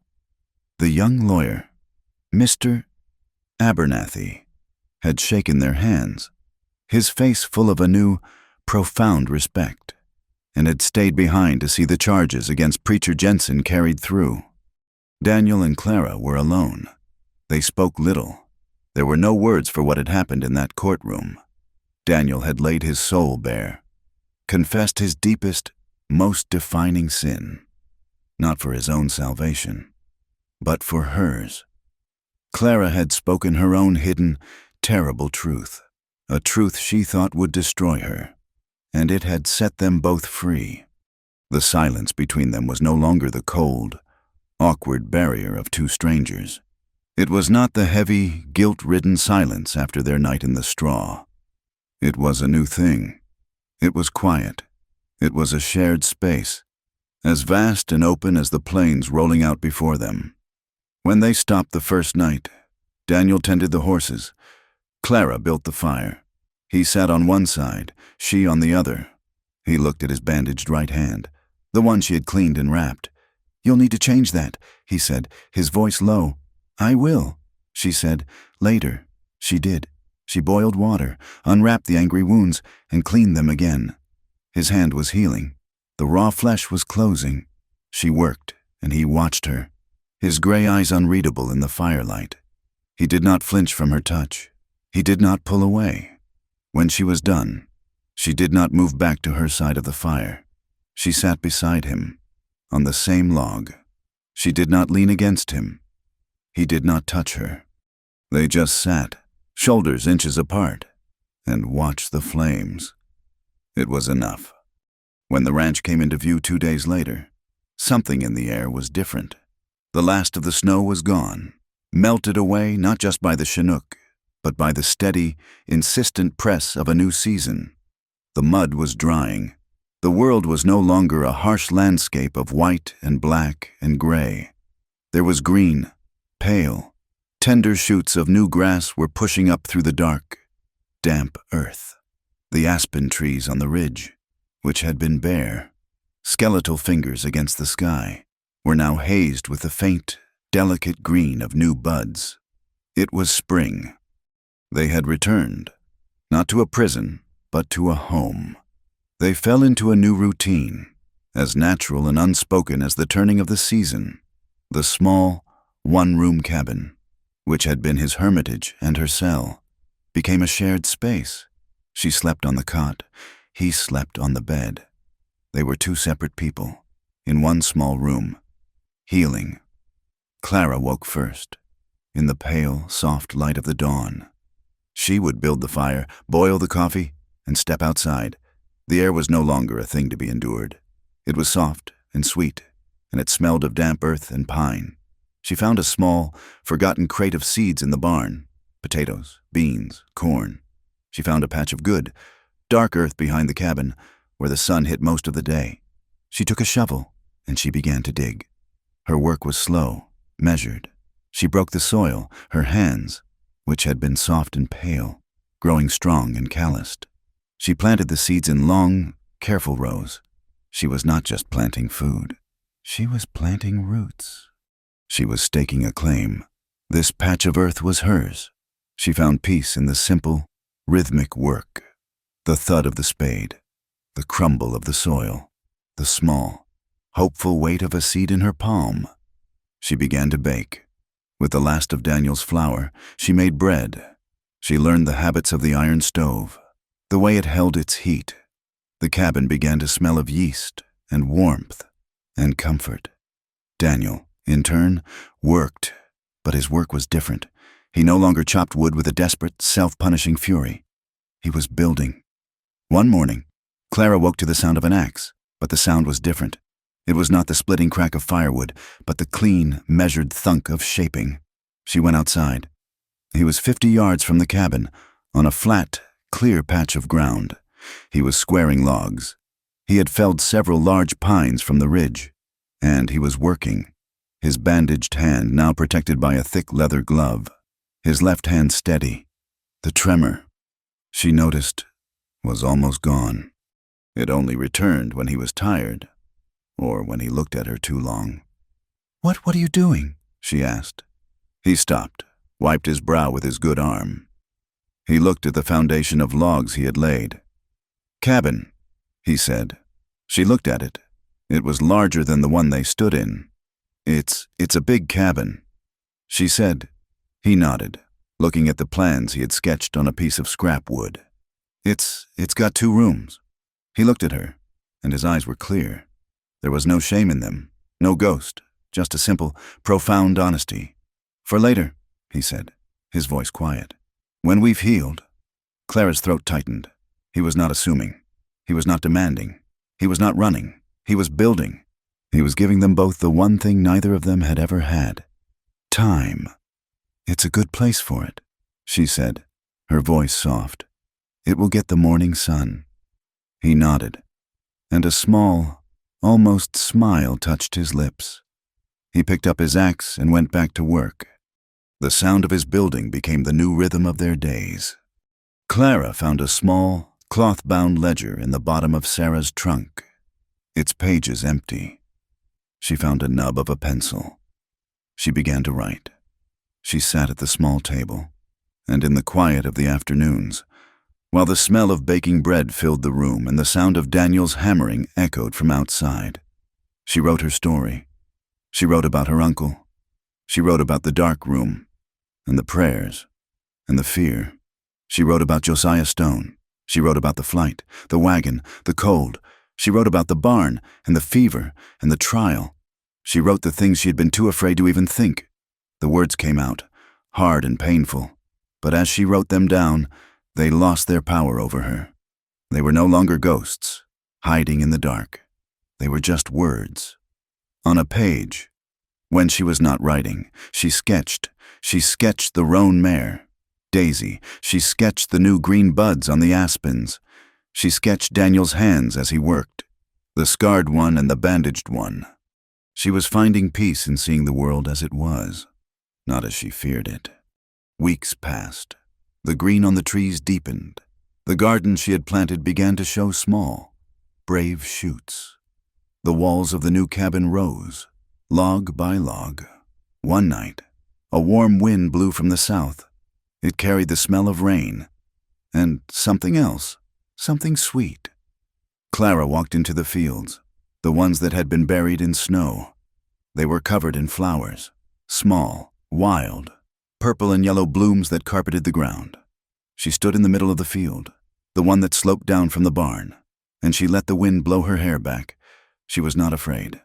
The young lawyer, Mr. Abernathy, had shaken their hands, his face full of a new, profound respect, and had stayed behind to see the charges against Preacher Jensen carried through. Daniel and Clara were alone. They spoke little. There were no words for what had happened in that courtroom. Daniel had laid his soul bare, confessed his deepest, most defining sin, not for his own salvation, but for hers. Clara had spoken her own hidden, terrible truth, a truth she thought would destroy her, and it had set them both free. The silence between them was no longer the cold, awkward barrier of two strangers. It was not the heavy, guilt-ridden silence after their night in the straw. It was a new thing. It was quiet. It was a shared space, as vast and open as the plains rolling out before them. When they stopped the first night, Daniel tended the horses. Clara built the fire. He sat on one side, she on the other. He looked at his bandaged right hand, the one she had cleaned and wrapped. "You'll need to change that," he said, his voice low. "I will," she said. Later, she did. She boiled water, unwrapped the angry wounds, and cleaned them again. His hand was healing. The raw flesh was closing. She worked, and he watched her, his gray eyes unreadable in the firelight. He did not flinch from her touch. He did not pull away. When she was done, she did not move back to her side of the fire. She sat beside him, on the same log. She did not lean against him. He did not touch her. They just sat, shoulders inches apart, and watched the flames. It was enough. When the ranch came into view 2 days later, something in the air was different. The last of the snow was gone, melted away not just by the Chinook, but by the steady, insistent press of a new season. The mud was drying. The world was no longer a harsh landscape of white and black and gray. There was green, pale, tender shoots of new grass were pushing up through the dark, damp earth. The aspen trees on the ridge, which had been bare, skeletal fingers against the sky, were now hazed with the faint, delicate green of new buds. It was spring. They had returned, not to a prison, but to a home. They fell into a new routine, as natural and unspoken as the turning of the season. The small, one-room cabin, which had been his hermitage and her cell, became a shared space. She slept on the cot. He slept on the bed. They were two separate people, in one small room, healing. Clara woke first, in the pale, soft light of the dawn. She would build the fire, boil the coffee, and step outside. The air was no longer a thing to be endured. It was soft and sweet, and it smelled of damp earth and pine. She found a small, forgotten crate of seeds in the barn, potatoes, beans, corn. She found a patch of good, dark earth behind the cabin, where the sun hit most of the day. She took a shovel, and she began to dig. Her work was slow, measured. She broke the soil, her hands, which had been soft and pale, growing strong and calloused. She planted the seeds in long, careful rows. She was not just planting food. She was planting roots. She was staking a claim. This patch of earth was hers. She found peace in the simple, rhythmic work. The thud of the spade, the crumble of the soil, the small, hopeful weight of a seed in her palm. She began to bake. With the last of Daniel's flour, she made bread. She learned the habits of the iron stove, the way it held its heat. The cabin began to smell of yeast and warmth and comfort. Daniel, in turn, worked, but his work was different. He no longer chopped wood with a desperate, self-punishing fury. He was building. One morning, Clara woke to the sound of an axe, but the sound was different. It was not the splitting crack of firewood, but the clean, measured thunk of shaping. She went outside. He was 50 yards from the cabin, on a flat, clear patch of ground. He was squaring logs. He had felled several large pines from the ridge, and he was working, his bandaged hand now protected by a thick leather glove, his left hand steady. The tremor, she noticed, was almost gone. It only returned when he was tired, or when he looked at her too long. What are you doing?" she asked. He stopped, wiped his brow with his good arm. He looked at the foundation of logs he had laid. "Cabin," he said. She looked at it. It was larger than the one they stood in. It's a big cabin," she said. He nodded. looking at the plans he had sketched on a piece of scrap wood. It's got 2 rooms. He looked at her, and his eyes were clear. There was no shame in them, no ghost, just a simple, profound honesty. "For later," he said, his voice quiet. "When we've healed." Clara's throat tightened. He was not assuming. He was not demanding. He was not running. He was building. He was giving them both the one thing neither of them had ever had: time. "It's a good place for it," she said, her voice soft. "It will get the morning sun." He nodded, and a small, almost smile touched his lips. He picked up his axe and went back to work. The sound of his building became the new rhythm of their days. Clara found a small, cloth-bound ledger in the bottom of Sarah's trunk, its pages empty. She found a nub of a pencil. She began to write. She sat at the small table, and in the quiet of the afternoons, while the smell of baking bread filled the room and the sound of Daniel's hammering echoed from outside, she wrote her story. She wrote about her uncle. She wrote about the dark room, and the prayers, and the fear. She wrote about Josiah Stone. She wrote about the flight, the wagon, the cold. She wrote about the barn, and the fever, and the trial. She wrote the things she had been too afraid to even think. The words came out, hard and painful, but as she wrote them down, they lost their power over her. They were no longer ghosts, hiding in the dark. They were just words. On a page. When she was not writing, she sketched. She sketched the roan mare, Daisy. She sketched the new green buds on the aspens. She sketched Daniel's hands as he worked, the scarred one and the bandaged one. She was finding peace in seeing the world as it was, not as she feared it. Weeks passed. The green on the trees deepened. The garden she had planted began to show small, brave shoots. The walls of the new cabin rose, log by log. One night, a warm wind blew from the south. It carried the smell of rain, and something else, something sweet. Clara walked into the fields, the ones that had been buried in snow. They were covered in flowers, small, wild, purple and yellow blooms that carpeted the ground. She stood in the middle of the field, the one that sloped down from the barn, and she let the wind blow her hair back. She was not afraid.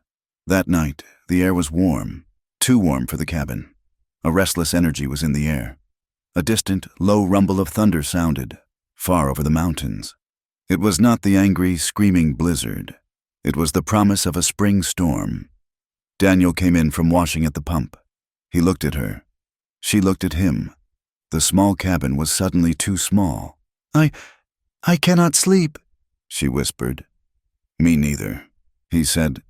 That night, the air was warm, too warm for the cabin. A restless energy was in the air. A distant, low rumble of thunder sounded, far over the mountains. It was not the angry, screaming blizzard. It was the promise of a spring storm. Daniel came in from washing at the pump. He looked at her. She looked at him. The small cabin was suddenly too small. I cannot sleep," she whispered. "Me neither," he said.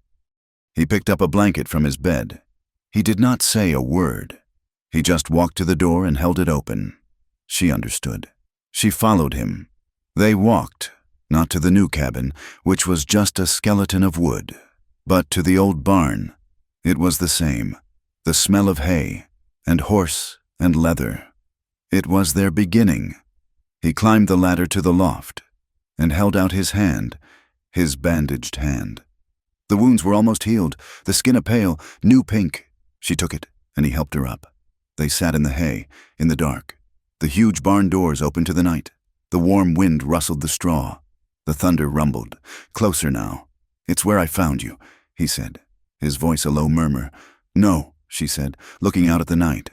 He picked up a blanket from his bed. He did not say a word. He just walked to the door and held it open. She understood. She followed him. They walked, not to the new cabin, which was just a skeleton of wood, but to the old barn. It was the same, the smell of hay, and horse, and leather. It was their beginning. He climbed the ladder to the loft, and held out his hand, his bandaged hand. The wounds were almost healed, the skin a pale, new pink. She took it, and he helped her up. They sat in the hay, in the dark. The huge barn doors opened to the night. The warm wind rustled the straw. The thunder rumbled. Closer now. "It's where I found you," he said, his voice a low murmur. "No," she said, looking out at the night.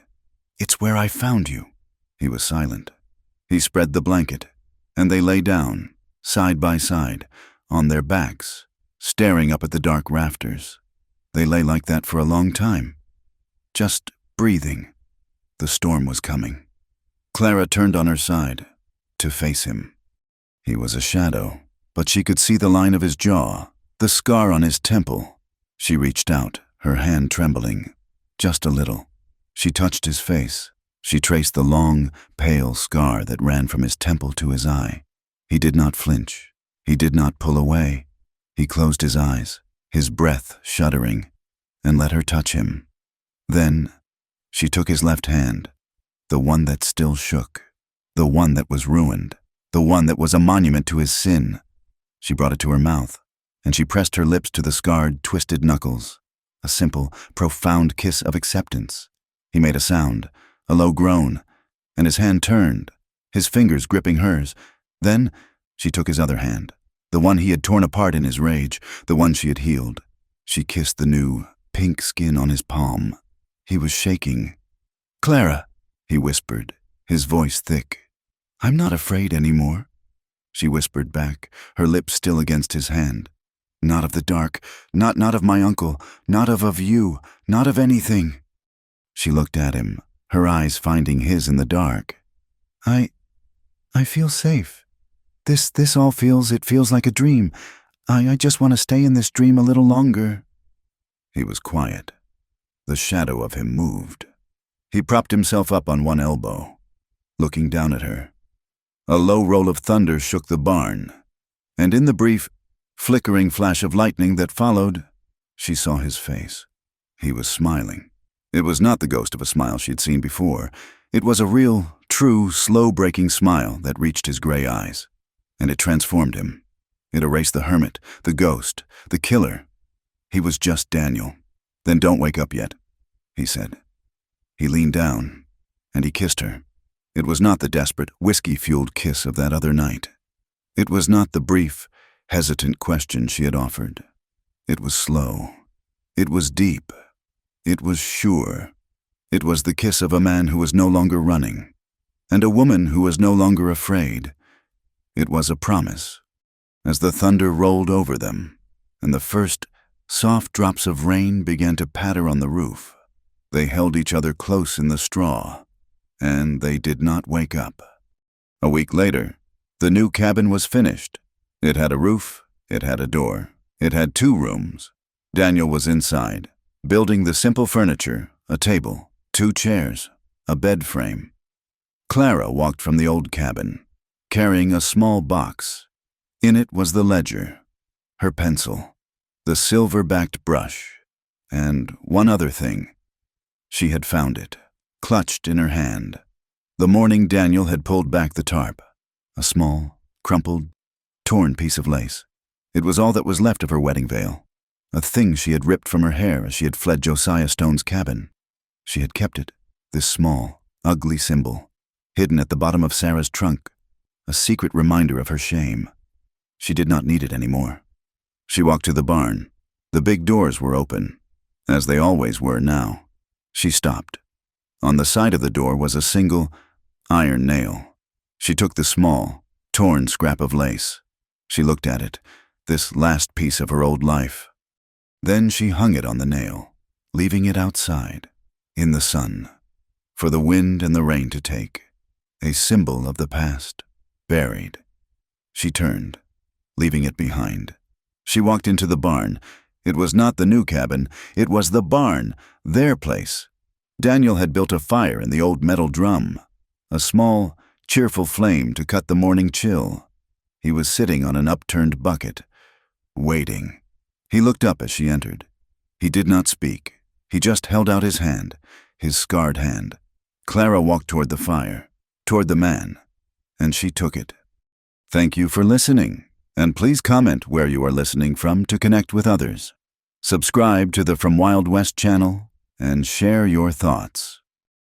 "It's where I found you." He was silent. He spread the blanket, and they lay down, side by side, on their backs, staring up at the dark rafters. They lay like that for a long time, just breathing. The storm was coming. Clara turned on her side, to face him. He was a shadow, but she could see the line of his jaw, the scar on his temple. She reached out, her hand trembling, just a little. She touched his face. She traced the long, pale scar that ran from his temple to his eye. He did not flinch. He did not pull away. He closed his eyes, his breath shuddering, and let her touch him. Then she took his left hand, the one that still shook, the one that was ruined, the one that was a monument to his sin. She brought it to her mouth, and she pressed her lips to the scarred, twisted knuckles, a simple, profound kiss of acceptance. He made a sound, a low groan, and his hand turned, his fingers gripping hers. Then she took his other hand, the one he had torn apart in his rage, the one she had healed. She kissed the new, pink skin on his palm. He was shaking. "Clara," he whispered, his voice thick. "I'm not afraid anymore," she whispered back, her lips still against his hand. "Not of the dark, not of my uncle, not of you, not of anything." She looked at him, her eyes finding his in the dark. I feel safe. This all feels like a dream. I just want to stay in this dream a little longer." He was quiet. The shadow of him moved. He propped himself up on one elbow, looking down at her. A low roll of thunder shook the barn, and in the brief, flickering flash of lightning that followed, she saw his face. He was smiling. It was not the ghost of a smile she'd seen before. It was a real, true, slow-breaking smile that reached his gray eyes, and it transformed him. It erased the hermit, the ghost, the killer. He was just Daniel. "Then don't wake up yet," he said. He leaned down, and he kissed her. It was not the desperate, whiskey-fueled kiss of that other night. It was not the brief, hesitant question she had offered. It was slow. It was deep. It was sure. It was the kiss of a man who was no longer running, and a woman who was no longer afraid. It was a promise. As the thunder rolled over them, and the first soft drops of rain began to patter on the roof, they held each other close in the straw, and they did not wake up. A week later, the new cabin was finished. It had a roof, it had a door, it had 2 rooms. Daniel was inside, building the simple furniture, a table, 2 chairs, a bed frame. Clara walked from the old cabin, carrying a small box. In it was the ledger, her pencil, the silver-backed brush, and one other thing. She had found it, clutched in her hand. The morning Daniel had pulled back the tarp, a small, crumpled, torn piece of lace. It was all that was left of her wedding veil, a thing she had ripped from her hair as she had fled Josiah Stone's cabin. She had kept it, this small, ugly symbol, hidden at the bottom of Sarah's trunk, a secret reminder of her shame. She did not need it anymore. She walked to the barn. The big doors were open, as they always were now. She stopped. On the side of the door was a single iron nail. She took the small, torn scrap of lace. She looked at it, this last piece of her old life. Then she hung it on the nail, leaving it outside, in the sun, for the wind and the rain to take, a symbol of the past, buried. She turned, leaving it behind. She walked into the barn. It was not the new cabin, it was the barn, their place. Daniel had built a fire in the old metal drum, a small, cheerful flame to cut the morning chill. He was sitting on an upturned bucket, waiting. He looked up as she entered. He did not speak. He just held out his hand, his scarred hand. Clara walked toward the fire, toward the man, and she took it. Thank you for listening, and please comment where you are listening from to connect with others. Subscribe to the From Wild West channel and share your thoughts.